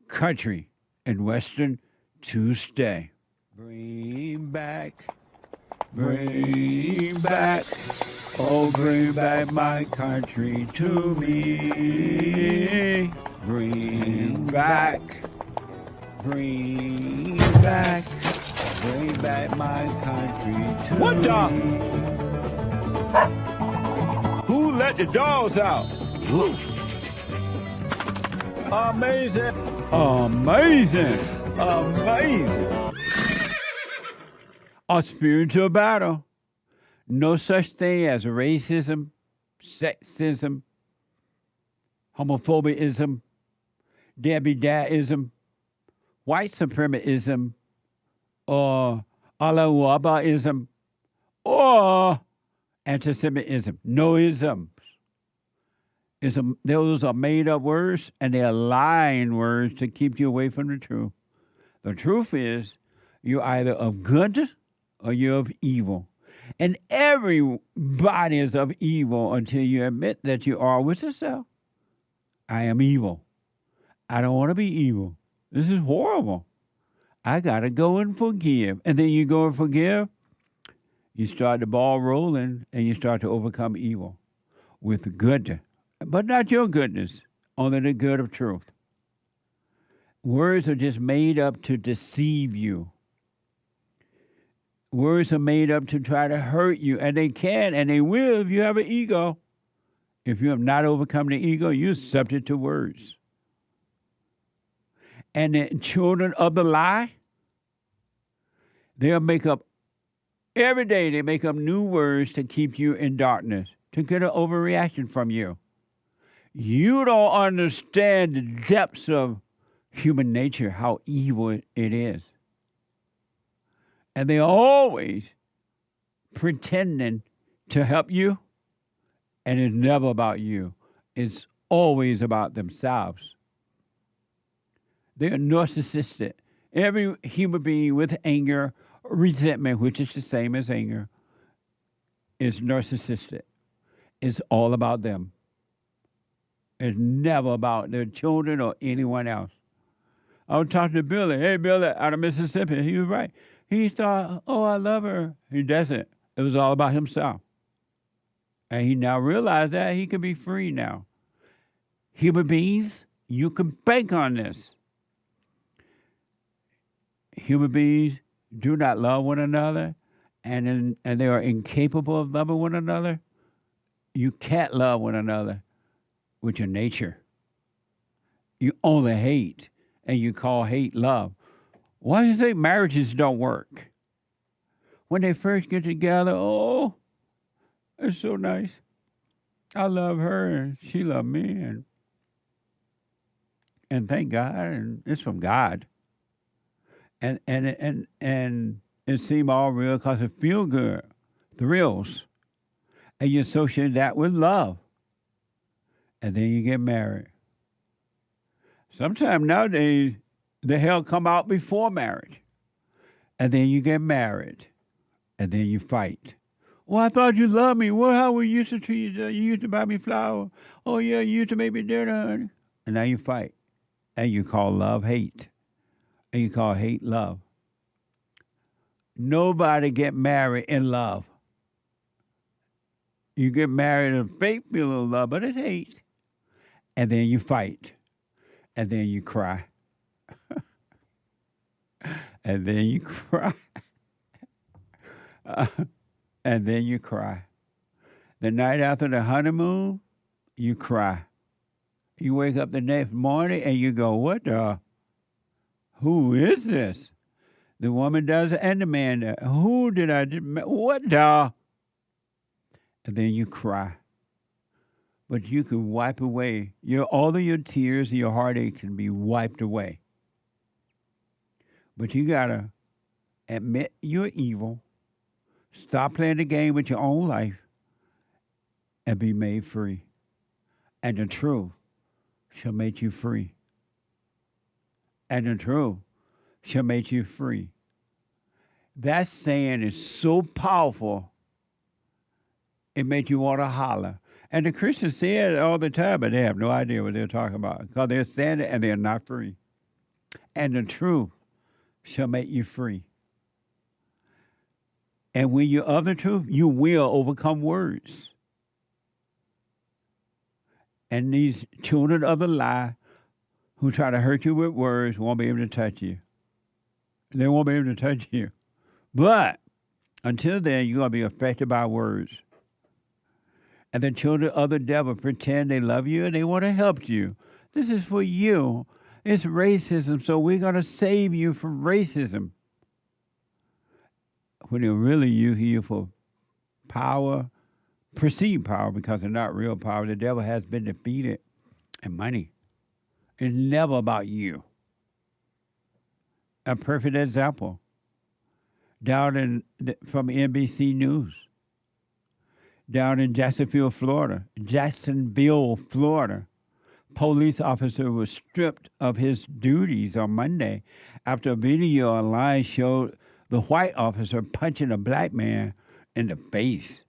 Country and Western Tuesday. Bring back, oh, bring back my country to me. Bring back my country to me. What the? Who let the dogs out? Amazing. A spiritual battle. No such thing as racism, sexism, homophobism, Debbie-Dadism, white supremacism, or Alawabaism, or anti-Semitism. No isms. Those are made-up words, and they are lying words to keep you away from the truth. The truth is, you're either of good or you're of evil. And everybody is of evil until you admit that you are with yourself. I am evil. I don't want to be evil. This is horrible. I got to go and forgive. And then you go and forgive, you start the ball rolling, and you start to overcome evil with good. But not your goodness, only the good of truth. Words are just made up to deceive you. Words are made up to try to hurt you, and they can and they will if you have an ego. If you have not overcome the ego, you're subject to words. And the children of the lie, they'll make up, every day they make up new words to keep you in darkness, to get an overreaction from you. You don't understand the depths of human nature, how evil it is. And they're always pretending to help you, and it's never about you. It's always about themselves. They're narcissistic. Every human being with anger, resentment, which is the same as anger, is narcissistic. It's all about them. It's never about their children or anyone else. I was talking to Billy. Hey, Billy, out of Mississippi. He was right. He thought, oh, I love her. He doesn't. It was all about himself. And he now realized that he can be free now. Human beings, you can bank on this. Human beings do not love one another, and they are incapable of loving one another. You can't love one another with your nature. You only hate, and you call hate love. Why do you think marriages don't work? When they first get together, oh, it's so nice. I love her, and she loved me, and thank God, and it's from God. And it seemed all real because it feels good, thrills, and you associate that with love, and then you get married. Sometimes nowadays, the hell come out before marriage, and then you get married, and then you fight. Well, I thought you loved me. Well, how we used to treat each other? You used to buy me flowers. Oh, yeah, you used to make me dinner, honey. And now you fight, and you call love hate, and you call hate love. Nobody get married in love. You get married in fake feeling of love, but it's hate. And then you fight, and then you cry. And then you cry. And then you cry. The night after the honeymoon, you cry. You wake up the next morning and you go, what the? Who is this? The woman does it and the man does it. Who did I do? What the? And then you cry. But you can wipe away. All of your tears and your heartache can be wiped away. But you got to admit you're evil. Stop playing the game with your own life and be made free. And the truth shall make you free. And the truth shall make you free. That saying is so powerful, it makes you want to holler. And the Christians say it all the time, but they have no idea what they're talking about because they're saying it and they're not free. And the truth shall make you free. And when you're of the truth, you will overcome words. And these children of the lie who try to hurt you with words won't be able to touch you. They won't be able to touch you. But until then, you're going to be affected by words. And the children of the devil pretend they love you and they want to help you. This is for you. It's racism, so we're going to save you from racism. When they're really you for power, perceived power, because they're not real power. The devil has been defeated. And money. It's never about you. A perfect example. Down from NBC News. Down in Jacksonville, Florida. Police officer was stripped of his duties on Monday after a video online showed the white officer punching a black man in the face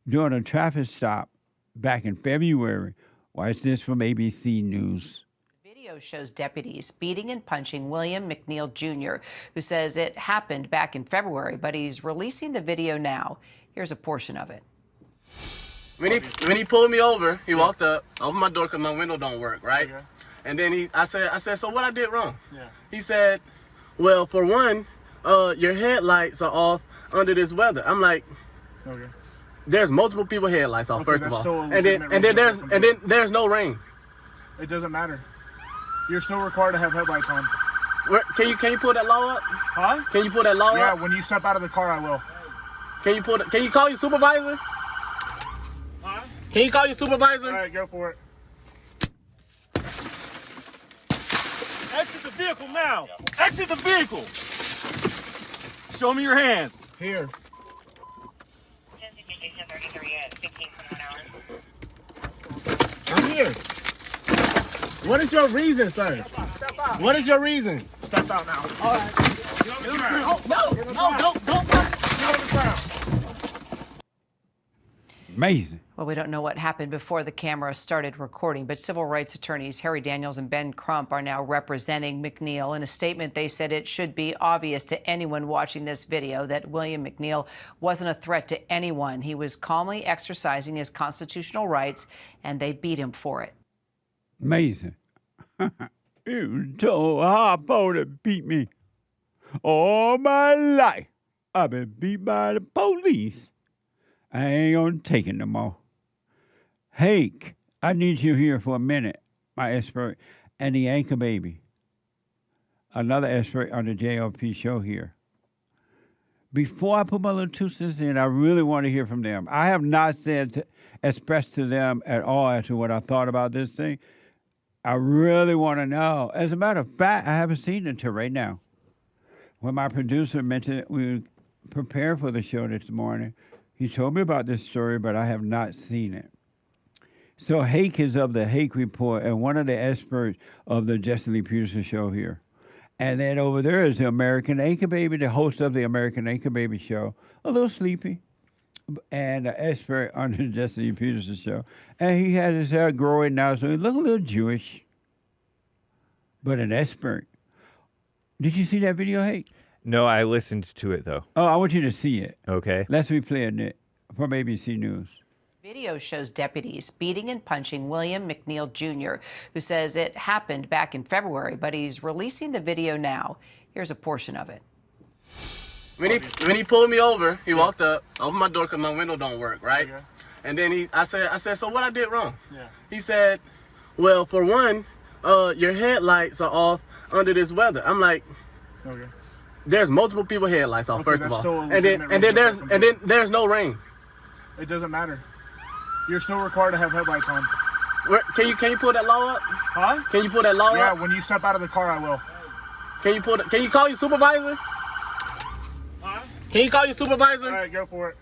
during a traffic stop back in February. Watch this from ABC News. Video shows deputies beating and punching William McNeil Jr., who says it happened back in February, but he's releasing the video now. Here's a portion of it. When he pulled me over, he walked up, opened my door because my window don't work, right? Okay. And then I said, so what I did wrong? Yeah. He said, well, for one, your headlights are off under this weather. I'm like, okay. There's multiple people headlights off, okay, first of all. And then there's no rain. It doesn't matter. You're still required to have headlights on. Can you pull that law up? Huh? Can you pull that law up? Yeah, when you step out of the car, I will. Can you call your supervisor? Huh? Can you call your supervisor? All right, go for it. Exit the vehicle now. Exit the vehicle. Show me your hands. Here. I'm here. What is your reason, sir? Step out. What is your reason? Step out now. All right. Get on the ground. No, don't. Get on the ground. Amazing. Well, we don't know what happened before the camera started recording, but civil rights attorneys Harry Daniels and Ben Crump are now representing McNeil. In a statement, they said it should be obvious to anyone watching this video that William McNeil wasn't a threat to anyone. He was calmly exercising his constitutional rights, and they beat him for it. Amazing. You told Harpo to beat me. All my life, I've been beat by the police. I ain't gonna take it no more. Hake, I need you here for a minute, my expert, and the anchor baby. Another expert on the JLP show here. Before I put my little 2 cents in, I really want to hear from them. I have not expressed to them at all as to what I thought about this thing. I really want to know. As a matter of fact, I haven't seen it until right now. When my producer mentioned it, we were prepared for the show this morning. He told me about this story, but I have not seen it. So Hake is of the Hake Report and one of the experts of the Jesse Lee Peterson show here. And then over there is the American Anchor Baby, the host of the American Anchor Baby show, a little sleepy, and an expert on the Jesse Lee Peterson show. And he has his hair growing now, so he looks a little Jewish, but an expert. Did you see that video, Hake? No, I listened to it, though. Oh, I want you to see it. Okay. Let's replay it from ABC News. Video shows deputies beating and punching William McNeil Jr., who says it happened back in February, but he's releasing the video now. Here's a portion of it. When he pulled me over, he walked up, opened my door because my window don't work, right? Okay. And then I said, so what I did wrong? Yeah. He said, well, for one, your headlights are off under this weather. I'm like, okay. There's multiple people headlights off, okay, first of all, and then there's no rain. It doesn't matter. You're still required to have headlights on. Can you pull that law up? Huh? Can you pull that law up? Yeah, when you step out of the car, I will. Can you call your supervisor? Huh? Can you call your supervisor? All right, go for it.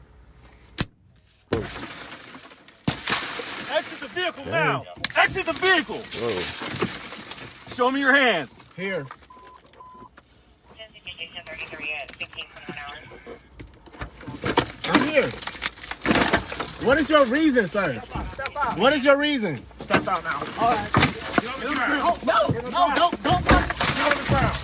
Exit the vehicle now. Exit the vehicle. Whoa. Show me your hands. Here. I'm here. What is your reason, sir? Step out. What is your reason? Step out now. All right. Get on the ground. No, don't. Get on the ground.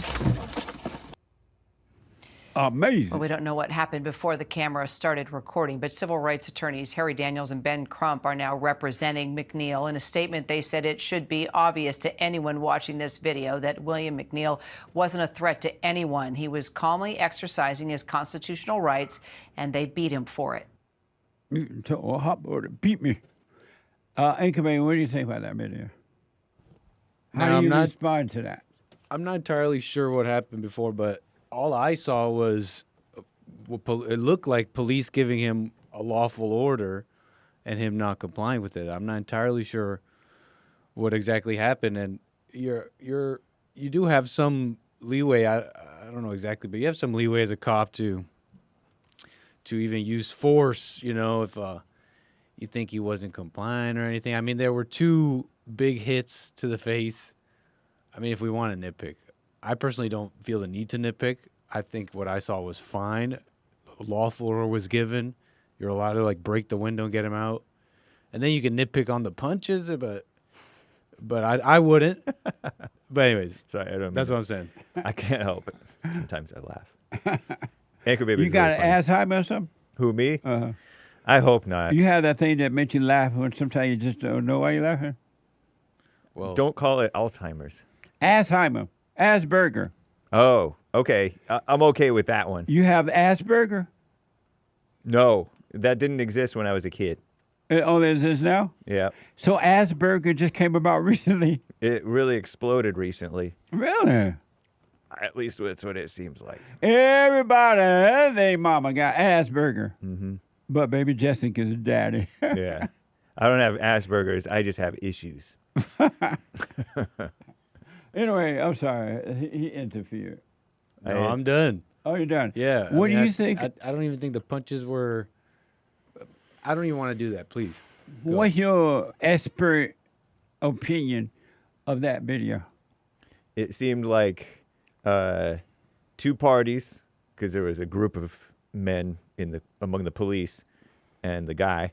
Amazing. Well, we don't know what happened before the camera started recording, but civil rights attorneys Harry Daniels and Ben Crump are now representing McNeil. In a statement, they said it should be obvious to anyone watching this video that William McNeil wasn't a threat to anyone. He was calmly exercising his constitutional rights, and they beat him for it. You told Harpo to beat me. Anchorman, what do you think about that video? How do you respond to that? I'm not entirely sure what happened before, but all I saw was it looked like police giving him a lawful order and him not complying with it. I'm not entirely sure what exactly happened, and you do have some leeway. I don't know exactly, but you have some leeway as a cop to even use force, you know, if you think he wasn't complying or anything. I mean, there were 2 big hits to the face. I mean, if we want to nitpick, I personally don't feel the need to nitpick. I think what I saw was fine. A lawful order was given. You're allowed to, like, break the window and get him out. And then you can nitpick on the punches, but I wouldn't. But anyways, sorry, that's what I'm saying. I can't help it. Sometimes I laugh. Anchor Baby. You got an Alzheimer or something? Who, me? I hope not. You have that thing that makes you laugh when sometimes you just don't know why you're laughing? Well, don't call it Alzheimer's. Alzheimer. Asperger. Oh, okay. I'm okay with that one. You have Asperger? No, that didn't exist when I was a kid. It only exists now? Yeah. So Asperger just came about recently? It really exploded recently. Really? At least that's what it seems like. Everybody, they mama got Asperger. Mm-hmm. But baby Jessica's daddy. Yeah. I don't have Asperger's. I just have issues. Anyway, I'm sorry. He interfered. No, I'm done. Oh, you're done? Yeah. What do you think? I don't even think the punches were... I don't even want to do that, please. What's your expert opinion of that video? It seemed like two parties, because there was a group of men among the police and the guy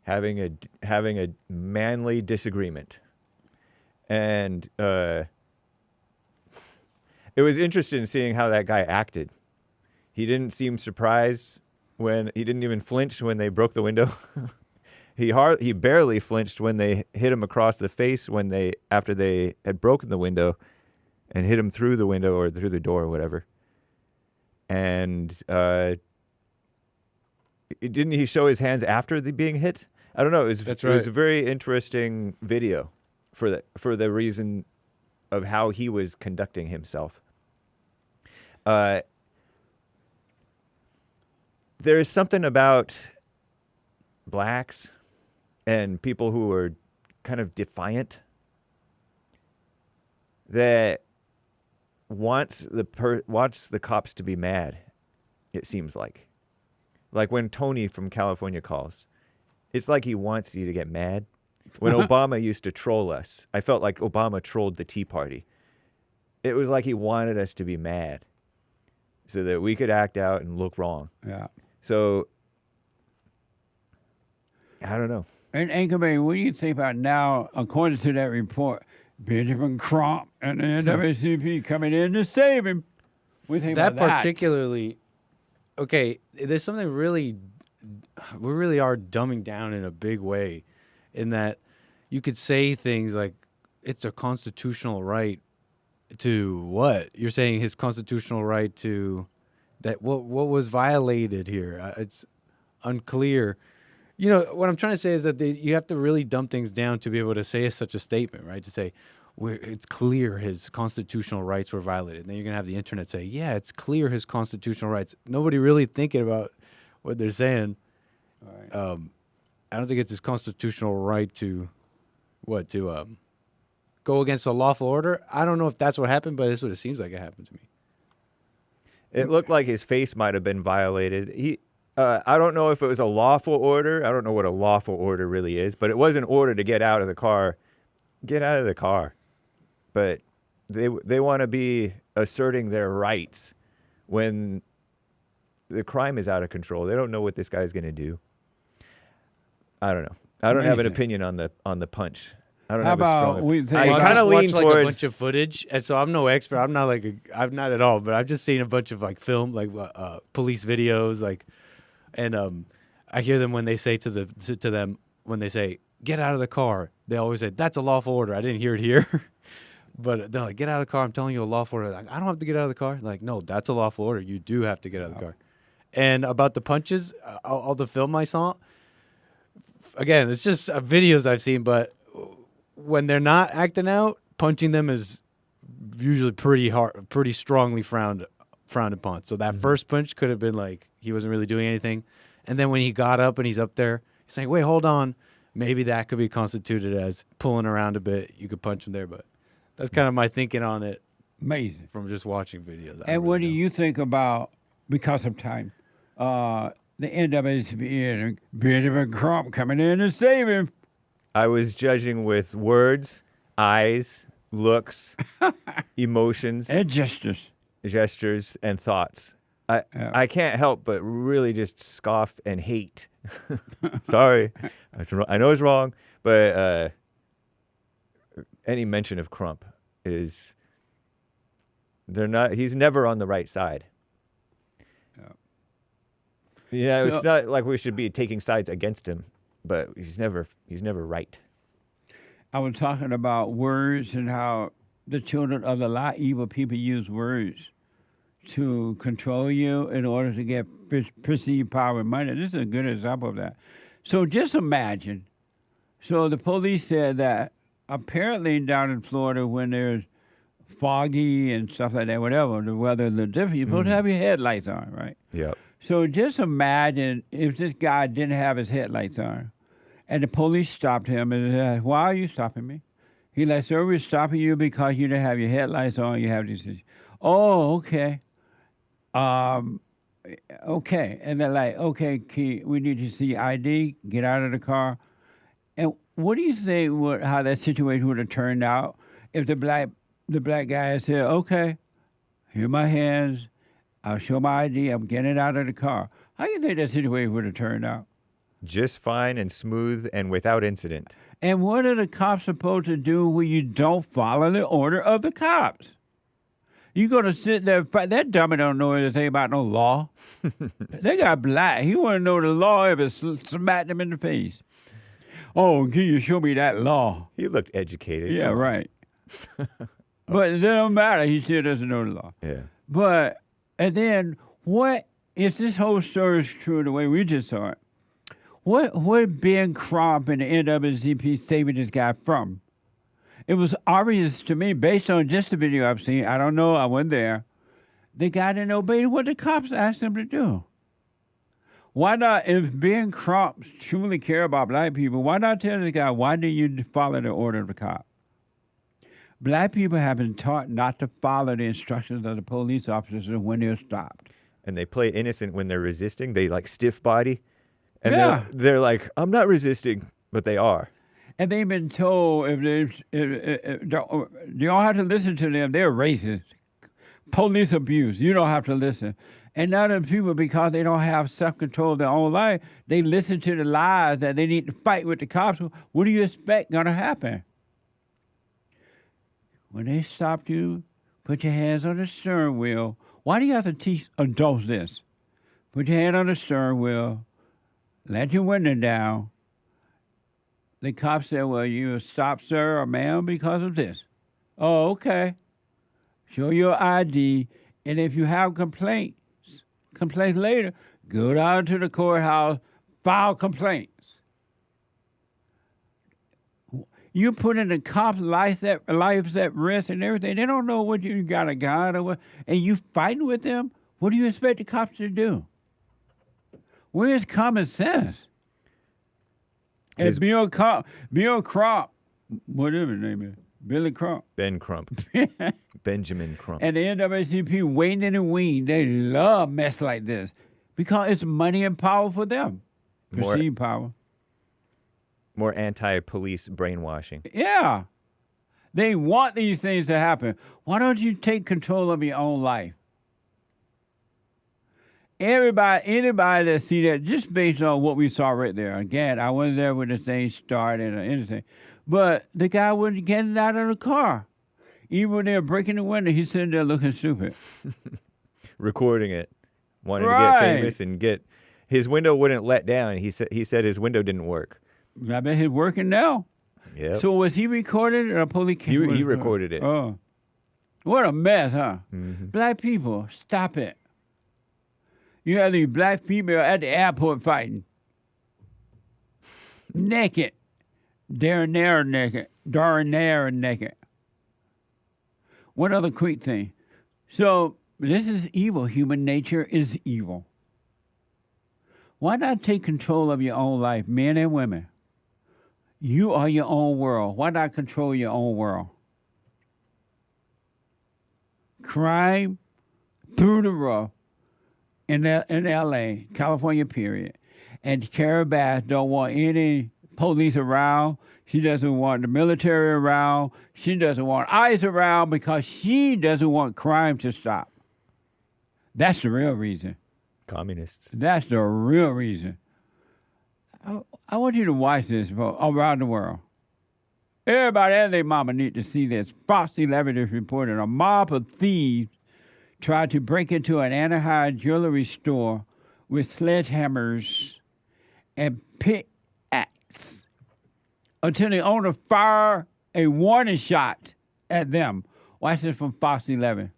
having a manly disagreement. And it was interesting seeing how that guy acted. He didn't seem surprised he didn't even flinch when they broke the window. He barely flinched when they hit him across the face after they had broken the window and hit him through the window or through the door or whatever. And didn't he show his hands after being hit? I don't know. It was a very interesting video for the reason of how he was conducting himself. There is something about blacks and people who are kind of defiant that wants the cops to be mad, it seems like. Like when Tony from California calls. It's like he wants you to get mad. When Obama used to troll us, I felt like Obama trolled the Tea Party. It was like he wanted us to be mad so that we could act out and look wrong. Yeah. So, I don't know. And Anchorman, what do you think about now, according to that report, Benjamin Crump and the NAACP coming in to save him? What do you think That about that? particularly, okay, there's something we really are dumbing down in a big way, in that you could say things like it's a constitutional right to what? You're saying his constitutional right to that what was violated here? It's unclear. You know, what I'm trying to say is that you have to really dumb things down to be able to say such a statement, right? To say, it's clear his constitutional rights were violated. And then you're going to have the internet say, yeah, it's clear his constitutional rights. Nobody really thinking about what they're saying. All right. I don't think it's his constitutional right to, go against a lawful order. I don't know if that's what happened, but that's what it seems like it happened to me. It looked like his face might have been violated. I don't know if it was a lawful order. I don't know what a lawful order really is, but it was an order to get out of the car. Get out of the car. But they want to be asserting their rights when the crime is out of control. They don't know what this guy's going to do. I don't know. I don't have an opinion on the punch. I don't have a strong. I kind of lean towards a bunch of footage, and so I'm no expert. I'm not at all, but I've just seen a bunch of film, police videos, and I hear them when they say to them when they say get out of the car. They always say that's a lawful order. I didn't hear it here, but they're like, get out of the car. I'm telling you a lawful order. Like, I don't have to get out of the car. Like, no, that's a lawful order. You do have to get out of the car. And about the punches, all the film I saw. Again, it's just videos I've seen, but when they're not acting out, punching them is usually pretty strongly frowned upon. So that first punch could have been like he wasn't really doing anything, and then when he got up and he's up there, he's saying, "Wait, hold on." Maybe that could be constituted as pulling around a bit. You could punch him there, but that's kind of my thinking on it. Amazing from just watching videos. And what do you think about, because of time, the NAACP and Benjamin Crump coming in to save him? I was judging with words, eyes, looks, emotions, and gestures and thoughts. I can't help but really just scoff and hate. Sorry, I know it's wrong, but any mention of Crump is he's never on the right side. Yeah, it's not like we should be taking sides against him, but he's never right. I was talking about words and how the children of the lot evil people use words to control you in order to get perceived power and money. This is a good example of that. So just imagine. So the police said that apparently down in Florida when there's foggy and stuff like that, whatever, the weather is a little different, you're supposed to have your headlights on, right? Yep. So just imagine if this guy didn't have his headlights on and the police stopped him and said, "Why are you stopping me?" He like, sir, we're stopping you because you didn't have your headlights on. You have these. Oh, okay. Okay. And they're like, okay, we need to see ID. Get out of the car. And what do you think how that situation would have turned out if the black guy said, okay, here are my hands. I'll show my ID. I'm getting out of the car. How do you think that situation would have turned out? Just fine and smooth and without incident. And what are the cops supposed to do when you don't follow the order of the cops? You going to sit there, that dummy don't know anything about no law. They got black. He want to know the law if it smacked him in the face. Oh, can you show me that law? He looked educated. Yeah, right. But it doesn't matter. He still doesn't know the law. Yeah. But, and then, what if this whole story is true the way we just saw it? What Ben Crump and the NAACP saving this guy from? It was obvious to me, based on just the video I've seen, I don't know, I wasn't there, the guy didn't obey what the cops asked him to do. Why not, if Ben Crump truly care about black people, why not tell the guy, why did you follow the order of the cop? Black people have been taught not to follow the instructions of the police officers when they're stopped. And they play innocent when they're resisting. They like stiff body. And yeah. they're like, I'm not resisting, but they are. And they've been told you don't have to listen to them. They're racist. Police abuse. You don't have to listen. And now the people, because they don't have self-control of their own life, they listen to the lies that they need to fight with the cops. What do you expect going to happen? When they stop you, put your hands on the steering wheel. Why do you have to teach adults this? Put your hand on the steering wheel. Let your window down. The cop said, well, you stop, sir or ma'am, because of this. Oh, okay. Show your ID. And if you have complaints later, go down to the courthouse, file complaints. You putting the cops' lives at risk and everything. They don't know what you got a gun or what, and you fighting with them. What do you expect the cops to do? Where's common sense? And Bill Crump, whatever his name is, Billy Crump. Ben Crump. Benjamin Crump. And the NAACP wane and wane. They love mess like this because it's money and power for them. Perceived power. More anti-police brainwashing. Yeah. They want these things to happen. Why don't you take control of your own life? Anybody that see that, just based on what we saw right there. Again, I wasn't there when the thing started or anything. But the guy wasn't getting out of the car. Even when they were breaking the window, he's sitting there looking stupid. Recording it. Wanted to get famous and get... His window wouldn't let down. He said his window didn't work. I bet he's working now. Yeah. So was he recorded or a police camera? He recorded it. Oh. What a mess, huh? Mm-hmm. Black people, stop it. You have these black female at the airport fighting. Naked. Darren naked. One other quick thing. So this is evil. Human nature is evil. Why not take control of your own life, men and women? You are your own world. Why not control your own world? Crime through the roof in L.A., California, period. And Carrie Bass don't want any police around. She doesn't want the military around. She doesn't want ICE around because she doesn't want crime to stop. That's the real reason. Communists. That's the real reason. I want you to watch this around the world. Everybody and their mama need to see this. Fox 11 is reporting a mob of thieves tried to break into an Anaheim jewelry store with sledgehammers and pickaxes until the owner fired a warning shot at them. Watch this from Fox 11.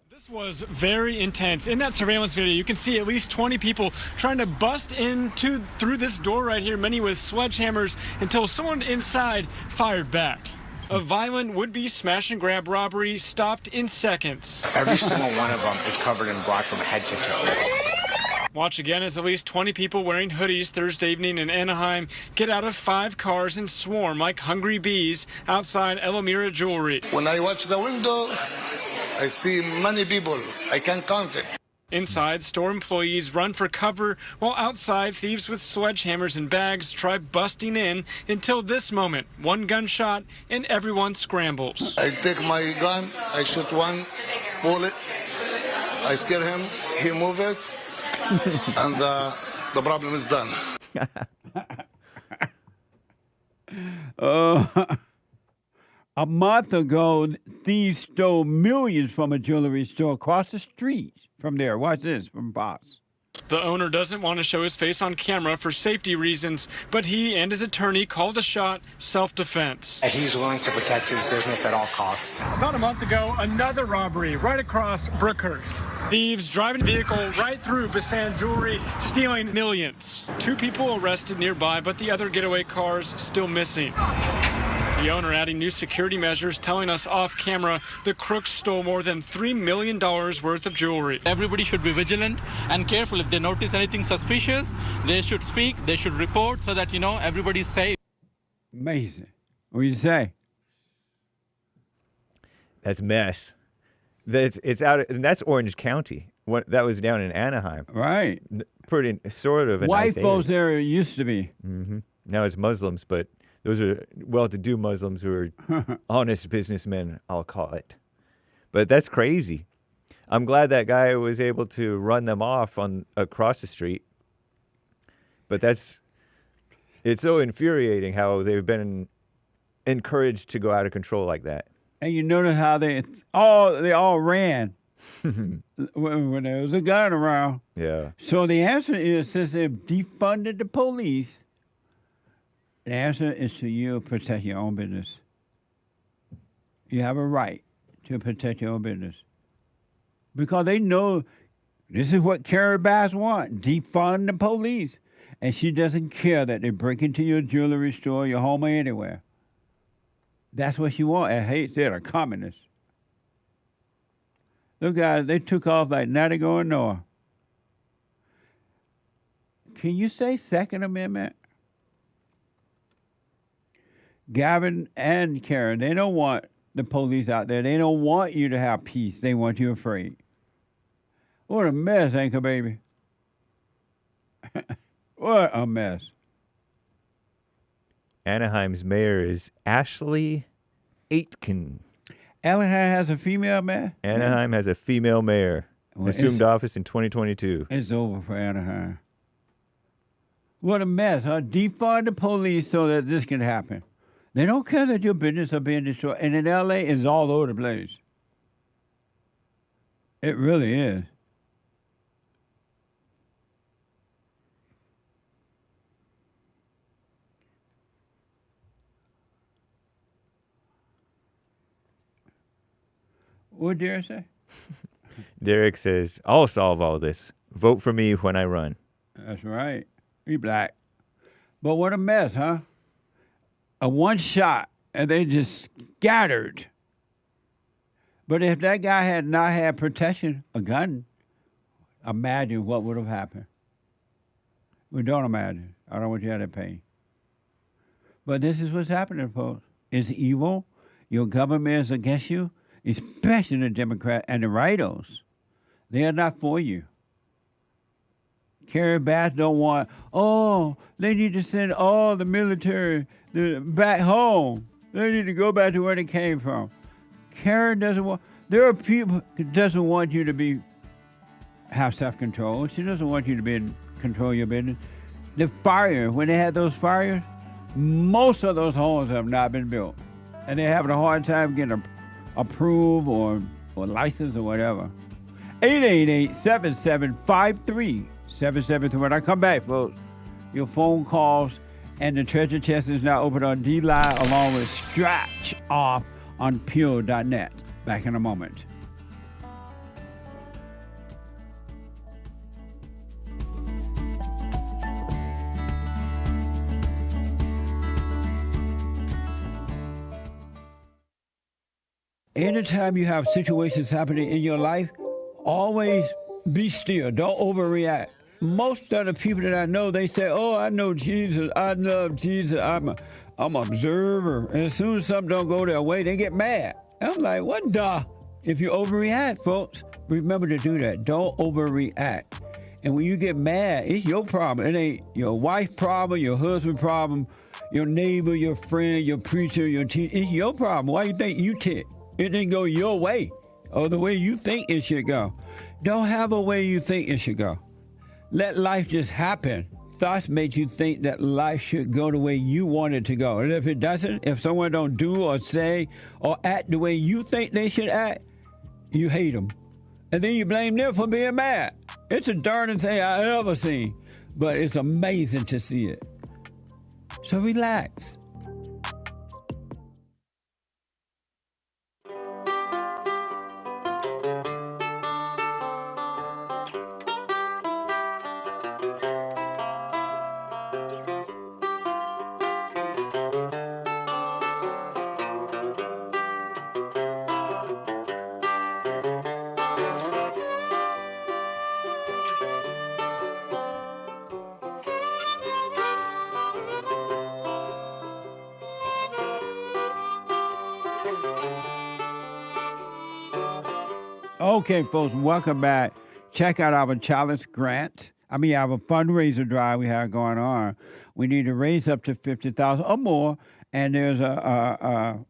This was very intense. In that surveillance video, you can see at least 20 people trying to bust through this door right here, many with sledgehammers, until someone inside fired back. A violent would-be smash-and-grab robbery stopped in seconds. Every single one of them is covered in black from head to toe. Watch again as at least 20 people wearing hoodies Thursday evening in Anaheim get out of 5 cars and swarm like hungry bees outside Elmira Jewelry. When I watch the window, I see many people. I can't count it. Inside, store employees run for cover, while outside, thieves with sledgehammers and bags try busting in until this moment. One gunshot and everyone scrambles. I take my gun, I shoot one bullet, I scare him, he moves it, and the problem is done. A month ago, thieves stole millions from a jewelry store across the street from there. Watch this from Boss. The owner doesn't want to show his face on camera for safety reasons, but he and his attorney called the shot self-defense. He's willing to protect his business at all costs. About a month ago, another robbery right across Brookhurst. Thieves driving a vehicle right through Basan Jewelry, stealing millions. 2 people arrested nearby, but the other getaway cars still missing. The owner adding new security measures, telling us off camera the crooks stole more than $3 million worth of jewelry. Everybody should be vigilant and careful. If they notice anything suspicious, they should speak, they should report so that, everybody's safe. Amazing. What do you say? That's a mess. It's out, and that's Orange County. That was down in Anaheim. Right. Pretty sort of a white nice folks area used to be. Mm-hmm. Now it's Muslims, but those are well-to-do Muslims who are honest businessmen, I'll call it. But that's crazy. I'm glad that guy was able to run them off across the street. But it's so infuriating how they've been encouraged to go out of control like that. And you notice how they all ran when there was a gun around. Yeah. So the answer is, since they've defunded the police, the answer is to you protect your own business. You have a right to protect your own business. Because they know this is what Carrie Bass wants, defund the police. And she doesn't care that they break into your jewelry store, your home, or anywhere. That's what she wants. And hey, they're a communist. Look, guys, they took off like now they're going north. Can you say Second Amendment? Gavin and Karen, they don't want the police out there. They don't want you to have peace. They want you afraid. What a mess, ain't it, baby? What a mess. Anaheim's mayor is Ashley Aitken. Anaheim has a female mayor? Anaheim has a female mayor. Assumed office in 2022. It's over for Anaheim. What a mess, huh? Defund the police so that this can happen. They don't care that your business are being destroyed. And in L.A., it's all over the place. It really is. What did Derek say? Derek says, I'll solve all this. Vote for me when I run. That's right. He black. But what a mess, huh? A one shot, and they just scattered. But if that guy had not had protection, a gun, imagine what would have happened. We don't imagine. I don't want you to have that pain. But this is what's happening, folks. It's evil. Your government is against you, especially the Democrats and the rightos. They are not for you. Carrie Bass don't want, they need to send all the military back home. They need to go back to where they came from. Karen doesn't want, there are people who doesn't want you to have self-control. She doesn't want you to be in control of your business. The fire, when they had those fires, most of those homes have not been built. And they're having a hard time getting approved or licensed or whatever. 888-7753-773. When I come back, folks, your phone calls and the treasure chest is now open on D-Live along with Scratch Off on Pure.net. Back in a moment. Anytime you have situations happening in your life, always be still. Don't overreact. most of the people that I know, they say, "Oh, I know Jesus. I love Jesus. I'm an observer." And as soon as something don't go their way, they get mad. I'm like, what the? If you overreact, folks, remember to do that. Don't overreact. And when you get mad, it's your problem. It ain't your wife's problem, your husband's problem, your neighbor, your friend, your preacher, your teacher. It's your problem. Why you think you tick? It didn't go your way or the way you think it should go. Don't have a way you think it should go. Let life just happen. Thoughts make you think that life should go the way you want it to go. And if it doesn't, if someone don't do or say or act the way you think they should act, you hate them. And then you blame them for being mad. It's the darndest thing I ever seen. But it's amazing to see it. So relax. Okay, folks, welcome back. Check out our challenge grant. Our fundraiser drive we have going on. We need to raise up to $50,000 or more, and there's a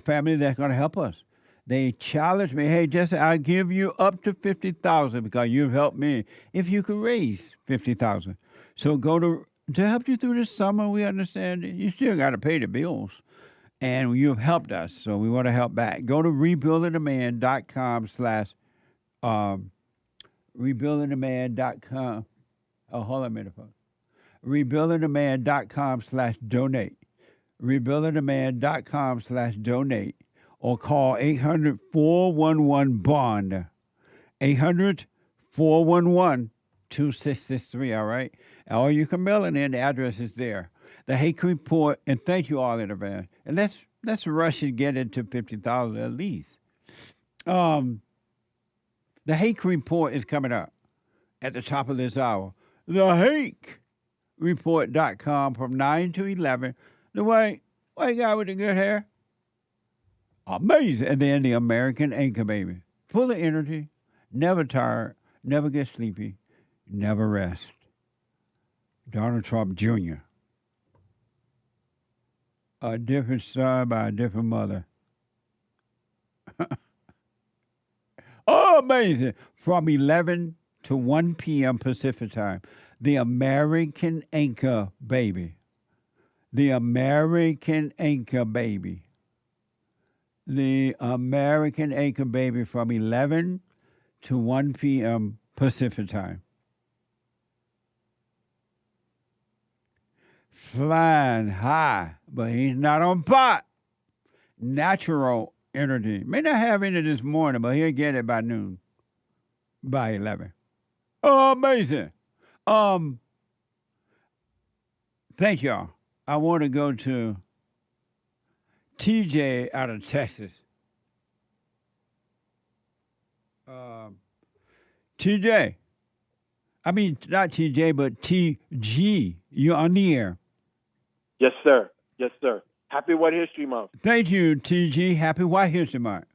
family that's going to help us. They challenged me, hey, Jesse, I'll give you up to $50,000 because you've helped me. If you could raise $50,000, so go to help you through this summer. We understand you still got to pay the bills. And you've helped us, so we want to help back. Go to rebuildingtheman.com/rebuildingtheman.com. Oh, hold on a minute, folks. rebuildingtheman.com/donate. rebuildingtheman.com/donate. Or call 800-411-BOND. 800-411-2663, all right? Or you can mail it in. The address is there. The hate report, and thank you all in advance. And let's rush and get into 50,000 at least. The hate report is coming up at the top of this hour. TheHateReport.com from 9 to 11. The white guy with the good hair. Amazing. And then the American Anchor Baby. Full of energy, never tired, never get sleepy, never rest. Donald Trump Jr. A different son by a different mother. Oh, amazing. From 11 to 1 p.m. Pacific time. The American Anchor Baby. The American Anchor Baby. The American Anchor Baby from 11 to 1 p.m. Pacific time. Flying high, but he's not on pot. Natural energy. May not have any this morning, but he'll get it by noon. By 11. Oh, amazing. Thank y'all. I want to go to TJ out of Texas. TJ. I mean, not TJ, but TG. You're on the air. Yes, sir. Yes, sir. Happy White History Month. Thank you, TG. Happy White History Month.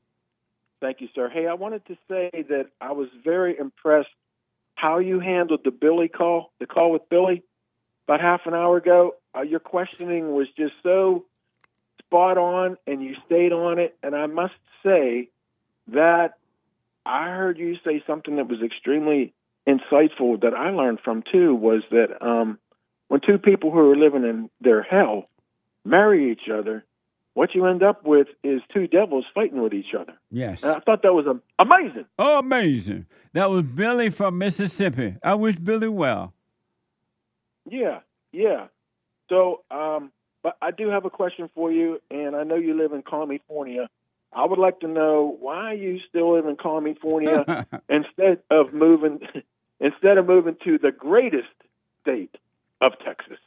Thank you, sir. Hey, I wanted to say that I was very impressed how you handled the Billy call, the call with Billy about half an hour ago. Your questioning was just so spot on, and you stayed on it. And I must say that I heard you say something that was extremely insightful that I learned from, too, was that when two people who are living in their hell marry each other, what you end up with is two devils fighting with each other. Yes. And I thought that was amazing. Oh, amazing. That was Billy from Mississippi. I wish Billy well. Yeah, yeah. So, but I do have a question for you, and I know you live in California. I would like to know why you still live in California instead of moving to the greatest state of Texas.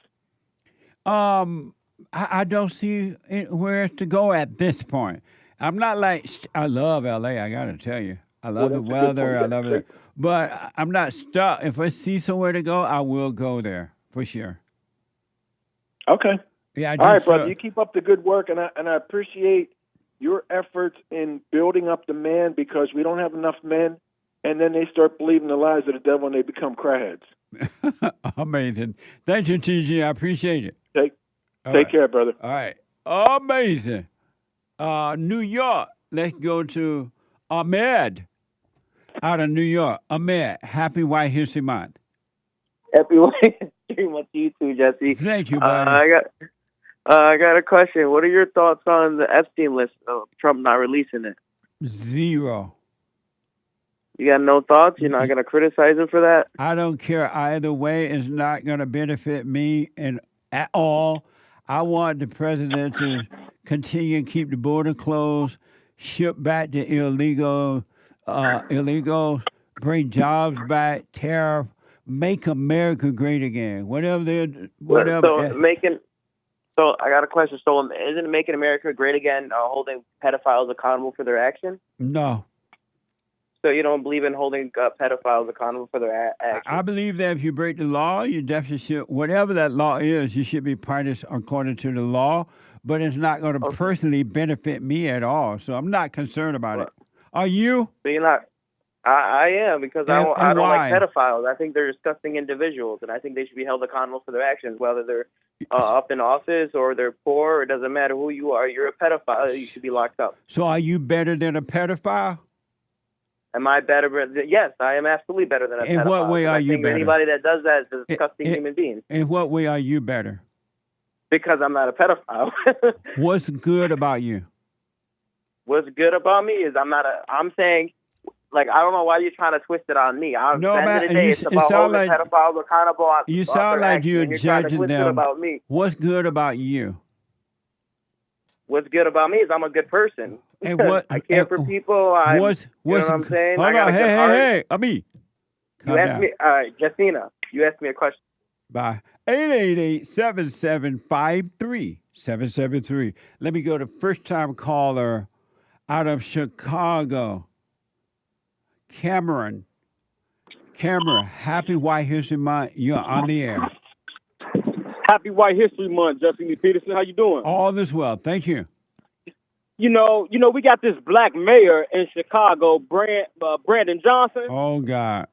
I don't see where to go at this point. I'm not like, I love LA, I got to tell you. I love the weather. I love it. But I'm not stuck. If I see somewhere to go, I will go there for sure. Okay. Yeah. All right, brother. You keep up the good work, and I appreciate your efforts in building up the man, because we don't have enough men, and then they start believing the lies of the devil and they become crackheads. Amazing. Thank you, TG. I appreciate it. Take care, brother. All right. Amazing. New York. Let's go to Ahmed out of New York. Ahmed, happy White History Month. Happy White History Month to you too, Jesse. Thank you, buddy. I got a question. What are your thoughts on the Epstein list of Trump not releasing it? Zero. You got no thoughts? You're not going to criticize him for that? I don't care either way. It's not going to benefit me at all. I want the president to continue to keep the border closed, ship back the illegals, bring jobs back, tariff, make America great again. Whatever. So I got a question. So isn't Making America Great Again holding pedophiles accountable for their actions? No. So you don't believe in holding pedophiles accountable for their actions? I believe that if you break the law, you definitely should, whatever that law is, you should be punished according to the law, but it's not going to personally benefit me at all. So I'm not concerned about it. Are you? So you're not? I am, because I don't why? like pedophiles. I think they're disgusting individuals, and I think they should be held accountable for their actions, whether they're up in office or they're poor. It doesn't matter who you are. You're a pedophile. You should be locked up. So are you better than a pedophile? Am I better? Yes, I am absolutely better than a pedophile. In what way are you better? Anybody that does that is a disgusting human being. In what way are you better? Because I'm not a pedophile. What's good about you? What's good about me is I'm saying, like, I don't know why you're trying to twist it on me. No, man, it's about holding pedophiles accountable. You sound like you're judging them. About me. What's good about you? What's good about me is I'm a good person. And what? I care for people. You know what I'm saying? Hold on. Hey, Ami. You asked me, Jessina, you asked me a question. Bye. 888-7753-773. Let me go to first-time caller out of Chicago. Cameron, happy White History Month. You're on the air. Happy White History Month, Justin E. Peterson. How you doing? All this well. Thank you. You know, we got this black mayor in Chicago, Brandon Johnson. Oh, God.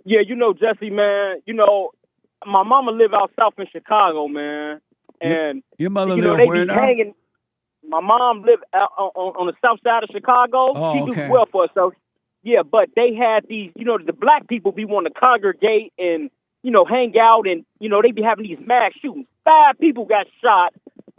Yeah, Jesse, man, my mama live out south in Chicago, man. And, your mother live where now? My mom lived out on the south side of Chicago. She do well for herself. Yeah, but they had these, the black people be wanting to congregate and, hang out, and, they be having these mass shootings. 5 people got shot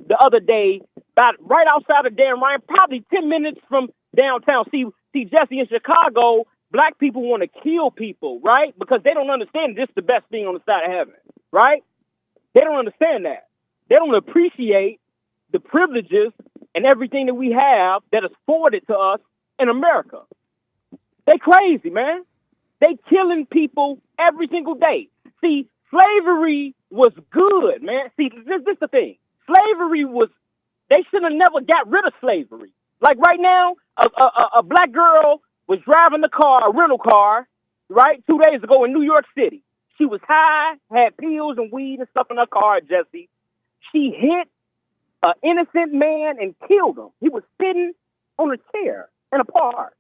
the other day, right outside of Dan Ryan, probably 10 minutes from downtown. See, Jesse, in Chicago, black people want to kill people, right? Because they don't understand this is the best thing on the side of heaven, right? They don't understand that. They don't appreciate the privileges and everything that we have that is afforded to us in America. They crazy, man. They killing people every single day. See, slavery was good, man. See, this is the thing. Slavery they should have never got rid of slavery. Like right now, a black girl was driving a rental car, right, 2 days ago in New York City. She was high, had pills and weed and stuff in her car, Jesse. She hit an innocent man and killed him. He was sitting on a chair in a park.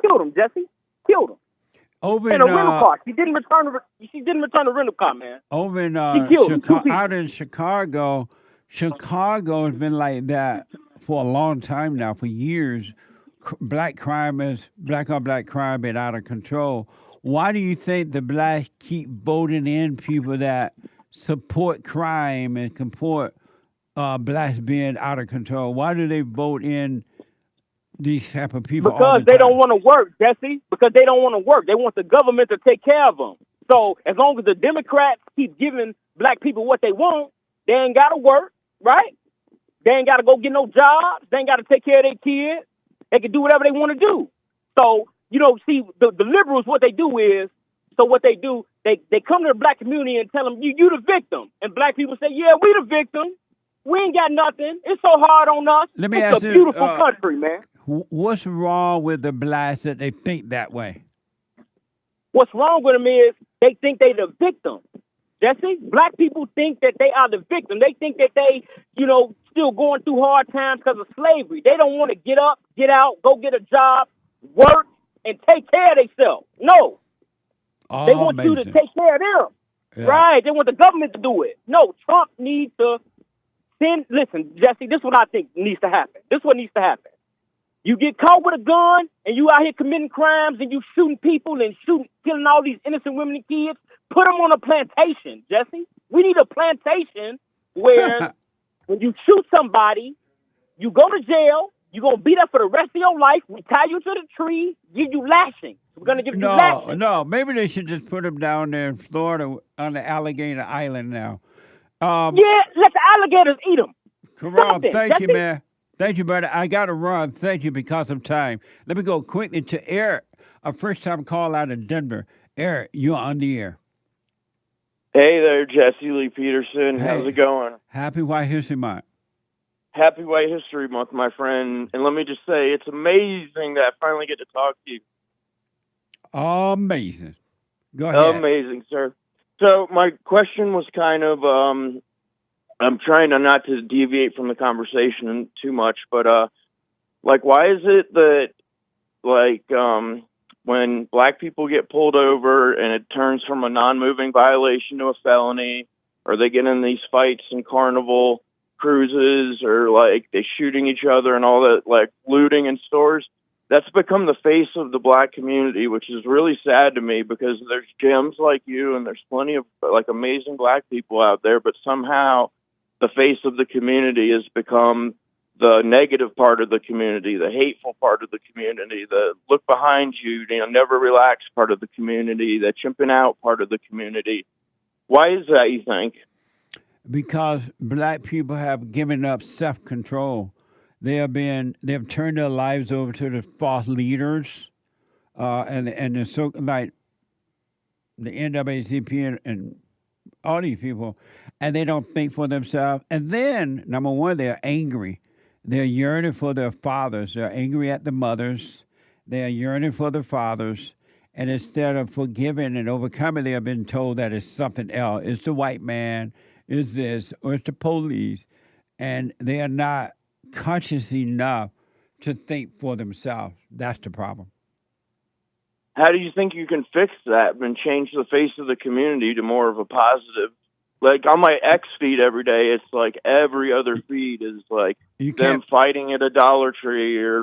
Killed him, Jesse. Killed him. In a rental car. She didn't return the rental car, man. Over in out in Chicago, Chicago has been like that for a long time now, for years. Black on black crime been out of control. Why do you think the blacks keep voting in people that support crime and support blacks being out of control? Why do they vote in these type of people? Because they don't want to work, Jesse. Because they don't want to work. They want the government to take care of them. So as long as the Democrats keep giving black people what they want, they ain't got to work, right? They ain't got to go get no jobs. They ain't got to take care of their kids. They can do whatever they want to do. So, see, the liberals, what they do, they come to the black community and tell them, you the victim. And black people say, yeah, we the victim. We ain't got nothing. It's so hard on us. Let me it's ask a beautiful country, man. What's wrong with the blacks that they think that way? What's wrong with them is they think they the victim. Jesse, black people think that they are the victim. They think that they, still going through hard times because of slavery. They don't want to get up, get out, go get a job, work, and take care of themselves. No. They want you to take care of them. Yeah. Right. They want the government to do it. No, Trump needs to listen, Jesse, this is what I think needs to happen. This is what needs to happen. You get caught with a gun and you out here committing crimes and you shooting people and killing all these innocent women and kids, put them on a plantation, Jesse. We need a plantation where when you shoot somebody, you go to jail, you're going to be there for the rest of your life, we tie you to the tree, give you lashing. We're going to give you lashing. No, maybe they should just put them down there in Florida on the Alligator Island now. Yeah, let the alligators eat them. Karam, thank you, man. Thank you, brother. I got to run. Thank you because of time. Let me go quickly to Eric, a first-time call out of Denver. Eric, you're on the air. Hey there, Jesse Lee Peterson. Hey. How's it going? Happy White History Month. Happy White History Month, my friend. And let me just say, it's amazing that I finally get to talk to you. Amazing. Go ahead. Amazing, sir. So my question was kind of, I'm trying not to deviate from the conversation too much, but why is it that when black people get pulled over and it turns from a non-moving violation to a felony, or they get in these fights in Carnival cruises, or they shooting each other and all that, looting in stores, that's become the face of the black community, which is really sad to me because there's gems like you and there's plenty of amazing black people out there, but somehow the face of the community has become the negative part of the community, the hateful part of the community, the look behind you, never relax part of the community, the chimping out part of the community. Why is that, you think? Because black people have given up self-control. They have turned their lives over to the false leaders, and the NAACP and all these people, and they don't think for themselves. And then, number one, they're angry. They're yearning for their fathers. They're angry at the mothers. They are yearning for their fathers. And instead of forgiving and overcoming, they have been told that it's something else. It's the white man, it's this, or it's the police. And they are not conscious enough to think for themselves. That's the problem. How do you think you can fix that and change the face of the community to more of a positive? On my X feed every day, it's every other feed is them fighting at a Dollar Tree or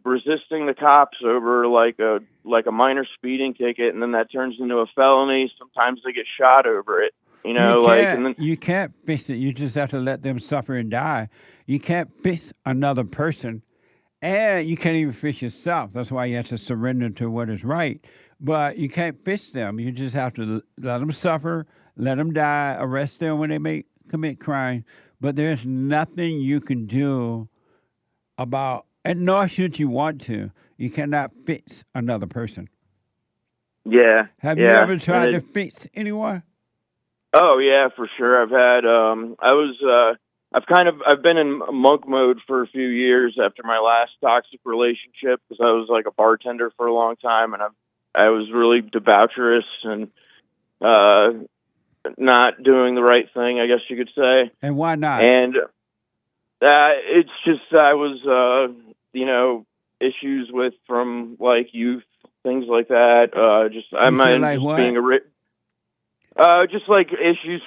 resisting the cops over a minor speeding ticket, and then that turns into a felony. Sometimes they get shot over it. You can't fix it. You just have to let them suffer and die. You can't fix another person, and you can't even fix yourself. That's why you have to surrender to what is right. But you can't fix them. You just have to let them suffer, let them die, arrest them when they commit crime. But there's nothing you can do about, and nor should you want to. You cannot fix another person. Yeah. Have you ever tried to fix anyone? Oh yeah, for sure. I've had. I've been in monk mode for a few years after my last toxic relationship because I was a bartender for a long time, and I was really debaucherous and not doing the right thing, I guess you could say. And why not? And it's just I was issues with from youth, things like that. Just issues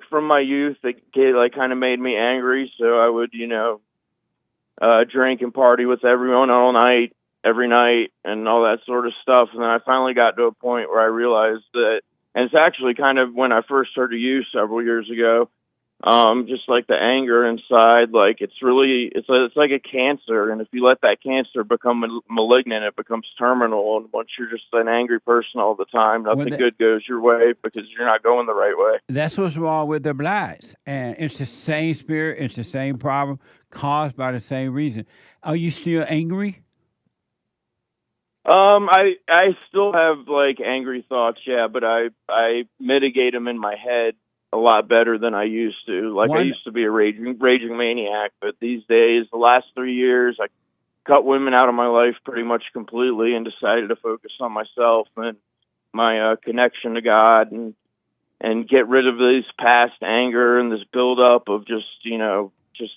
from my youth that kind of made me angry. So I would, drink and party with everyone all night, every night, and all that sort of stuff. And then I finally got to a point where I realized that, and it's actually kind of when I first started to use several years ago, just the anger inside, it's like a cancer. And if you let that cancer become malignant, it becomes terminal. And once you're just an angry person all the time, nothing good goes your way because you're not going the right way. That's what's wrong with the blacks. And it's the same spirit. It's the same problem caused by the same reason. Are you still angry? I still have angry thoughts, yeah, but I mitigate them in my head a lot better than I used to. I used to be a raging maniac, but these days, the last 3 years, I cut women out of my life pretty much completely and decided to focus on myself. And my connection to God and get rid of this past anger and this buildup of just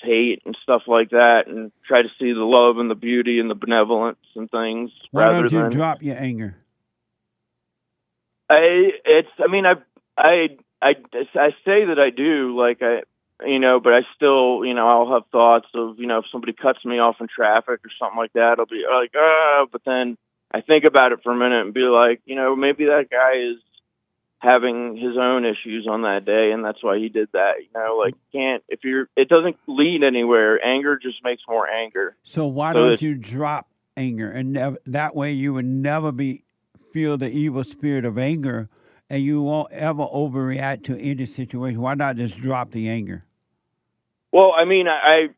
hate and stuff like that, and try to see the love and the beauty and the benevolence and things. Why don't you drop your anger? I say that I do, but I still, I'll have thoughts of, if somebody cuts me off in traffic or something like that, I'll be like, but then I think about it for a minute and be like, maybe that guy is having his own issues on that day, and that's why he did that. It doesn't lead anywhere. Anger just makes more anger. So why don't you drop anger, and that way you would never feel the evil spirit of anger, and you won't ever overreact to any situation. Why not just drop the anger? Well, I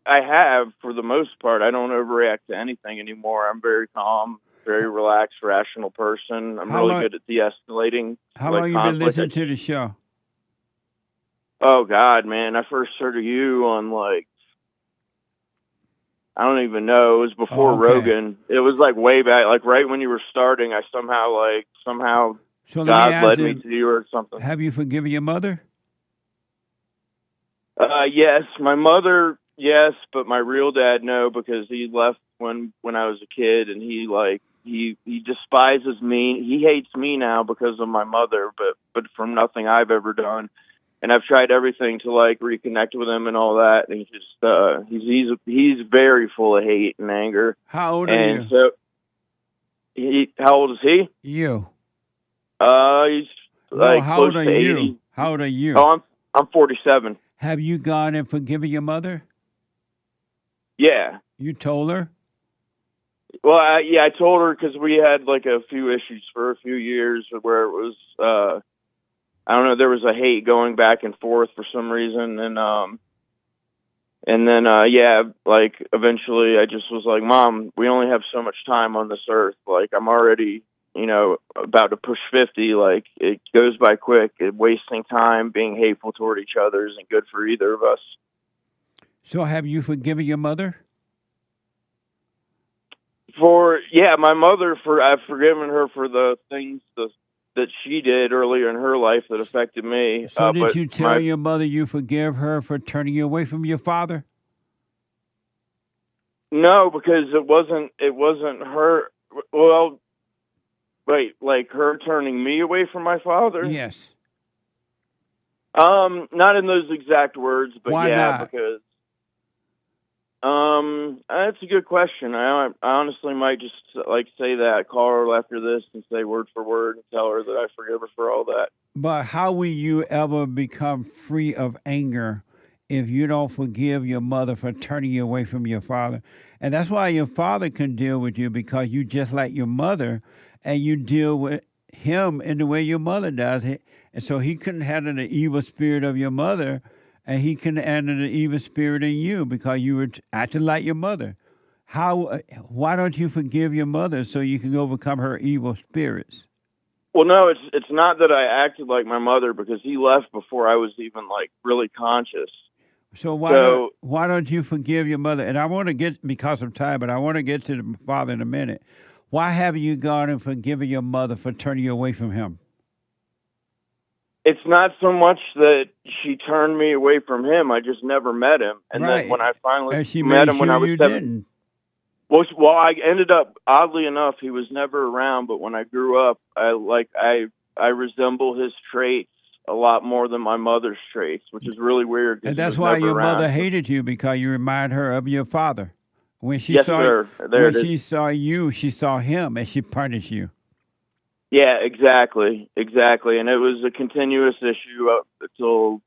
have, for the most part. I don't overreact to anything anymore. I'm very calm, very relaxed, rational person. I'm really good at de-escalating. How long you been listening to the show? Oh, God, man. I first heard of you on, I don't even know. It was before Rogan. It was, way back, right when you were starting. I somehow so God led me to you or something. Have you forgiven your mother? Yes. My mother, yes, but my real dad, no, because he left when I was a kid, and he despises me. He hates me now because of my mother, but from nothing I've ever done. And I've tried everything to reconnect with him and all that. And he's very full of hate and anger. How old are you? How old is he? You. He's how close old are to 80. you? How old are you? Oh, I'm 47. Have you gone and forgiven your mother? Yeah. You told her? Well, I told her because we had a few issues for a few years where it was, I don't know, there was a hate going back and forth for some reason. And then, eventually I just was like, Mom, we only have so much time on this earth. I'm already, about to push 50. It goes by quick. Wasting time being hateful toward each other isn't good for either of us. So have you forgiven your mother? My mother, I've forgiven her for the things that she did earlier in her life that affected me. So did you tell your mother you forgive her for turning you away from your father? No, because it wasn't her. Well, wait, her turning me away from my father? Yes. Not in those exact words, but Why not? Because that's a good question. I honestly might just say that, call her after this and say word for word and tell her that I forgive her for all that. But how will you ever become free of anger if you don't forgive your mother for turning you away from your father? And that's why your father can deal with you, because you just like your mother, and you deal with him in the way your mother does. And so he couldn't handle the evil spirit of your mother, and he can handle the evil spirit in you because you were acting like your mother. Why don't you forgive your mother so you can overcome her evil spirits? Well, no, it's not that I acted like my mother, because he left before I was even really conscious. So why don't you forgive your mother? And I want to get, because of time, but I want to get to the father in a minute. Why haven't you gone and forgiven your mother for turning you away from him? It's not so much that she turned me away from him. I just never met him. And then when I finally met him when I was 7. Well, I ended up, oddly enough, he was never around. But when I grew up, I resemble his traits a lot more than my mother's traits, which is really weird. And that's why your mother hated you, because you remind her of your father. When she yes, saw sir. she saw you, she saw him, and she punished you. Yeah, exactly. And it was a continuous issue up until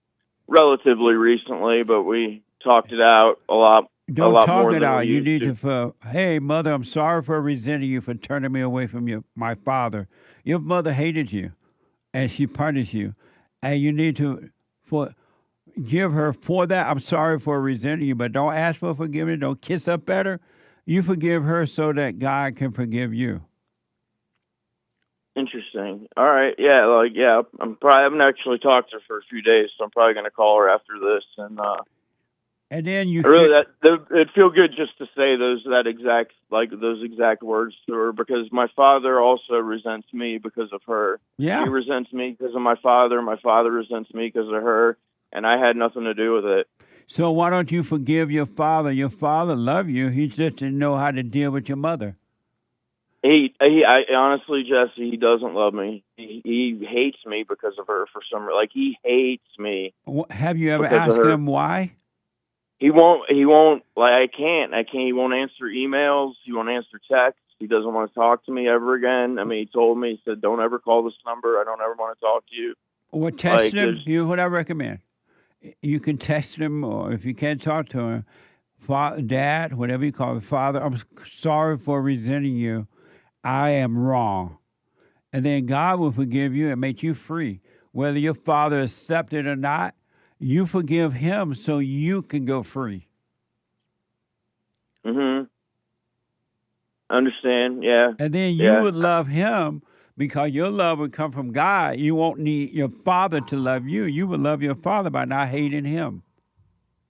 relatively recently, but we talked it out a lot. Don't a lot talk more it than out. we You used need to. Hey, mother, I'm sorry for resenting you for turning me away from my father. Your mother hated you, and she punished you, and you need to give her for that. I'm sorry for resenting you, but don't ask for forgiveness. Don't kiss her better. You forgive her so that God can forgive you. Interesting. All right. Yeah. I haven't actually talked to her for a few days, so I'm probably going to call her after this and And then you it'd feel good just to say those exact words to her, because my father also resents me because of her. Yeah. He resents me because of my father. My father resents me because of her, and I had nothing to do with it. So why don't you forgive your father? Your father loved you. He just didn't know how to deal with your mother. I honestly, Jesse, he doesn't love me. He hates me because of her for some reason. Like, he hates me. Have you ever asked him why? He won't, like, I can't. He won't answer emails. He won't answer texts. He doesn't want to talk to me ever again. I mean, he told me, he said, don't ever call this number. I don't ever want to talk to you. Or text him. Here's what I recommend. You can text him, or if you can't talk to him, father, dad, whatever you call it, father, I'm sorry for resenting you. I am wrong. And then God will forgive you and make you free. Whether your father accepts it or not, you forgive him so you can go free. Mm-hmm. Understand, yeah. And then you would love him because your love would come from God. You won't need your father to love you. You would love your father by not hating him.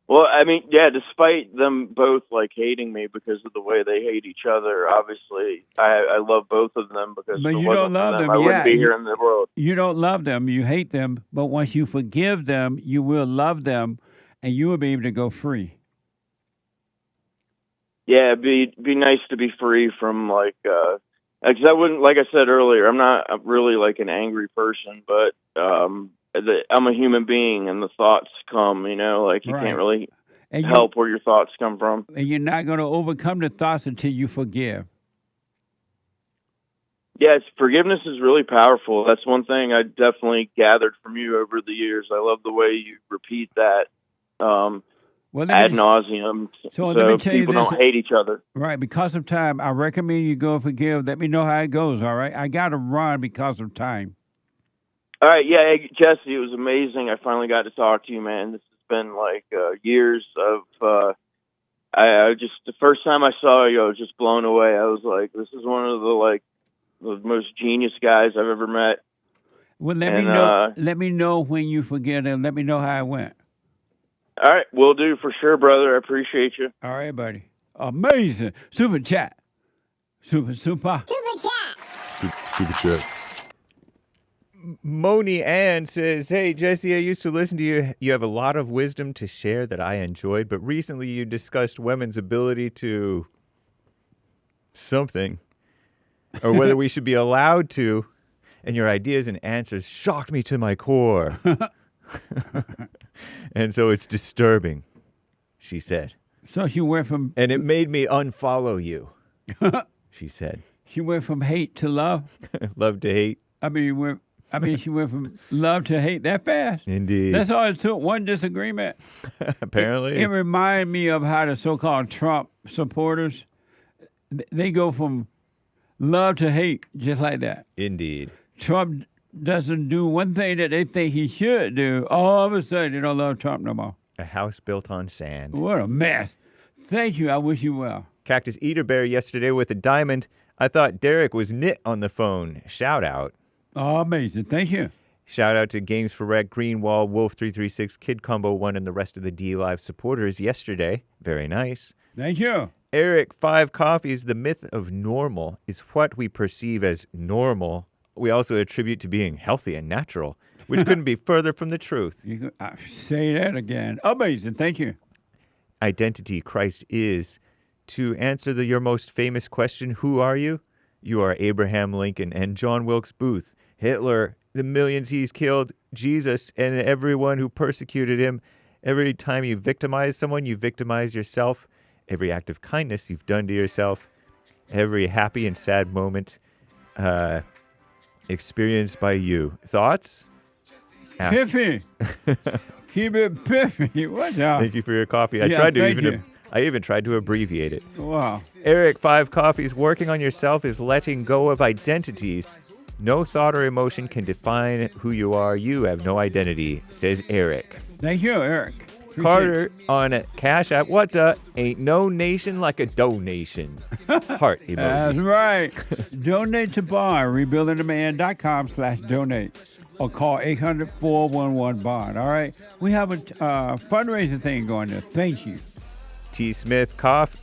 Well, I mean, yeah, despite them both, like, hating me because of the way they hate each other, obviously, I love both of them because but if it you wasn't don't love for them, them. I wouldn't be here in the world. You don't love them. You hate them. But once you forgive them, you will love them, and you will be able to go free. Yeah, it'd be nice to be free from, like, because I wouldn't, like I said earlier, I'm not really, like, an angry person, but I'm a human being, and the thoughts come, you know, like, you can't really help where your thoughts come from. And you're not going to overcome the thoughts until you forgive. Yes, forgiveness is really powerful. That's one thing I definitely gathered from you over the years. I love the way you repeat that ad nauseum, so let me tell you people this. don't hate each other. Right, because of time, I recommend you go forgive. Let me know how it goes, all right? I got to run because of time. All right, yeah, Jesse, it was amazing. I finally got to talk to you, man. This has been like years of. I just the first time I saw you, I was just blown away. I was like, this is one of the most genius guys I've ever met. Well, let me know. Let me know when you forget, and let me know how it went. All right, will do for sure, brother. I appreciate you. All right, buddy. Amazing. Super chat. Super chat. Super chats. Moni Ann says, hey, Jesse, I used to listen to you. You have a lot of wisdom to share that I enjoyed, but recently you discussed women's ability to something, or whether we should be allowed to, and your ideas and answers shocked me to my core. And so it's disturbing, she said. So she went from... And it made me unfollow you, she said. She went from hate to love? Love to hate. She went from love to hate that fast. Indeed. That's all it took, one disagreement. Apparently. It reminded me of how the so-called Trump supporters, they go from love to hate just like that. Indeed. Trump doesn't do one thing that they think he should do. All of a sudden, they don't love Trump no more. A house built on sand. What a mess. Thank you. I wish you well. Cactus Eater Bear yesterday with a diamond. I thought Derek was knit on the phone. Shout out. Oh, amazing. Thank you. Shout out to Games for Rec, Greenwall, Wolf336, Kid Combo 1, and the rest of the D Live supporters yesterday. Very nice. Thank you. Eric, 5 coffees. The myth of normal is what we perceive as normal. We also attribute to being healthy and natural, which couldn't be further from the truth. You can say that again. Amazing. Thank you. Identity Christ is. To answer your most famous question, who are you? You are Abraham Lincoln and John Wilkes Booth, Hitler, the millions he's killed, Jesus, and everyone who persecuted him. Every time you victimize someone, you victimize yourself. Every act of kindness you've done to yourself. Every happy and sad moment experienced by you. Thoughts? Piffy. Keep it piffy. What now? Thank you for your coffee. I even tried to abbreviate it. Wow. Eric, 5 coffees. Working on yourself is letting go of identities. No thought or emotion can define who you are. You have no identity, says Eric. Thank you, Eric. Appreciate Carter on Cash App. What the? Ain't no nation like a donation. Heart emoji. That's right. Donate to Bar. RebuildingTheMan.com/donate. or call 800-411-BOND. All right? We have a fundraising thing going there. Thank you. T. Smith,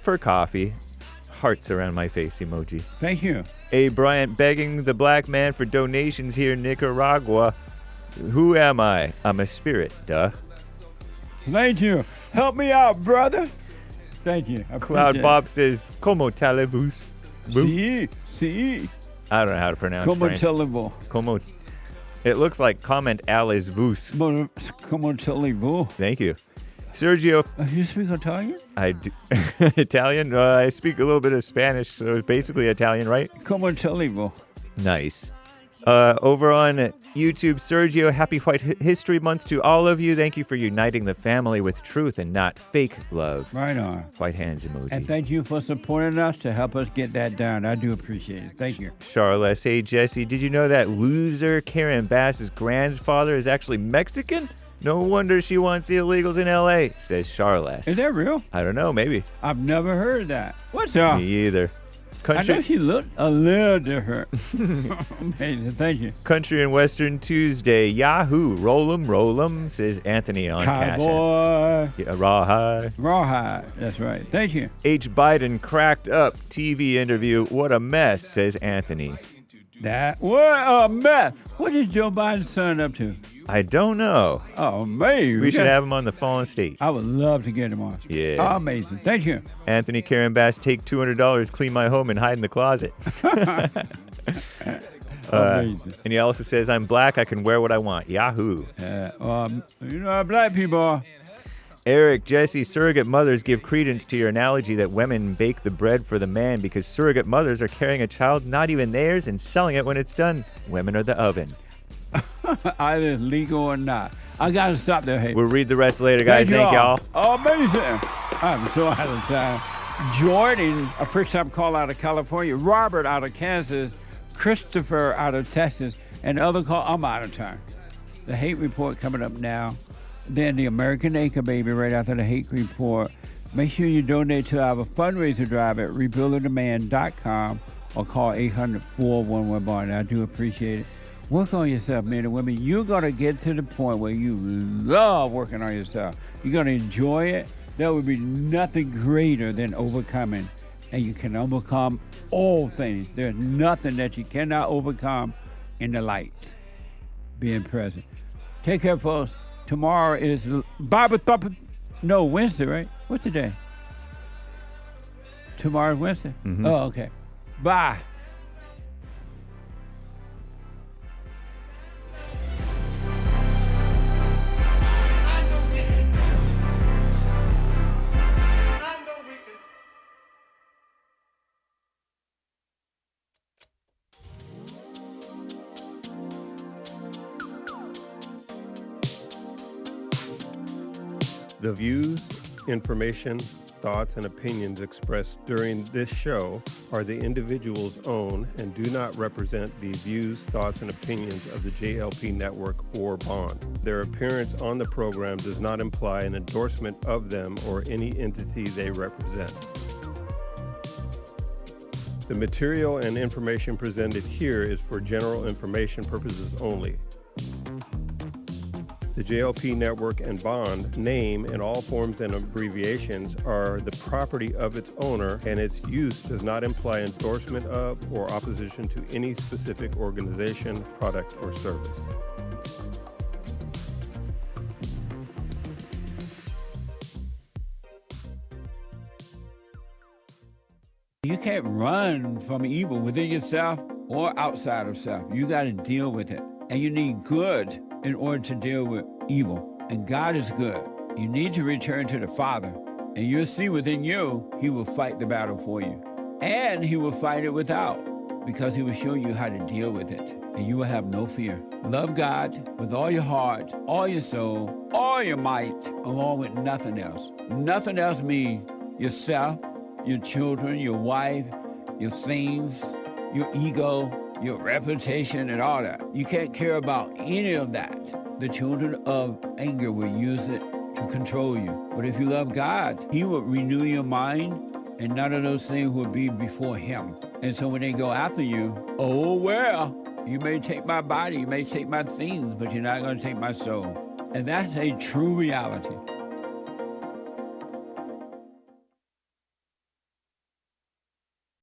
for coffee. Hearts around my face emoji. Thank you. A. Bryant begging the black man for donations here in Nicaragua. Who am I? I'm a spirit, duh. Thank you. Help me out, brother. Thank you. Cloud Bob says, Como talevus? Si. I don't know how to pronounce Como French. talevus. Como. It looks like comment allez, vous. Como talevus. Thank you. Sergio. You speak Italian? I do. Italian? I speak a little bit of Spanish, so it's basically Italian, right? Como talevus. Nice. Over on YouTube, Sergio, happy White History Month to all of you. Thank you for uniting the family with truth and not fake love. Right on. White hands emoji. And thank you for supporting us to help us get that done. I do appreciate it. Thank you. Charles, hey, Jesse, did you know that loser Karen Bass's grandfather is actually Mexican? No wonder she wants the illegals in L.A., says Charles. Is that real? I don't know, maybe. I've never heard that. What's up? Me either. Country. I know she looked a little different. Amazing. Thank you. Country and Western Tuesday. Yahoo. Roll 'em, says Anthony on Cash. Cowboy. Yeah, rawhide. Rawhide. That's right. Thank you. H. Biden cracked up TV interview. What a mess, says Anthony. What a mess. What is Joe Biden's son up to? I don't know. Oh, man. We should have him on the phone stage. I would love to get him on. Yeah. Oh, amazing. Thank you. Anthony Karen Bass, take $200, clean my home, and hide in the closet. Amazing. And he also says, I'm black, I can wear what I want. Yahoo. Black people. Eric, Jesse, surrogate mothers give credence to your analogy that women bake the bread for the man because surrogate mothers are carrying a child not even theirs and selling it when it's done. Women are the oven. Either legal or not. I got to stop there. Hey. We'll read the rest later, guys. Thank y'all. Amazing. I'm so out of time. Jordan, a first-time call out of California. Robert out of Kansas. Christopher out of Texas. And other call. I'm out of time. The hate report coming up now. Then the American Acre Baby right after the hate report. Make sure you donate to our fundraiser drive at rebuildingdemand.com or call 800-411-BOND. I do appreciate it. Work on yourself, men and women. You're going to get to the point where you love working on yourself. You're going to enjoy it. There will be nothing greater than overcoming. And you can overcome all things. There's nothing that you cannot overcome in the light. Being present. Take care, folks. Tomorrow is Bible thumping. No, Wednesday, right? What's the day? Tomorrow's Wednesday? Mm-hmm. Oh, okay. Bye. The views, information, thoughts, and opinions expressed during this show are the individual's own and do not represent the views, thoughts, and opinions of the JLP Network or Bond. Their appearance on the program does not imply an endorsement of them or any entity they represent. The material and information presented here is for general information purposes only. The JLP Network and Bond name and all forms and abbreviations are the property of its owner, and its use does not imply endorsement of or opposition to any specific organization, product, or service. You can't run from evil within yourself or outside of self. You got to deal with it. And you need good in order to deal with evil. And God is good. You need to return to the Father. And you'll see within you, he will fight the battle for you. And he will fight it without, because he will show you how to deal with it. And you will have no fear. Love God with all your heart, all your soul, all your might, along with nothing else. Nothing else means yourself, your children, your wife, your things, your ego, your reputation, and all that. You can't care about any of that. The children of anger will use it to control you. But if you love God, he will renew your mind, and none of those things will be before him. And so when they go after you, oh well, You may take my body, you may take my things, but you're not going to take my soul. And that's a true reality.